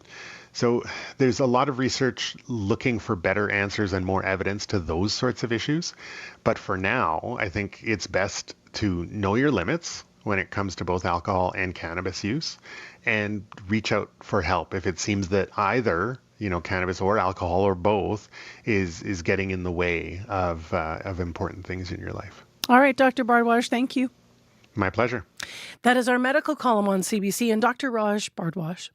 So there's a lot of research looking for better answers and more evidence to those sorts of issues. But for now, I think it's best to know your limits when it comes to both alcohol and cannabis use, and reach out for help if it seems that either cannabis or alcohol or both is getting in the way of important things in your life. All right, Dr. Bardwaj, thank you. My pleasure. That is our medical column on CBC, and Dr. Raj Bardwaj.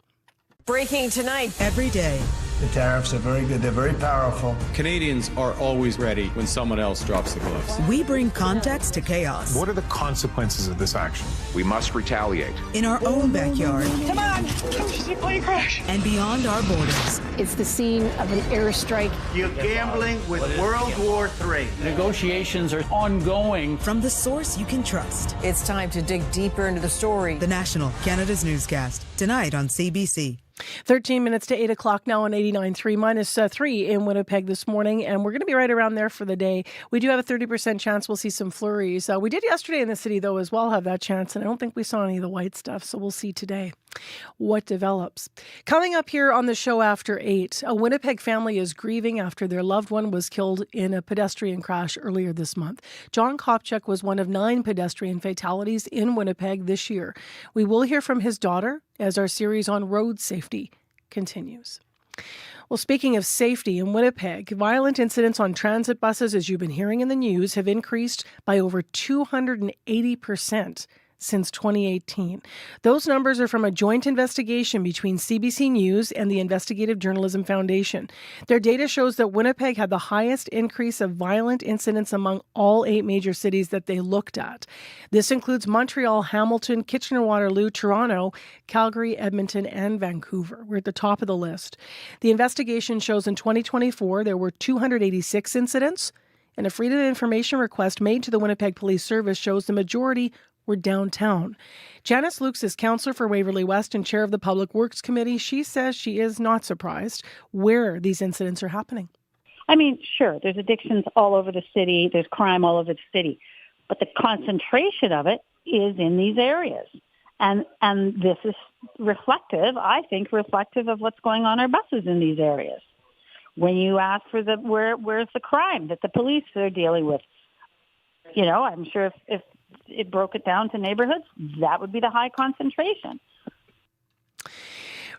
Breaking tonight. Every day. The tariffs are very good. They're very powerful. Canadians are always ready when someone else drops the gloves. We bring context to chaos. What are the consequences of this action? We must retaliate. In our own backyard. Come on! Just a plane crash! And beyond our borders. It's the scene of an airstrike. You're gambling with World War III. Negotiations are ongoing. From the source you can trust. It's time to dig deeper into the story. The National, Canada's newscast. Tonight on CBC. 13 minutes to 8 o'clock now on 89.3, minus 3 in Winnipeg this morning, and we're going to be right around there for the day. We do have a 30% chance we'll see some flurries. We did yesterday in the city, though, as well have that chance, and I don't think we saw any of the white stuff, so we'll see today what develops. Coming up here on the show after 8, a Winnipeg family is grieving after their loved one was killed in a pedestrian crash earlier this month. John Kopchak was one of 9 pedestrian fatalities in Winnipeg this year. We will hear from his daughter as our series on road safety continues. Well, speaking of safety in Winnipeg, violent incidents on transit buses, as you've been hearing in the news, have increased by over 280% since 2018. Those numbers are from a joint investigation between CBC News and the Investigative Journalism Foundation. Their data shows that Winnipeg had the highest increase of violent incidents among all 8 major cities that they looked at. This includes Montreal, Hamilton, Kitchener-Waterloo, Toronto, Calgary, Edmonton, and Vancouver. We're at the top of the list. The investigation shows in 2024 there were 286 incidents, and a Freedom of Information request made to the Winnipeg Police Service shows the majority were downtown. Janice Lukes is councillor for Waverley West and chair of the Public Works Committee. She says she is not surprised where these incidents are happening. I mean, sure, there's addictions all over the city. There's crime all over the city. But the concentration of it is in these areas. And this is reflective, I think, reflective of what's going on our buses in these areas. When you ask for where's the crime that the police are dealing with, I'm sure if it broke it down to neighborhoods, that would be the high concentration.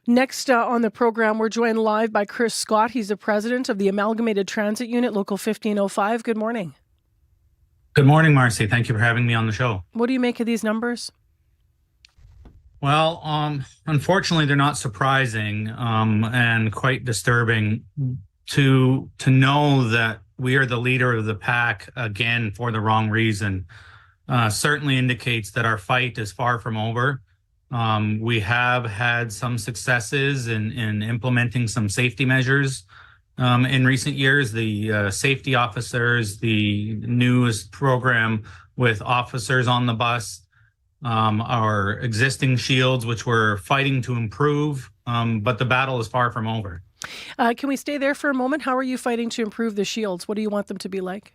Next on the program, we're joined live by Chris Scott. He's the president of the Amalgamated Transit Unit, Local 1505. Good morning. Good morning, Marcy. Thank you for having me on the show. What do you make of these numbers? Well, unfortunately, they're not surprising and quite disturbing to know that we are the leader of the pack again for the wrong reason. Certainly indicates that our fight is far from over. We have had some successes in implementing some safety measures in recent years. The safety officers, the newest program with officers on the bus, our existing shields, which we're fighting to improve, but the battle is far from over. Can we stay there for a moment? How are you fighting to improve the shields? What do you want them to be like?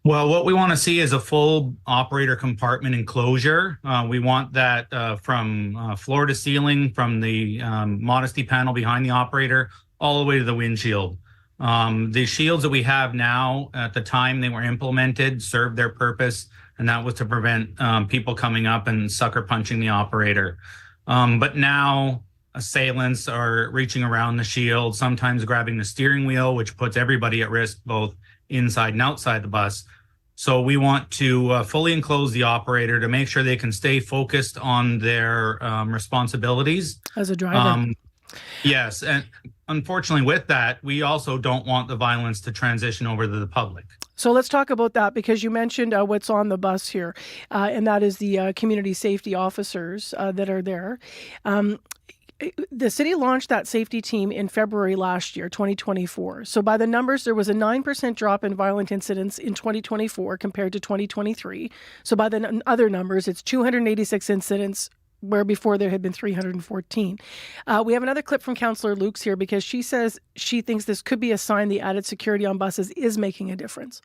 Well, what we want to see is a full operator compartment enclosure. We want that from floor to ceiling, from the modesty panel behind the operator, all the way to the windshield. The shields that we have now, at the time they were implemented, served their purpose, and that was to prevent people coming up and sucker punching the operator. But now assailants are reaching around the shield, sometimes grabbing the steering wheel, which puts everybody at risk, both inside and outside the bus. So we want to fully enclose the operator to make sure they can stay focused on their responsibilities. As a driver. Yes. And unfortunately with that, we also don't want the violence to transition over to the public. So let's talk about that, because you mentioned what's on the bus here, and that is the community safety officers that are there. The city launched that safety team in February last year, 2024. So by the numbers, there was a 9% drop in violent incidents in 2024 compared to 2023. So by the other numbers, it's 286 incidents, where before there had been 314. We have another clip from Councillor Lukes here, because she says she thinks this could be a sign the added security on buses is making a difference.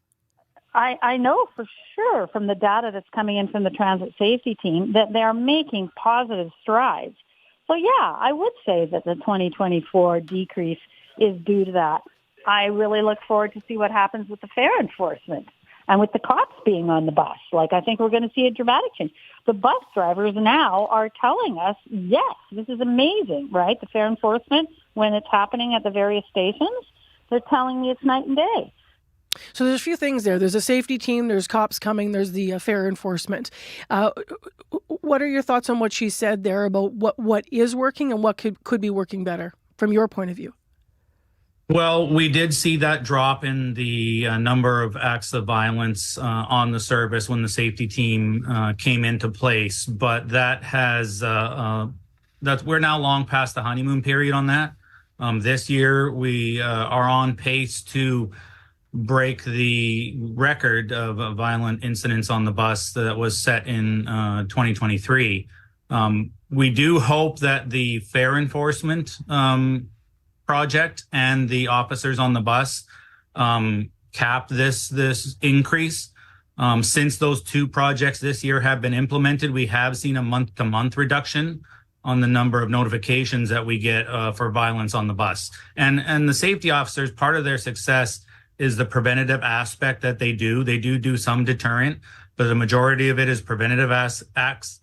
I know for sure from the data that's coming in from the transit safety team that they're making positive strides. So yeah, I would say that the 2024 decrease is due to that. I really look forward to see what happens with the fare enforcement and with the cops being on the bus. Like, I think we're going to see a dramatic change. The bus drivers now are telling us, yes, this is amazing, right? The fare enforcement, when it's happening at the various stations, they're telling me it's night and day. So there's a few things there. There's a safety team, there's cops coming, there's the fare enforcement. What are your thoughts on what she said there about what is working and what could be working better from your point of view? Well, we did see that drop in the number of acts of violence on the service when the safety team came into place, but that has we're now long past the honeymoon period on that. This year, we are on pace to break the record of violent incidents on the bus that was set in 2023. We do hope that the fare enforcement project and the officers on the bus cap this increase. Since those two projects this year have been implemented, we have seen a month-to-month reduction on the number of notifications that we get for violence on the bus. And the safety officers, part of their success is the preventative aspect that they do. They do some deterrent, but the majority of it is preventative aspects.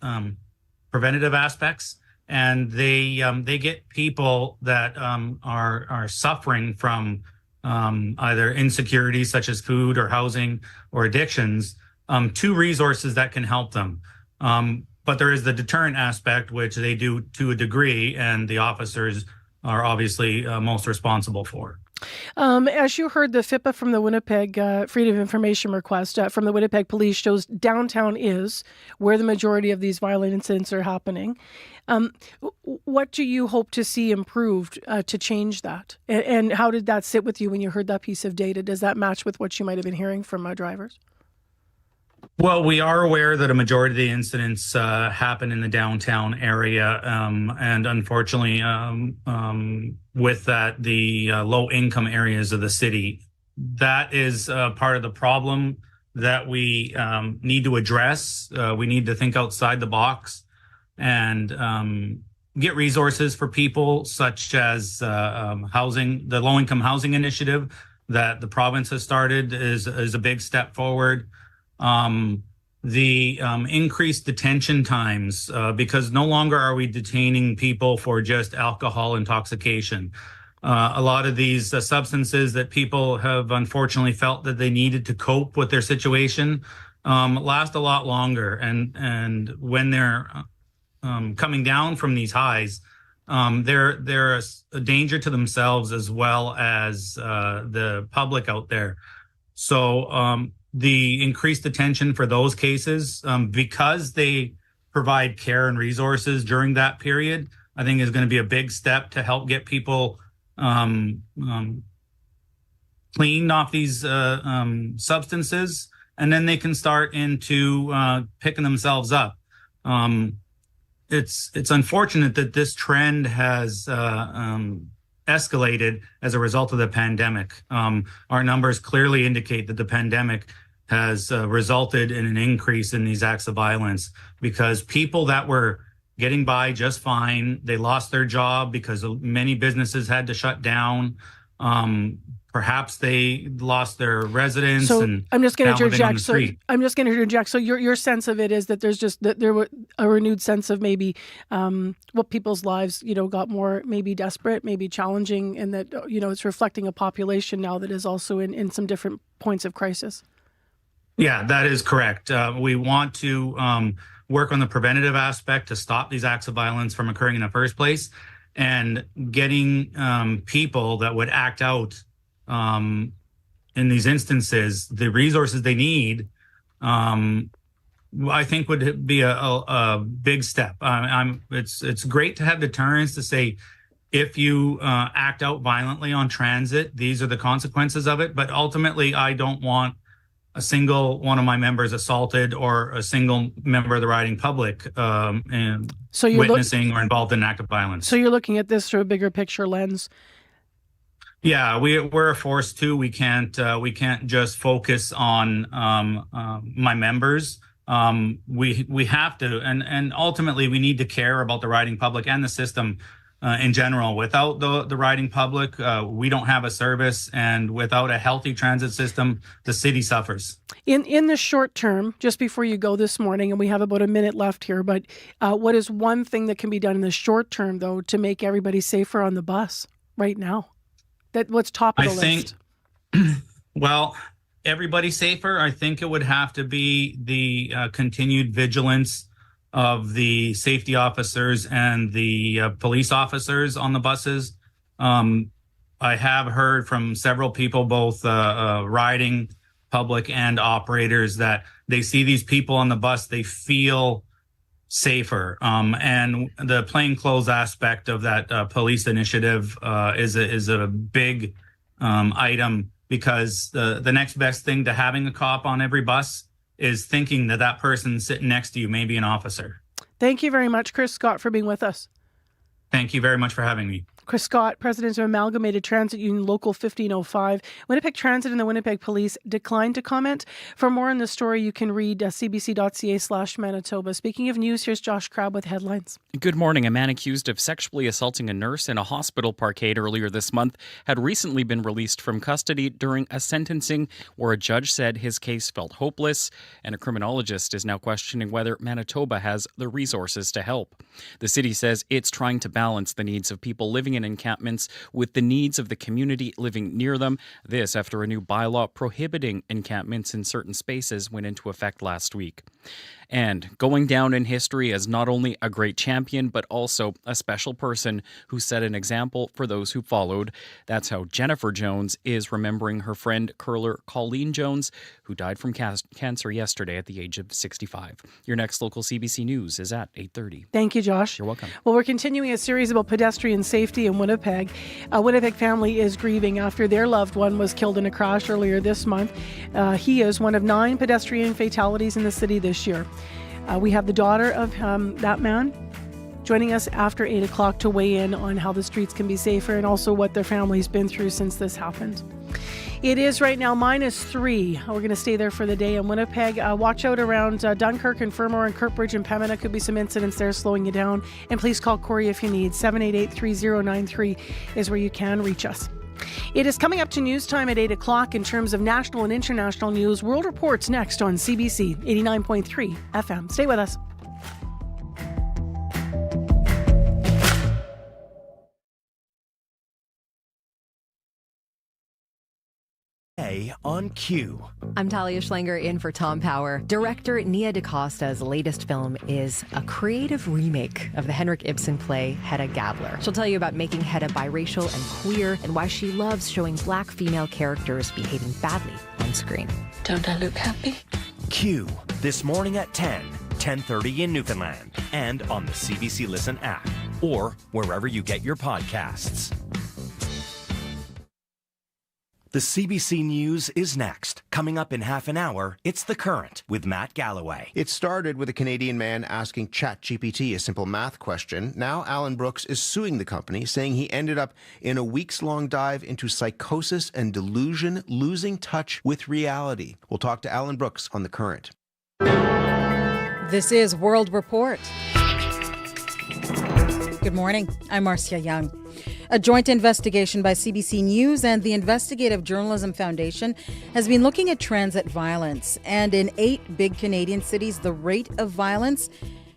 And they get people that are suffering from either insecurities such as food or housing or addictions to resources that can help them. But there is the deterrent aspect, which they do to a degree, and the officers are obviously most responsible for. As you heard, the FIPA from the Winnipeg Freedom of Information request from the Winnipeg Police shows downtown is where the majority of these violent incidents are happening. What do you hope to see improved to change that? And how did that sit with you when you heard that piece of data? Does that match with what you might have been hearing from drivers? Well, we are aware that a majority of the incidents happen in the downtown area, and unfortunately, with that, the low-income areas of the city. That is part of the problem that we need to address. We need to think outside the box and get resources for people, such as housing. The low-income housing initiative that the province has started is a big step forward. The increased detention times, because no longer are we detaining people for just alcohol intoxication. A lot of these substances that people have unfortunately felt that they needed to cope with their situation last a lot longer. And when they're coming down from these highs, they're a danger to themselves as well as the public out there. So the increased attention for those cases, because they provide care and resources during that period, I think is going to be a big step to help get people cleaned off these substances, and then they can start into picking themselves up. It's unfortunate that this trend has escalated as a result of the pandemic. Our numbers clearly indicate that the pandemic has resulted in an increase in these acts of violence because people that were getting by just fine, they lost their job because many businesses had to shut down. Perhaps they lost their residence. So and I'm just going to interject. So your sense of it is that there was a renewed sense of maybe what people's lives, got more maybe desperate, maybe challenging, and that, it's reflecting a population now that is also in some different points of crisis. Yeah, that is correct. We want to work on the preventative aspect to stop these acts of violence from occurring in the first place, and getting people that would act out in these instances the resources they need. I think would be a big step. It's great to have deterrence to say, if you act out violently on transit, these are the consequences of it. But ultimately, I don't want a single one of my members assaulted or a single member of the riding public and witnessing or involved in an act of violence. So you're looking at this through a bigger picture lens. Yeah, we're a force too. We can't just focus on my members. We have to, and ultimately we need to care about the riding public and the system in general. Without the riding public, we don't have a service, and without a healthy transit system, the city suffers. In the short term, just before you go this morning, and we have about a minute left here, but what is one thing that can be done in the short term, though, to make everybody safer on the bus right now? What's top of the list? Well, everybody safer. I think it would have to be the continued vigilance of the safety officers and the police officers on the buses. I have heard from several people, both riding public and operators, that they see these people on the bus, they feel safer. And the plainclothes aspect of that police initiative is a big item, because the next best thing to having a cop on every bus is thinking that person sitting next to you may be an officer. Thank you very much, Chris Scott, for being with us. Thank you very much for having me. Chris Scott, president of Amalgamated Transit Union Local 1505. Winnipeg Transit and the Winnipeg Police declined to comment. For more on the story, you can read cbc.ca/Manitoba. Speaking of news, here's Josh Crabb with headlines. Good morning. A man accused of sexually assaulting a nurse in a hospital parkade earlier this month had recently been released from custody during a sentencing where a judge said his case felt hopeless, and a criminologist is now questioning whether Manitoba has the resources to help. The city says it's trying to balance the needs of people living in encampments with the needs of the community living near them. This after a new bylaw prohibiting encampments in certain spaces went into effect last week. And going down in history as not only a great champion, but also a special person who set an example for those who followed. That's how Jennifer Jones is remembering her friend curler Colleen Jones, who died from cancer yesterday at the age of 65. Your next local CBC News is at 8:30. Thank you, Josh. You're welcome. Well, we're continuing a series about pedestrian safety in Winnipeg. A Winnipeg family is grieving after their loved one was killed in a crash earlier this month. He is one of 9 pedestrian fatalities in the city this year. We have the daughter of that man joining us after 8 o'clock to weigh in on how the streets can be safer and also what their family's been through since this happened. It is right now -3. We're going to stay there for the day in Winnipeg. Watch out around Dunkirk and Fermor and Kirkbridge and Pembina. Could be some incidents there slowing you down. And please call Corey if you need. 788-3093 is where you can reach us. It is coming up to news time at 8 o'clock in terms of national and international news. World Report's next on CBC 89.3 FM. Stay with us. On cue. I'm Talia Schlanger in for Tom Power. Director Nia DaCosta's latest film is a creative remake of the Henrik Ibsen play Hedda Gabler. She'll tell you about making Hedda biracial and queer and why she loves showing black female characters behaving badly on screen. Don't I look happy? Cue this morning at 10:30 in Newfoundland, and on the CBC Listen app or wherever you get your podcasts. The CBC News is next. Coming up in half an hour, it's The Current with Matt Galloway. It started with a Canadian man asking ChatGPT a simple math question. Now Alan Brooks is suing the company, saying he ended up in a weeks-long dive into psychosis and delusion, losing touch with reality. We'll talk to Alan Brooks on The Current. This is World Report. Good morning. I'm Marcia Young. A joint investigation by CBC News and the Investigative Journalism Foundation has been looking at transit violence. And in 8 big Canadian cities, the rate of violence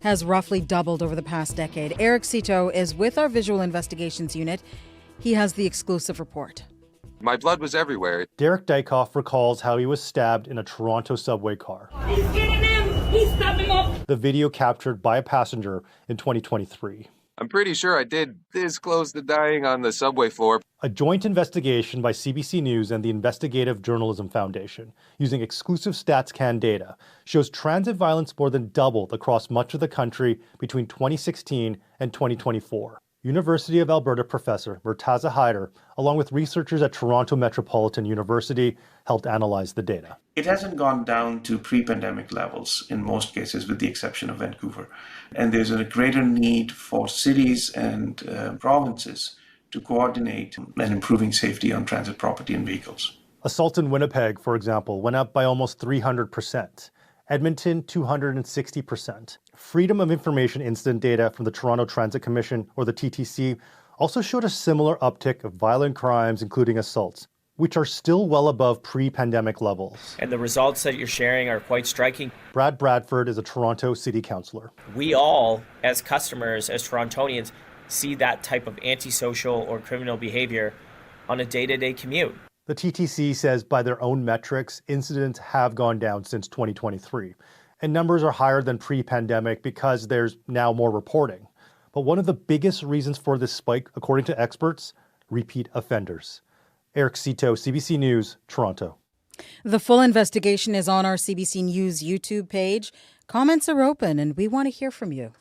has roughly doubled over the past decade. Eric Cito is with our Visual Investigations Unit. He has the exclusive report. My blood was everywhere. Derek Dykoff recalls how he was stabbed in a Toronto subway car. He's getting him! He's stabbing up! The video captured by a passenger in 2023. I'm pretty sure I did this close to dying on the subway floor. A joint investigation by CBC News and the Investigative Journalism Foundation, using exclusive StatsCan data, shows transit violence more than doubled across much of the country between 2016 and 2024. University of Alberta professor Murtaza Haider, along with researchers at Toronto Metropolitan University, helped analyze the data. It hasn't gone down to pre-pandemic levels in most cases, with the exception of Vancouver. And there's a greater need for cities and provinces to coordinate in improving safety on transit property and vehicles. Assaults in Winnipeg, for example, went up by almost 300%. Edmonton, 260%. Freedom of Information incident data from the Toronto Transit Commission, or the TTC, also showed a similar uptick of violent crimes, including assaults, which are still well above pre-pandemic levels. And the results that you're sharing are quite striking. Brad Bradford is a Toronto city councillor. We all, as customers, as Torontonians, see that type of antisocial or criminal behavior on a day-to-day commute. The TTC says by their own metrics, incidents have gone down since 2023. And numbers are higher than pre-pandemic because there's now more reporting. But one of the biggest reasons for this spike, according to experts, repeat offenders. Eric Cito, CBC News, Toronto. The full investigation is on our CBC News YouTube page. Comments are open and we want to hear from you.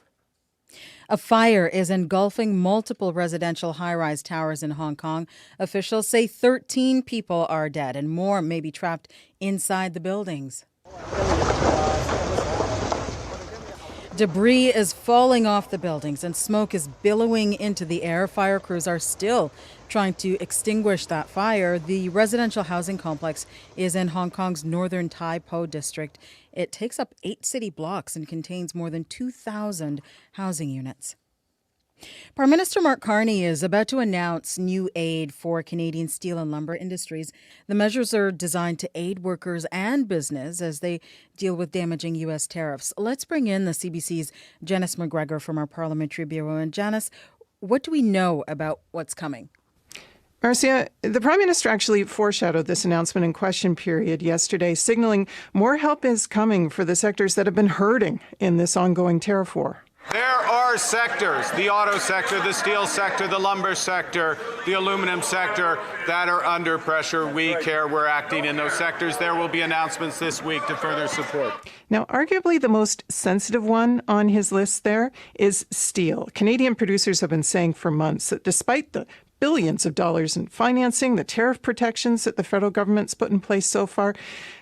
A fire is engulfing multiple residential high-rise towers in Hong Kong. Officials say 13 people are dead and more may be trapped inside the buildings. Debris is falling off the buildings and smoke is billowing into the air. Fire crews are still trying to extinguish that fire. The residential housing complex is in Hong Kong's northern Tai Po district. It takes up 8 city blocks and contains more than 2,000 housing units. Prime Minister Mark Carney is about to announce new aid for Canadian steel and lumber industries. The measures are designed to aid workers and business as they deal with damaging U.S. tariffs. Let's bring in the CBC's Janice McGregor from our Parliamentary Bureau. And Janice, what do we know about what's coming? Marcia, the Prime Minister actually foreshadowed this announcement in question period yesterday, signaling more help is coming for the sectors that have been hurting in this ongoing tariff war. There are sectors, the auto sector, the steel sector, the lumber sector, the aluminum sector, that are under pressure. We care. We're acting in those sectors. There will be announcements this week to further support. Now, arguably the most sensitive one on his list there is steel. Canadian producers have been saying for months that despite the billions of dollars in financing, the tariff protections that the federal government's put in place so far,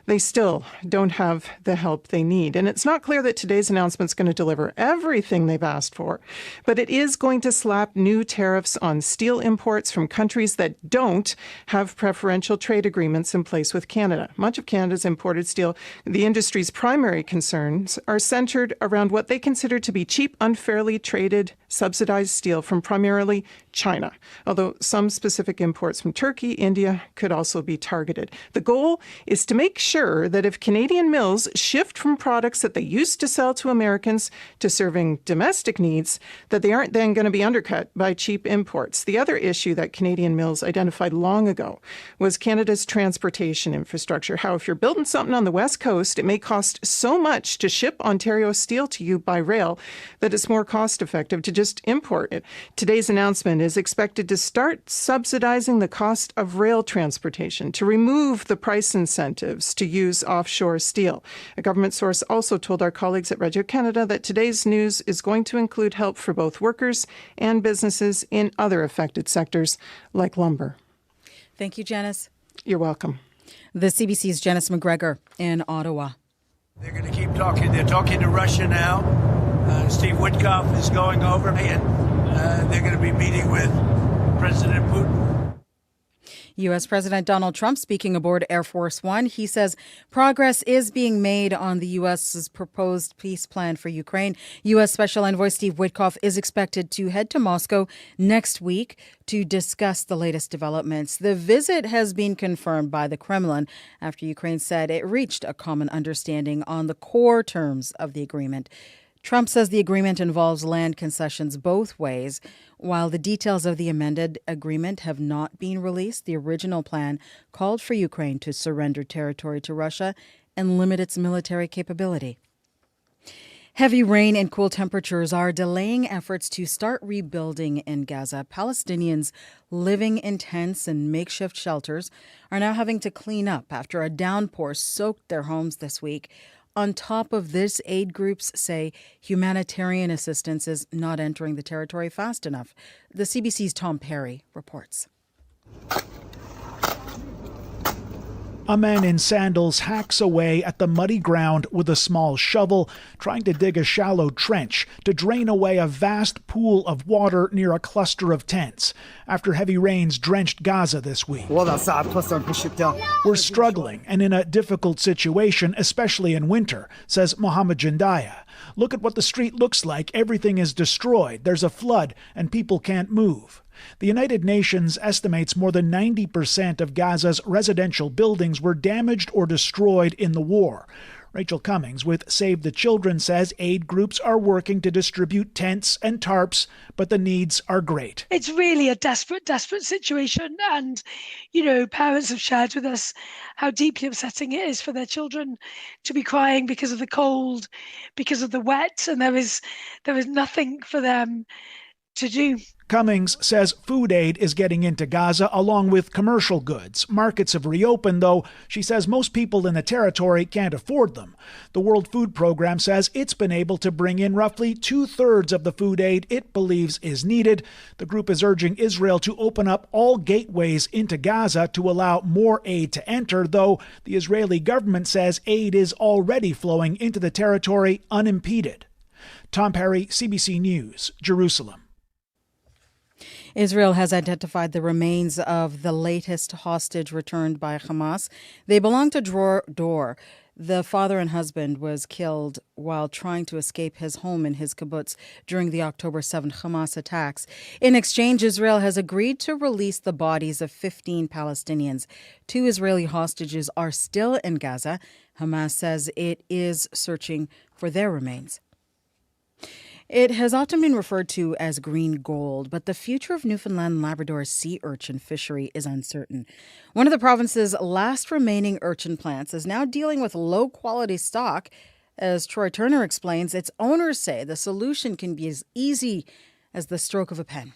they still don't have the help they need. And it's not clear that today's announcement is going to deliver everything they've asked for, but it is going to slap new tariffs on steel imports from countries that don't have preferential trade agreements in place with Canada. Much of Canada's imported steel, the industry's primary concerns are centered around what they consider to be cheap, unfairly traded, subsidized steel from primarily China, although some specific imports from Turkey, India could also be targeted. The goal is to make sure that if Canadian mills shift from products that they used to sell to Americans to serving domestic needs, that they aren't then going to be undercut by cheap imports. The other issue that Canadian mills identified long ago was Canada's transportation infrastructure. How if you're building something on the West Coast, it may cost so much to ship Ontario steel to you by rail that it's more cost effective to just import it. Today's announcement is expected to start subsidizing the cost of rail transportation, to remove the price incentives to use offshore steel. A government source also told our colleagues at Radio Canada that today's news is going to include help for both workers and businesses in other affected sectors like lumber. Thank you, Janice. You're welcome. The CBC's Janice McGregor in Ottawa. They're going to keep talking. They're talking to Russia now. Steve Witkoff is going over, and they're going to be meeting with President Putin. U.S. President Donald Trump speaking aboard Air Force One. He says progress is being made on the U.S.'s proposed peace plan for Ukraine. U.S. Special Envoy Steve Witkoff is expected to head to Moscow next week to discuss the latest developments. The visit has been confirmed by the Kremlin after Ukraine said it reached a common understanding on the core terms of the agreement. Trump says the agreement involves land concessions both ways. While the details of the amended agreement have not been released, the original plan called for Ukraine to surrender territory to Russia and limit its military capability. Heavy rain and cool temperatures are delaying efforts to start rebuilding in Gaza. Palestinians living in tents and makeshift shelters are now having to clean up after a downpour soaked their homes this week. On top of this, aid groups say humanitarian assistance is not entering the territory fast enough. The CBC's Tom Perry reports. A man in sandals hacks away at the muddy ground with a small shovel, trying to dig a shallow trench to drain away a vast pool of water near a cluster of tents after heavy rains drenched Gaza this week. We're struggling and in a difficult situation, especially in winter, says Mohammed Jandaya. Look at what the street looks like. Everything is destroyed. There's a flood and people can't move. The United Nations estimates more than 90% of Gaza's residential buildings were damaged or destroyed in the war. Rachel Cummings with Save the Children says aid groups are working to distribute tents and tarps, but the needs are great. It's really a desperate situation. And, parents have shared with us how deeply upsetting it is for their children to be crying because of the cold, because of the wet, and there is nothing for them to do. Cummings says food aid is getting into Gaza along with commercial goods. Markets have reopened, though she says most people in the territory can't afford them. The World Food Program says it's been able to bring in roughly 2/3 of the food aid it believes is needed. The group is urging Israel to open up all gateways into Gaza to allow more aid to enter, though the Israeli government says aid is already flowing into the territory unimpeded. Tom Perry, CBC News, Jerusalem. Israel has identified the remains of the latest hostage returned by Hamas. They belong to Dror Dor. The father and husband was killed while trying to escape his home in his kibbutz during the October 7th Hamas attacks. In exchange, Israel has agreed to release the bodies of 15 Palestinians. 2 Israeli hostages are still in Gaza. Hamas says it is searching for their remains. It has often been referred to as green gold, but the future of Newfoundland and Labrador's sea urchin fishery is uncertain. One of the province's last remaining urchin plants is now dealing with low-quality stock. As Troy Turner explains, its owners say the solution can be as easy as the stroke of a pen.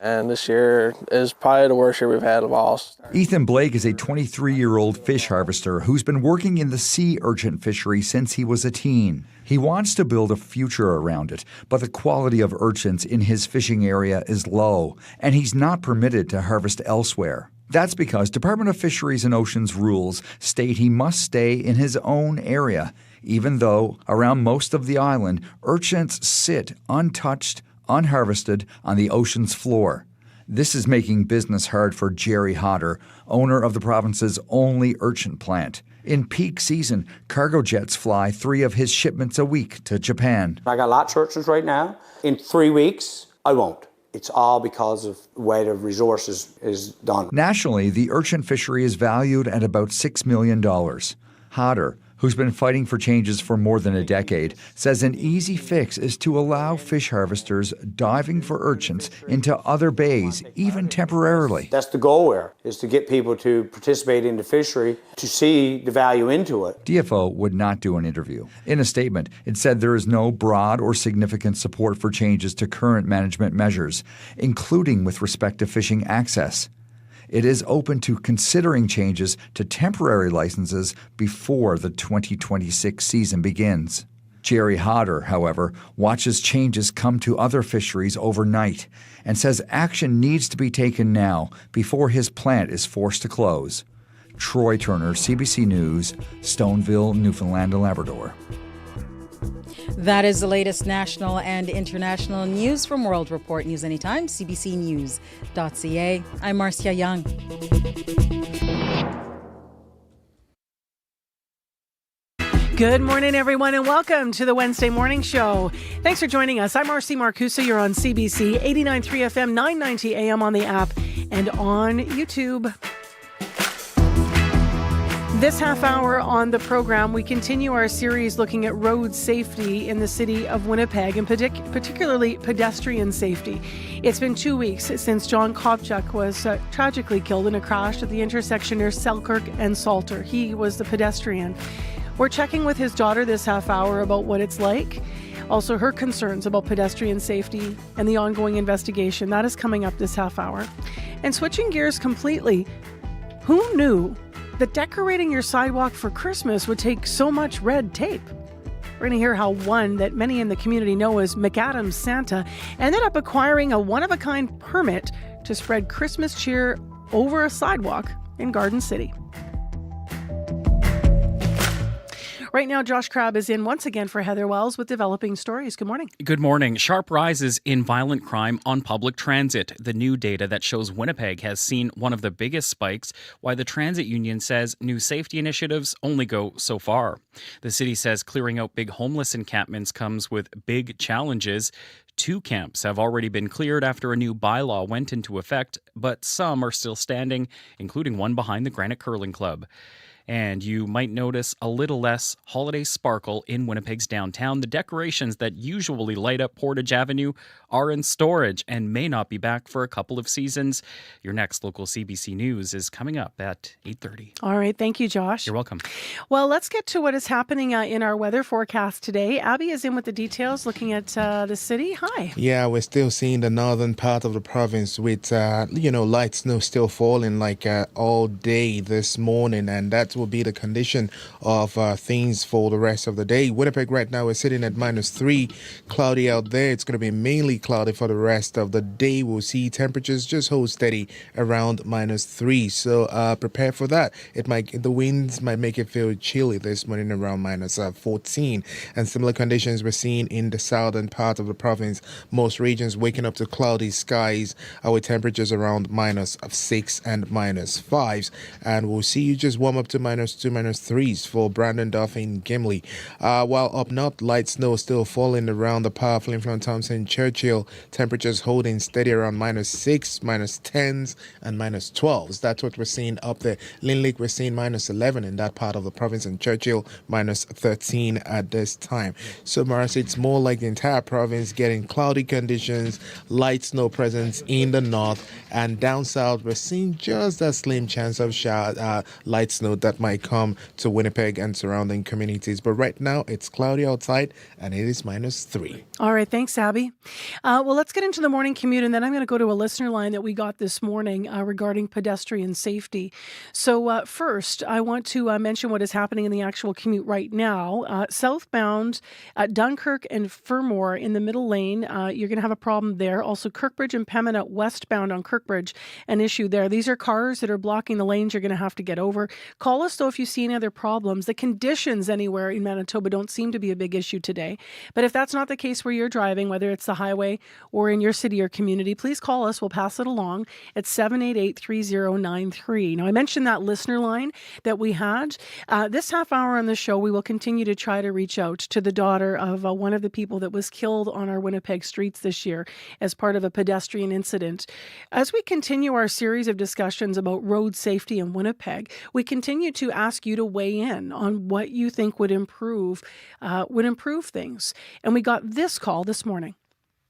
And this year is probably the worst year we've had of all. Ethan Blake is a 23-year-old fish harvester who's been working in the sea urchin fishery since he was a teen. He wants to build a future around it, but the quality of urchins in his fishing area is low, and he's not permitted to harvest elsewhere. That's because Department of Fisheries and Oceans rules state he must stay in his own area, even though around most of the island, urchins sit untouched, unharvested on the ocean's floor. This is making business hard for Jerry Hodder, owner of the province's only urchin plant. In peak season, cargo jets fly 3 of his shipments a week to Japan. I got lots of urchins right now. In 3 weeks, I won't. It's all because of the way the resource is done. Nationally, the urchin fishery is valued at about $6 million. Hodder, who's been fighting for changes for more than a decade, says an easy fix is to allow fish harvesters diving for urchins into other bays, even temporarily. That's the goal here, is to get people to participate in the fishery, to see the value into it. DFO would not do an interview. In a statement, it said there is no broad or significant support for changes to current management measures, including with respect to fishing access. It is open to considering changes to temporary licenses before the 2026 season begins. Jerry Hodder, however, watches changes come to other fisheries overnight and says action needs to be taken now before his plant is forced to close. Troy Turner, CBC News, Stoneville, Newfoundland and Labrador. That is the latest national and international news from World Report News Anytime, cbcnews.ca. I'm Marcia Young. Good morning, everyone, and welcome to the Wednesday Morning Show. Thanks for joining us. I'm Marcy Marcusa. You're on CBC 89.3 FM, 990 AM on the app and on YouTube. This half hour on the program, we continue our series looking at road safety in the city of Winnipeg, and particularly pedestrian safety. It's been 2 weeks since John Kopchuk was tragically killed in a crash at the intersection near Selkirk and Salter. He was the pedestrian. We're checking with his daughter this half hour about what it's like, also her concerns about pedestrian safety and the ongoing investigation. That is coming up this half hour. And switching gears completely, who knew that decorating your sidewalk for Christmas would take so much red tape? We're going to hear how one that many in the community know as McAdams Santa ended up acquiring a one-of-a-kind permit to spread Christmas cheer over a sidewalk in Garden City. Right now, Josh Crabb is in once again for Heather Wells with Developing Stories. Good morning. Good morning. Sharp rises in violent crime on public transit. The new data that shows Winnipeg has seen one of the biggest spikes, while the transit union says new safety initiatives only go so far. The city says clearing out big homeless encampments comes with big challenges. 2 camps have already been cleared after a new bylaw went into effect, but some are still standing, including one behind the Granite Curling Club. And you might notice a little less holiday sparkle in Winnipeg's downtown. The decorations that usually light up Portage Avenue are in storage and may not be back for a couple of seasons. Your next local CBC News is coming up at 8:30. All right. Thank you, Josh. You're welcome. Well, let's get to what is happening in our weather forecast today. Abby is in with the details, looking at the city. Hi. Yeah, we're still seeing the northern part of the province with, light snow still falling all day this morning, and that will be the condition of things for the rest of the day. Winnipeg right now is sitting at -3, cloudy out there. It's going to be mainly cloudy for the rest of the day. We'll see temperatures just hold steady around -3, so prepare for that. The winds might make it feel chilly this morning around -14, and similar conditions we're seeing in the southern part of the province. Most regions waking up to cloudy skies with temperatures around -6 and -5s, and we'll see you just warm up to -2, -3s for Brandon, Dauphin, and Gimli. While up north, light snow still falling around the powerful influence Thompson, Churchill. Temperatures holding steady around -6, -10s, and -12s. That's what we're seeing up there. Linlick, we're seeing -11 in that part of the province, and Churchill -13 at this time. So, Marcy, it's more like the entire province getting cloudy conditions, light snow presence in the north, and down south, we're seeing just a slim chance of light snow that might come to Winnipeg and surrounding communities. But right now, it's cloudy outside, and it is -3. All right. Thanks, Abby. Well, let's get into the morning commute, and then I'm going to go to a listener line that we got this morning regarding pedestrian safety. So first, I want to mention what is happening in the actual commute right now. Southbound Dunkirk and Fermor in the middle lane, you're going to have a problem there. Also, Kirkbridge and Pembina westbound on Kirkbridge, an issue there. These are cars that are blocking the lanes you're going to have to get over. Call us, though, if you see any other problems. The conditions anywhere in Manitoba don't seem to be a big issue today. But if that's not the case where you're driving, whether it's the highway or in your city or community, please call us. We'll pass it along at 788-3093. Now, I mentioned that listener line that we had. This half hour on the show, we will continue to try to reach out to the daughter of one of the people that was killed on our Winnipeg streets this year as part of a pedestrian incident. As we continue our series of discussions about road safety in Winnipeg, we continue to ask you to weigh in on what you think would improve things. And we got this call this morning.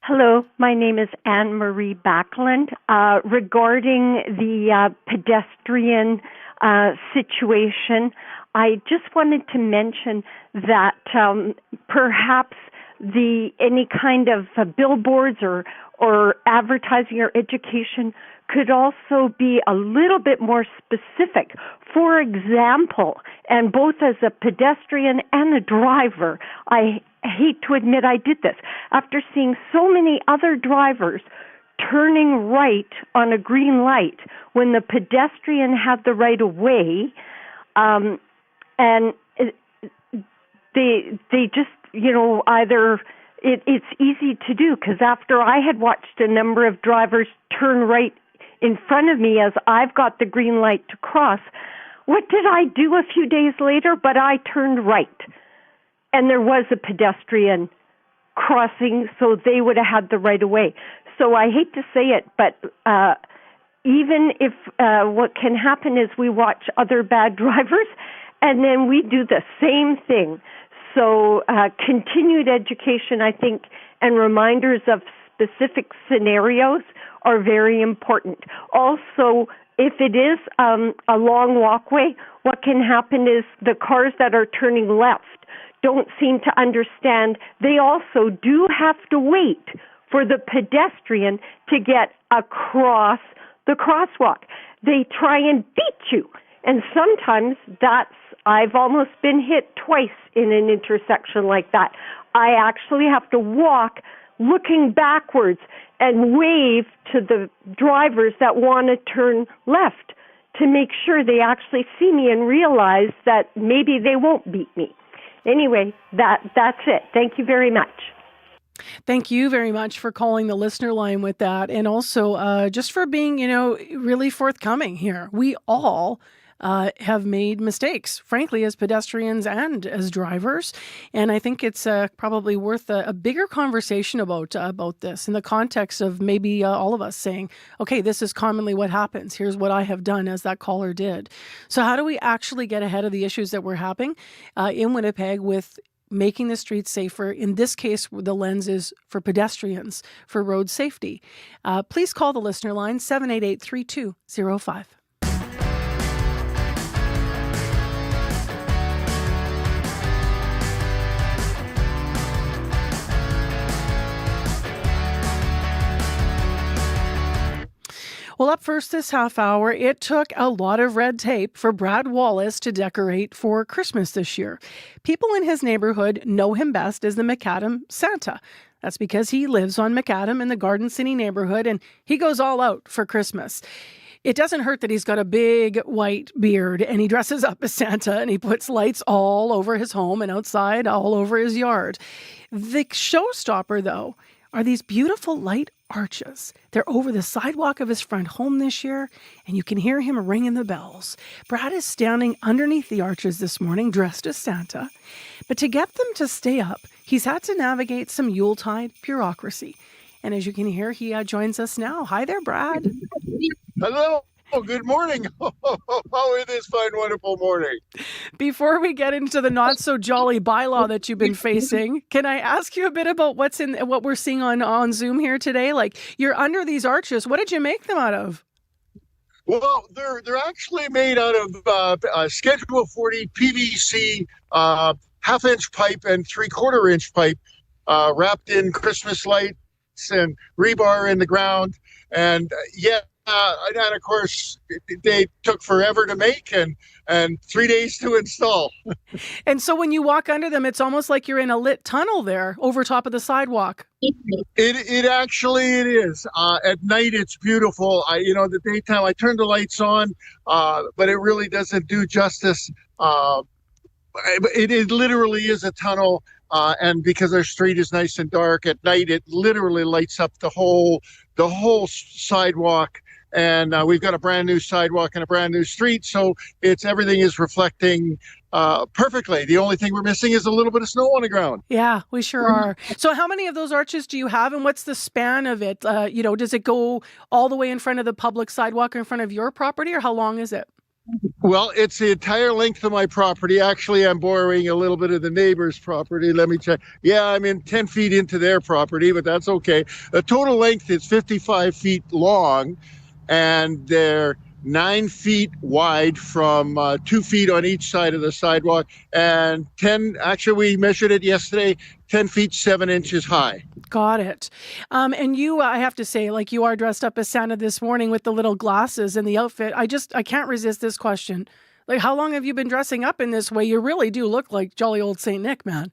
Hello, my name is Anne-Marie Backlund. Regarding the pedestrian situation, I just wanted to mention that perhaps any kind of billboards or or advertising or education could also be a little bit more specific. For example, and both as a pedestrian and a driver, I hate to admit I did this, after seeing so many other drivers turning right on a green light when the pedestrian had the right of way, and they just, either it's easy to do, because after I had watched a number of drivers turn right in front of me as I've got the green light to cross, what did I do a few days later? But I turned right. And there was a pedestrian crossing, so they would have had the right of way. So I hate to say it, but even if what can happen is we watch other bad drivers, and then we do the same thing. So continued education, I think, and reminders of specific scenarios are very important. Also, if it is a long walkway, what can happen is the cars that are turning left don't seem to understand they also do have to wait for the pedestrian to get across the crosswalk. They try and beat you. And sometimes I've almost been hit twice in an intersection like that. I actually have to walk looking backwards and wave to the drivers that want to turn left to make sure they actually see me and realize that maybe they won't beat me. Anyway, that's it. Thank you very much. Thank you very much for calling the listener line with that, and also just for being, really forthcoming here. We all have made mistakes, frankly, as pedestrians and as drivers. And I think it's probably worth a bigger conversation about this in the context of maybe all of us saying, okay, this is commonly what happens. Here's what I have done, as that caller did. So how do we actually get ahead of the issues that we're having in Winnipeg with making the streets safer? In this case, the lens is for pedestrians, for road safety. Please call the listener line, 788-3205. Well, up first this half hour, it took a lot of red tape for Brad Wallace to decorate for Christmas this year. People in his neighborhood know him best as the Macadam Santa. That's because he lives on Macadam in the Garden City neighborhood, and he goes all out for Christmas. It doesn't hurt that he's got a big white beard, and he dresses up as Santa, and he puts lights all over his home and outside all over his yard. The showstopper, though, are these beautiful light arches. They're over the sidewalk of his front home this year, and you can hear him ringing the bells. Brad is standing underneath the arches this morning, dressed as Santa. But to get them to stay up, he's had to navigate some Yuletide bureaucracy. And as you can hear, he joins us now. Hi there, Brad. Hello. Good morning. How is this fine, wonderful morning? Before we get into the not-so-jolly bylaw that you've been facing, can I ask you a bit about what we're seeing on Zoom here today? Like, you're under these arches. What did you make them out of? Well, they're actually made out of Schedule 40 PVC half-inch pipe and three-quarter-inch pipe wrapped in Christmas lights and rebar in the ground. And and of course, they took forever to make and 3 days to install. And so when you walk under them, it's almost like you're in a lit tunnel there over top of the sidewalk. It actually is. At night, it's beautiful. The daytime, I turn the lights on, but it really doesn't do justice. It literally is a tunnel. And because our street is nice and dark at night, it literally lights up the whole sidewalk. And we've got a brand new sidewalk and a brand new street, so everything is reflecting perfectly. The only thing we're missing is a little bit of snow on the ground. Yeah, we sure are. So how many of those arches do you have, and what's the span of it? Does it go all the way in front of the public sidewalk in front of your property, or how long is it? Well, it's the entire length of my property. Actually, I'm borrowing a little bit of the neighbor's property. Let me check. Yeah, I'm in 10 feet into their property, but that's okay. The total length is 55 feet long, and they're 9 feet wide from 2 feet on each side of the sidewalk, and 10, actually we measured it yesterday, 10 feet 7 inches high. Got it. And you, I have to say, like, you are dressed up as Santa this morning with the little glasses and the outfit. I can't resist this question. Like, how long have you been dressing up in this way? You really do look like jolly old Saint Nick, man.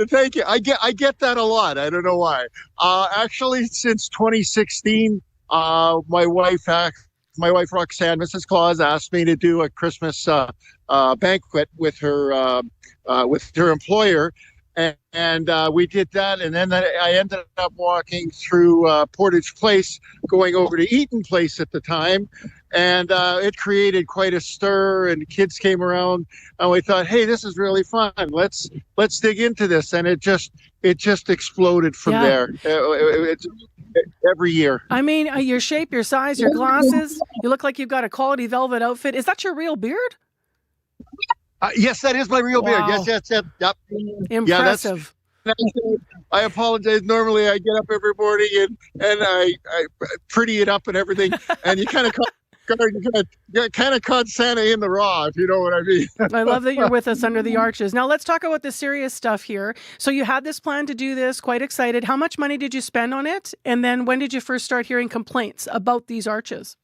Thank you. I get that a lot. I don't know why. Actually, since 2016, my wife Roxanne, Mrs. Claus, asked me to do a Christmas banquet with her employer, and we did that. And then I ended up walking through Portage Place, going over to Eaton Place at the time, and it created quite a stir. And kids came around, and we thought, hey, this is really fun. Let's dig into this, and it just exploded from there. It's every year. I mean, your shape, your size, your glasses. You look like you've got a quality velvet outfit. Is that your real beard? Yes, that is my real beard. Yes. Yep. Impressive. Yeah, I apologize. Normally, I get up every morning and I pretty it up and everything, and you kind of caught Santa in the raw, if you know what I mean. I love that you're with us under the arches. Now let's talk about the serious stuff here. So you had this plan to do this, quite excited. How much money did you spend on it? And then when did you first start hearing complaints about these arches?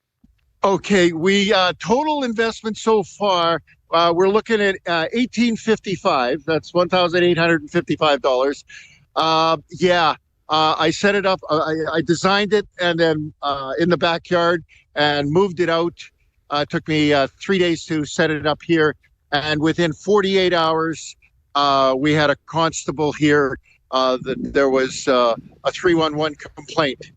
Okay, we total investment so far, we're looking at $1,855. That's $1,855. I set it up. I designed it, and then in the backyard, and moved it out. Took me 3 days to set it up here, and within 48 hours, we had a constable here. There was a 311 complaint.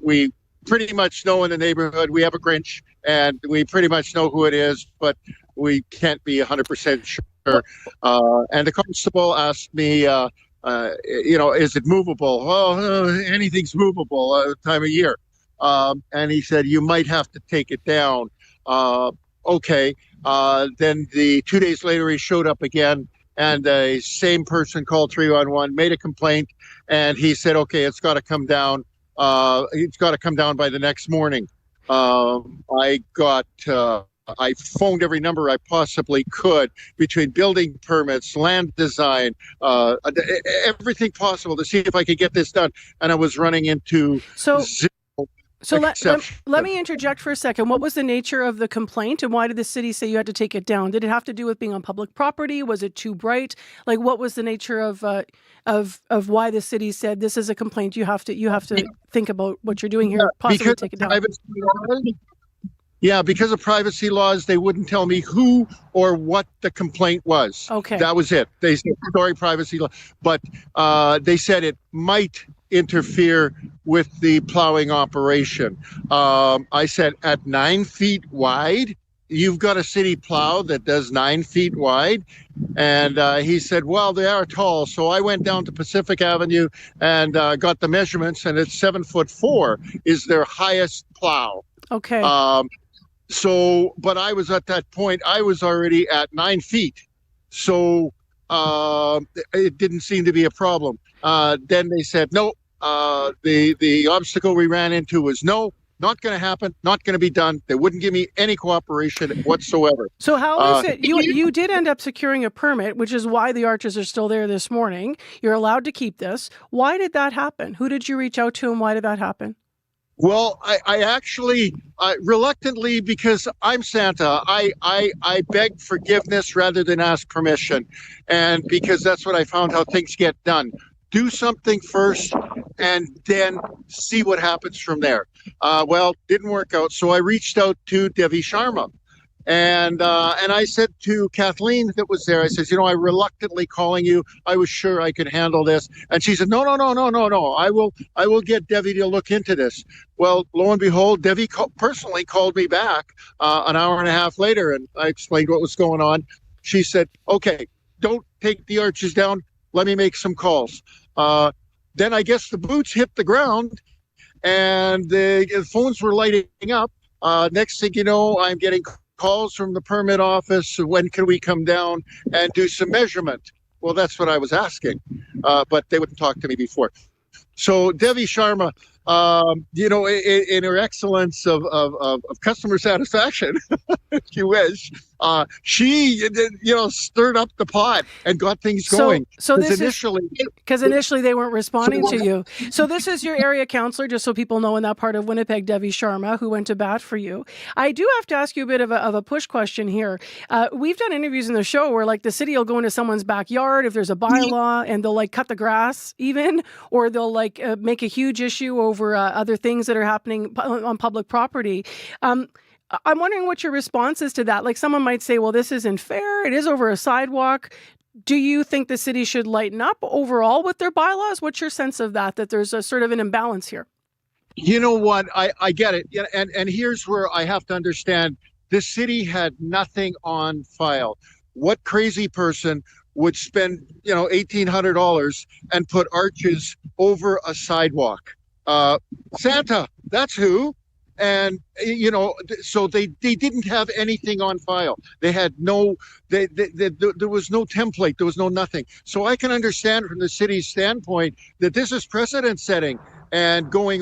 We pretty much know in the neighborhood we have a Grinch, and we pretty much know who it is, but we can't be 100% sure. And the constable asked me, is it movable? Well, anything's movable time of year. And he said, you might have to take it down. Okay. Then 2 days later, he showed up again, and the same person called 311, made a complaint, and he said, okay, it's got to come down. It's got to come down by the next morning. I phoned every number I possibly could, between building permits, land design, everything possible to see if I could get this done. And I was running into zero. So let me interject for a second. What was the nature of the complaint, and why did the city say you had to take it down? Did it have to do with being on public property? Was it too bright? Like, what was the nature of why the city said this is a complaint? You have to think about what you're doing here. Possibly take it down. Yeah, because of privacy laws, they wouldn't tell me who or what the complaint was. Okay. That was it. They said, sorry, privacy law. But they said it might interfere with the plowing operation. I said, at 9 feet wide, you've got a city plow that does 9 feet wide? And he said, well, they are tall. So I went down to Pacific Avenue and got the measurements, and it's 7'4" is their highest plow. Okay. But I was at that point, I was already at 9 feet. So it didn't seem to be a problem. Then they said, no, the obstacle we ran into was no, not going to happen, not going to be done. They wouldn't give me any cooperation whatsoever. So how is it? You did end up securing a permit, which is why the arches are still there this morning. You're allowed to keep this. Why did that happen? Who did you reach out to, and why did that happen? Well, I actually, reluctantly, because I'm Santa, I beg forgiveness rather than ask permission. And because that's what I found how things get done. Do something first and then see what happens from there. Well, didn't work out. So I reached out to Devi Sharma. And I said to Kathleen that was there, I said, I'm reluctantly calling you. I was sure I could handle this. And she said, no. I will get Devi to look into this. Well, lo and behold, Devi personally called me back an hour and a half later, and I explained what was going on. She said, okay, don't take the arches down. Let me make some calls. Then I guess the boots hit the ground, and the phones were lighting up. Next thing you know, I'm getting calls from the permit office. When can we come down and do some measurement? Well, that's what I was asking, but they wouldn't talk to me before. So Devi Sharma in her excellence of customer satisfaction, if you wish, she, stirred up the pot and got things going. So this because initially they weren't responding to you. So this is your area councillor, just so people know, in that part of Winnipeg, Devi Sharma, who went to bat for you. I do have to ask you a bit of a push question here. We've done interviews in the show where like the city will go into someone's backyard if there's a bylaw and they'll like cut the grass even, or they'll like make a huge issue over other things that are happening on public property. I'm wondering what your response is to that. Like someone might say, well, this isn't fair. It is over a sidewalk. Do you think the city should lighten up overall with their bylaws? What's your sense of that there's a sort of an imbalance here? You know what? I get it. And here's where I have to understand. The city had nothing on file. What crazy person would spend, $1,800 and put arches over a sidewalk? Santa, that's who. And, so they didn't have anything on file. They had there was no template. There was no nothing. So I can understand from the city's standpoint that this is precedent setting, and going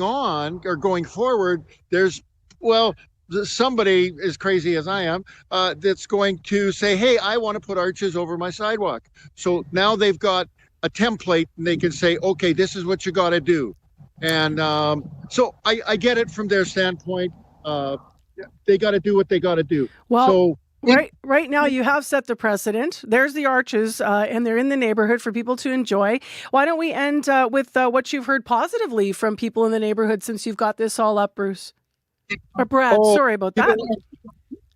forward, there's, somebody as crazy as I am, that's going to say, hey, I want to put arches over my sidewalk. So now they've got a template and they can say, okay, this is what you got to do. And so I get it from their standpoint. They got to do what they got to do. Well, right now you have set the precedent. There's the arches, and they're in the neighborhood for people to enjoy. Why don't we end with what you've heard positively from people in the neighborhood since you've got this all up, Bruce? Or Brad, sorry about that.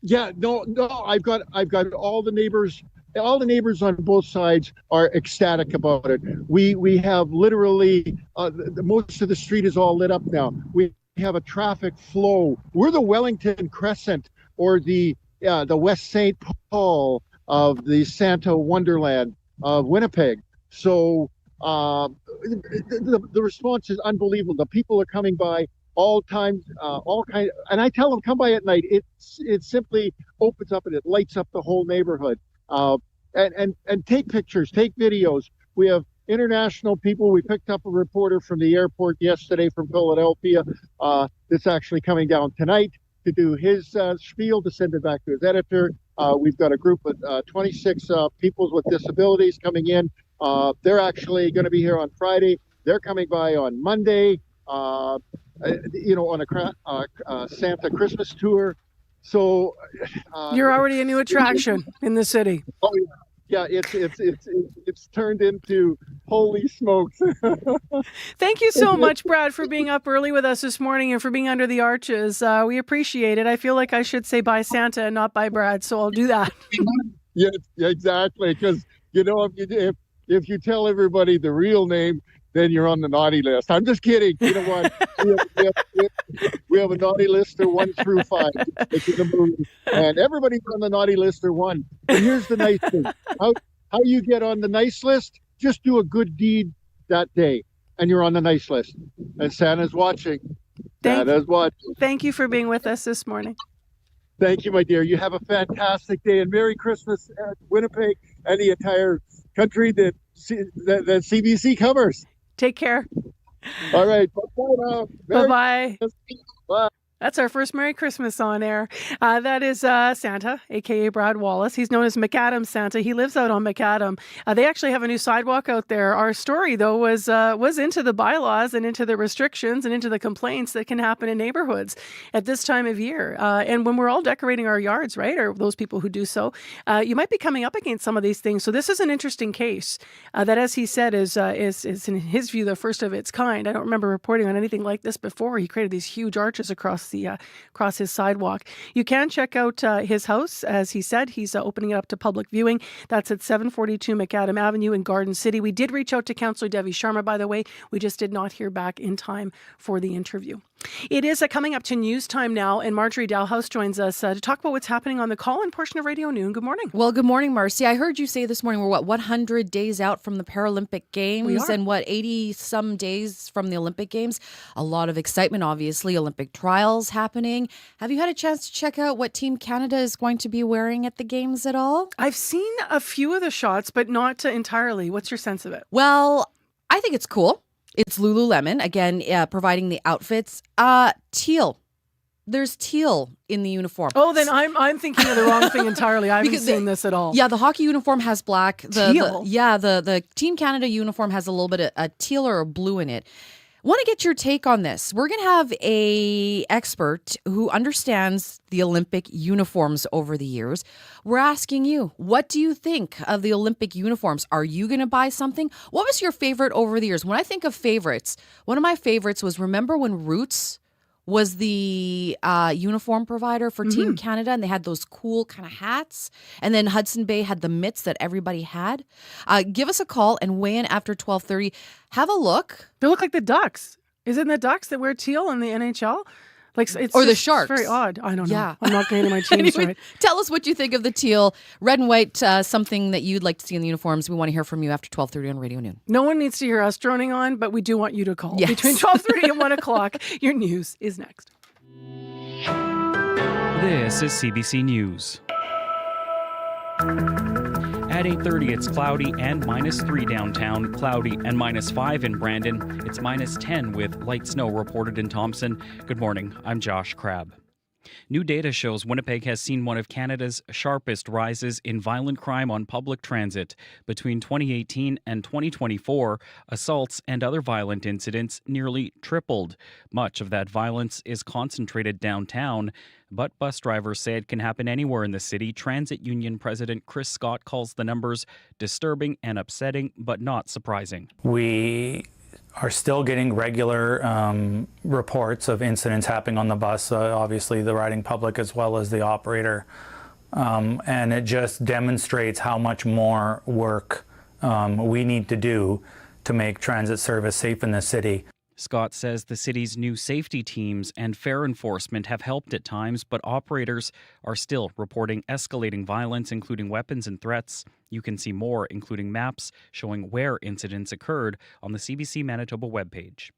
Yeah, no, I've got all the neighbors. All the neighbors on both sides are ecstatic about it. We have literally most of the street is all lit up now. We have a traffic flow. We're the Wellington Crescent, or the West St. Paul of the Santa Wonderland of Winnipeg. So the response is unbelievable. The people are coming by all times, all kinds, and I tell them, come by at night. It simply opens up and it lights up the whole neighborhood. And take pictures, take videos. We have international people. We picked up a reporter from the airport yesterday from Philadelphia that's actually coming down tonight to do his spiel, to send it back to his editor. We've got a group of 26 people with disabilities coming in. They're actually going to be here on Friday. They're coming by on Monday, on a Santa Christmas tour. So you're already a new attraction in the city. Oh yeah, it's turned into holy smokes. Thank you so much, Brad, for being up early with us this morning and for being under the arches. We appreciate it. I feel like I should say bye Santa and not bye Brad, so I'll do that. Yeah, exactly. Because if you tell everybody the real name, then you're on the naughty list. I'm just kidding. You know what? We have a naughty list of 1 through 5. It's in the movie. And everybody's on the naughty list of 1. And here's the nice thing. How you get on the nice list? Just do a good deed that day, and you're on the nice list. And Santa's watching. Santa's watching. Thank you for being with us this morning. Thank you, my dear. You have a fantastic day, and Merry Christmas, Winnipeg, and the entire country that CBC covers. Take care. All right. Bye-bye. Bye-bye. Bye. That's our first Merry Christmas on air. That is Santa, a.k.a. Brad Wallace. He's known as McAdam Santa. He lives out on McAdam. They actually have a new sidewalk out there. Our story, though, was into the bylaws and into the restrictions and into the complaints that can happen in neighborhoods at this time of year. And when we're all decorating our yards, right, or those people who do so, you might be coming up against some of these things. So this is an interesting case that, as he said, is in his view the first of its kind. I don't remember reporting on anything like this before. He created these huge arches across his sidewalk. You can check out his house. As he said, he's opening it up to public viewing. That's at 742 McAdam Avenue in Garden City. We did reach out to Councillor Devi Sharma, by the way. We just did not hear back in time for the interview. It is coming up to news time now, and Marjorie Dalhouse joins us to talk about what's happening on the call-in portion of Radio Noon. Good morning. Well, good morning, Marcy. I heard you say this morning we're 100 days out from the Paralympic Games and 80-some days from the Olympic Games. A lot of excitement, obviously. Olympic trials happening. Have you had a chance to check out what Team Canada is going to be wearing at the Games at all? I've seen a few of the shots, but not entirely. What's your sense of it? Well, I think it's cool. It's Lululemon, again, providing the outfits. Teal. There's teal in the uniform. Oh, then I'm thinking of the wrong thing entirely. I haven't seen this at all. Yeah, the hockey uniform has black. Teal? The Team Canada uniform has a little bit of a teal or a blue in it. Want to get your take on this. We're going to have a expert who understands the Olympic uniforms over the years. We're asking you, what do you think of the Olympic uniforms? Are you going to buy something? What was your favorite over the years? When I think of favorites, one of my favorites was, remember when Roots was the uniform provider for Team Canada, and they had those cool kind of hats, and then Hudson Bay had the mitts that everybody had. Give us a call and weigh in after 12:30. Have a look. They look like the Ducks. Isn't the Ducks that wear teal in the NHL? Like, it's or the just Sharks. very odd. I don't know. Yeah. I'm not getting my teams Anyway, right. Tell us what you think of the teal, red and white, something that you'd like to see in the uniforms. We want to hear from you after 12:30 on Radio Noon. No one needs to hear us droning on, but we do want you to call. Yes. Between 12:30 and 1 o'clock, your news is next. This is CBC News. At 8:30, it's cloudy and -3 downtown, cloudy and -5 in Brandon. It's -10 with light snow reported in Thompson. Good morning, I'm Josh Crabb. New data shows Winnipeg has seen one of Canada's sharpest rises in violent crime on public transit. Between 2018 and 2024, assaults and other violent incidents nearly tripled. Much of that violence is concentrated downtown, but bus drivers say it can happen anywhere in the city. Transit Union President Chris Scott calls the numbers disturbing and upsetting, but not surprising. We are still getting regular reports of incidents happening on the bus, obviously the riding public as well as the operator. And it just demonstrates how much more work we need to do to make transit service safe in the city. Scott says the city's new safety teams and fare enforcement have helped at times, but operators are still reporting escalating violence, including weapons and threats. You can see more, including maps showing where incidents occurred, on the CBC Manitoba webpage.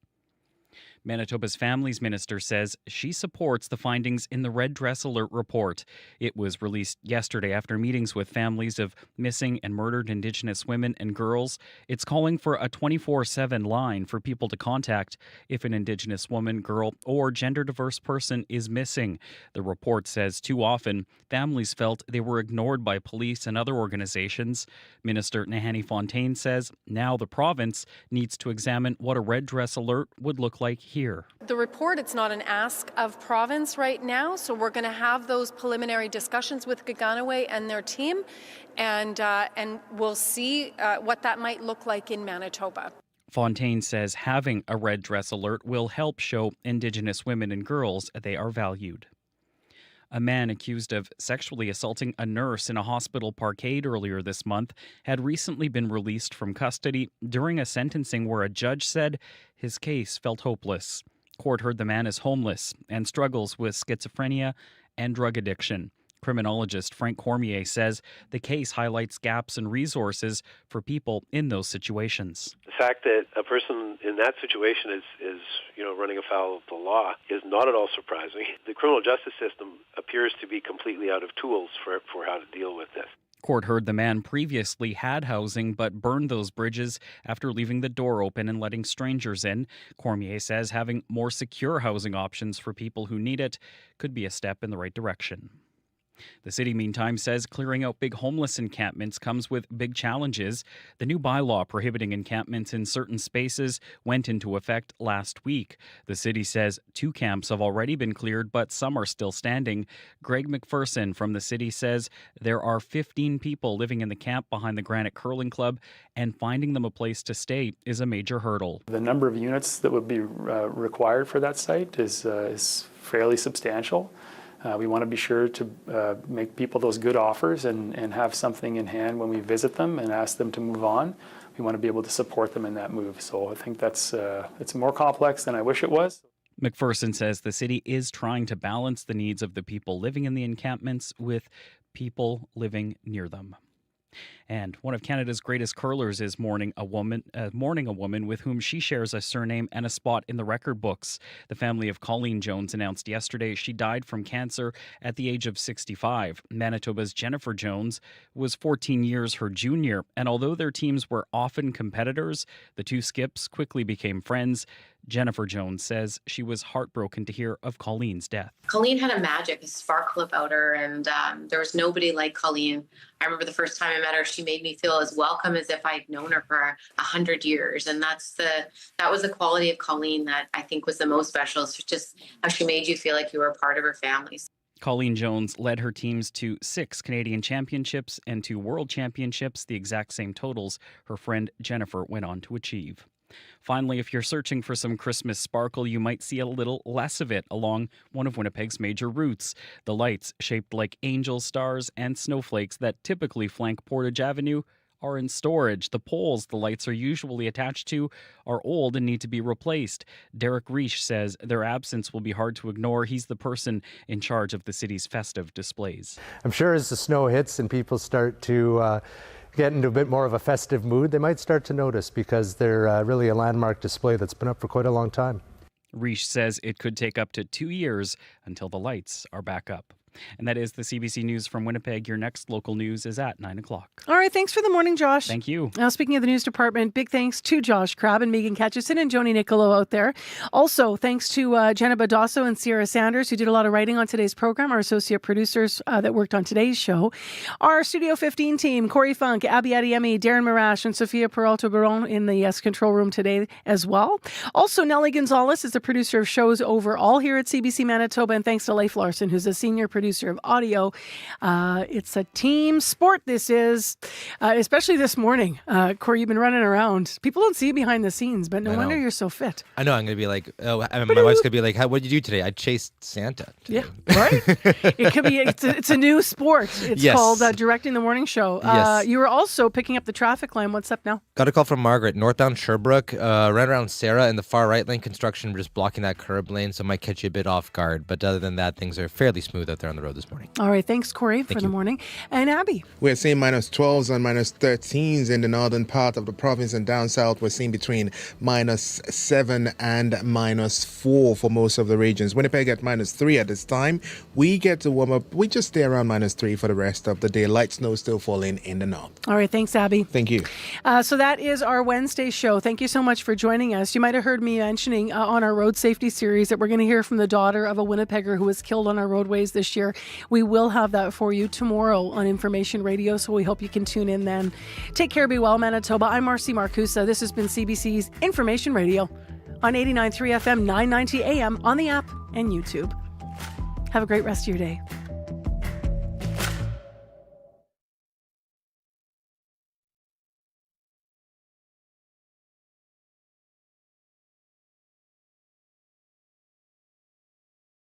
Manitoba's Families Minister says she supports the findings in the Red Dress Alert report. It was released yesterday after meetings with families of missing and murdered Indigenous women and girls. It's calling for a 24/7 line for people to contact if an Indigenous woman, girl, or gender-diverse person is missing. The report says too often families felt they were ignored by police and other organizations. Minister Nahanni Fontaine says now the province needs to examine what a Red Dress Alert would look like here. The report, it's not an ask of province right now, so we're going to have those preliminary discussions with Gaganaway and their team, and we'll see what that might look like in Manitoba. Fontaine says having a Red Dress Alert will help show Indigenous women and girls they are valued. A man accused of sexually assaulting a nurse in a hospital parkade earlier this month had recently been released from custody during a sentencing where a judge said his case felt hopeless. Court heard the man is homeless and struggles with schizophrenia and drug addiction. Criminologist Frank Cormier says the case highlights gaps in resources for people in those situations. The fact that a person in that situation is running afoul of the law is not at all surprising. The criminal justice system appears to be completely out of tools for how to deal with this. Court heard the man previously had housing but burned those bridges after leaving the door open and letting strangers in. Cormier says having more secure housing options for people who need it could be a step in the right direction. The city, meantime, says clearing out big homeless encampments comes with big challenges. The new bylaw prohibiting encampments in certain spaces went into effect last week. The city says 2 camps have already been cleared, but some are still standing. Greg McPherson from the city says there are 15 people living in the camp behind the Granite Curling Club, and finding them a place to stay is a major hurdle. The number of units that would be required for that site is fairly substantial. We want to be sure to make people those good offers and have something in hand when we visit them and ask them to move on. We want to be able to support them in that move. So I think it's more complex than I wish it was. McPherson says the city is trying to balance the needs of the people living in the encampments with people living near them. And one of Canada's greatest curlers is mourning a woman with whom she shares a surname and a spot in the record books. The family of Colleen Jones announced yesterday she died from cancer at the age of 65. Manitoba's Jennifer Jones was 14 years her junior, and although their teams were often competitors, the two skips quickly became friends. Jennifer Jones says she was heartbroken to hear of Colleen's death. Colleen had a magic, a sparkle about her, and there was nobody like Colleen. I remember the first time I met her, she made me feel as welcome as if I'd known her for 100 years. And that was the quality of Colleen that I think was the most special. It's just how she made you feel like you were a part of her family. Colleen Jones led her teams to 6 Canadian championships and 2 world championships, the exact same totals her friend Jennifer went on to achieve. Finally, if you're searching for some Christmas sparkle, you might see a little less of it along one of Winnipeg's major routes. The lights, shaped like angel stars and snowflakes that typically flank Portage Avenue, are in storage. The poles the lights are usually attached to are old and need to be replaced. Derek Reish says their absence will be hard to ignore. He's the person in charge of the city's festive displays. I'm sure as the snow hits and people start to get into a bit more of a festive mood, they might start to notice, because they're really a landmark display that's been up for quite a long time. Reish says it could take up to 2 years until the lights are back up. And that is the CBC News from Winnipeg. Your next local news is at 9 o'clock. All right, thanks for the morning, Josh. Thank you. Now, speaking of the news department, big thanks to Josh Crabb and Megan Ketchison and Joni Nicolo out there. Also, thanks to Jenna Badosso and Sierra Sanders, who did a lot of writing on today's program, our associate producers that worked on today's show. Our Studio 15 team, Corey Funk, Abby Adiemi, Darren Marash, and Sofia Peralta-Baron in the control room today as well. Also, Nellie Gonzalez is the producer of shows overall here at CBC Manitoba, and thanks to Leif Larson, who's a senior producer of audio. It's a team sport, this is, especially this morning. Corey, you've been running around. People don't see you behind the scenes, but no wonder you're so fit. I know. I'm going to be like, my wife's going to be like, what did you do today? I chased Santa today. Yeah, right? It could be, it's a new sport. It's called Directing the Morning Show. Yes. You were also picking up the traffic line. What's up now? Got a call from Margaret, northbound Sherbrooke, right around Sarah in the far right lane construction, just blocking that curb lane, so it might catch you a bit off guard. But other than that, things are fairly smooth out there on the road this morning. All right, thanks, Corey, for the morning. And Abby? We're seeing -12s and -13s in the northern part of the province, and down south we're seeing between -7 and -4 for most of the regions. Winnipeg at -3 at this time. We get to warm up. We just stay around -3 for the rest of the day. Light snow still falling in the north. All right, thanks, Abby. Thank you. So that is our Wednesday show. Thank you so much for joining us. You might have heard me mentioning on our road safety series that we're going to hear from the daughter of a Winnipegger who was killed on our roadways this year. We will have that for you tomorrow on Information Radio, so we hope you can tune in then. Take care, be well, Manitoba. I'm Marcy Marcusa. This has been CBC's Information Radio on 89.3 FM, 990 AM, on the app and YouTube. Have a great rest of your day.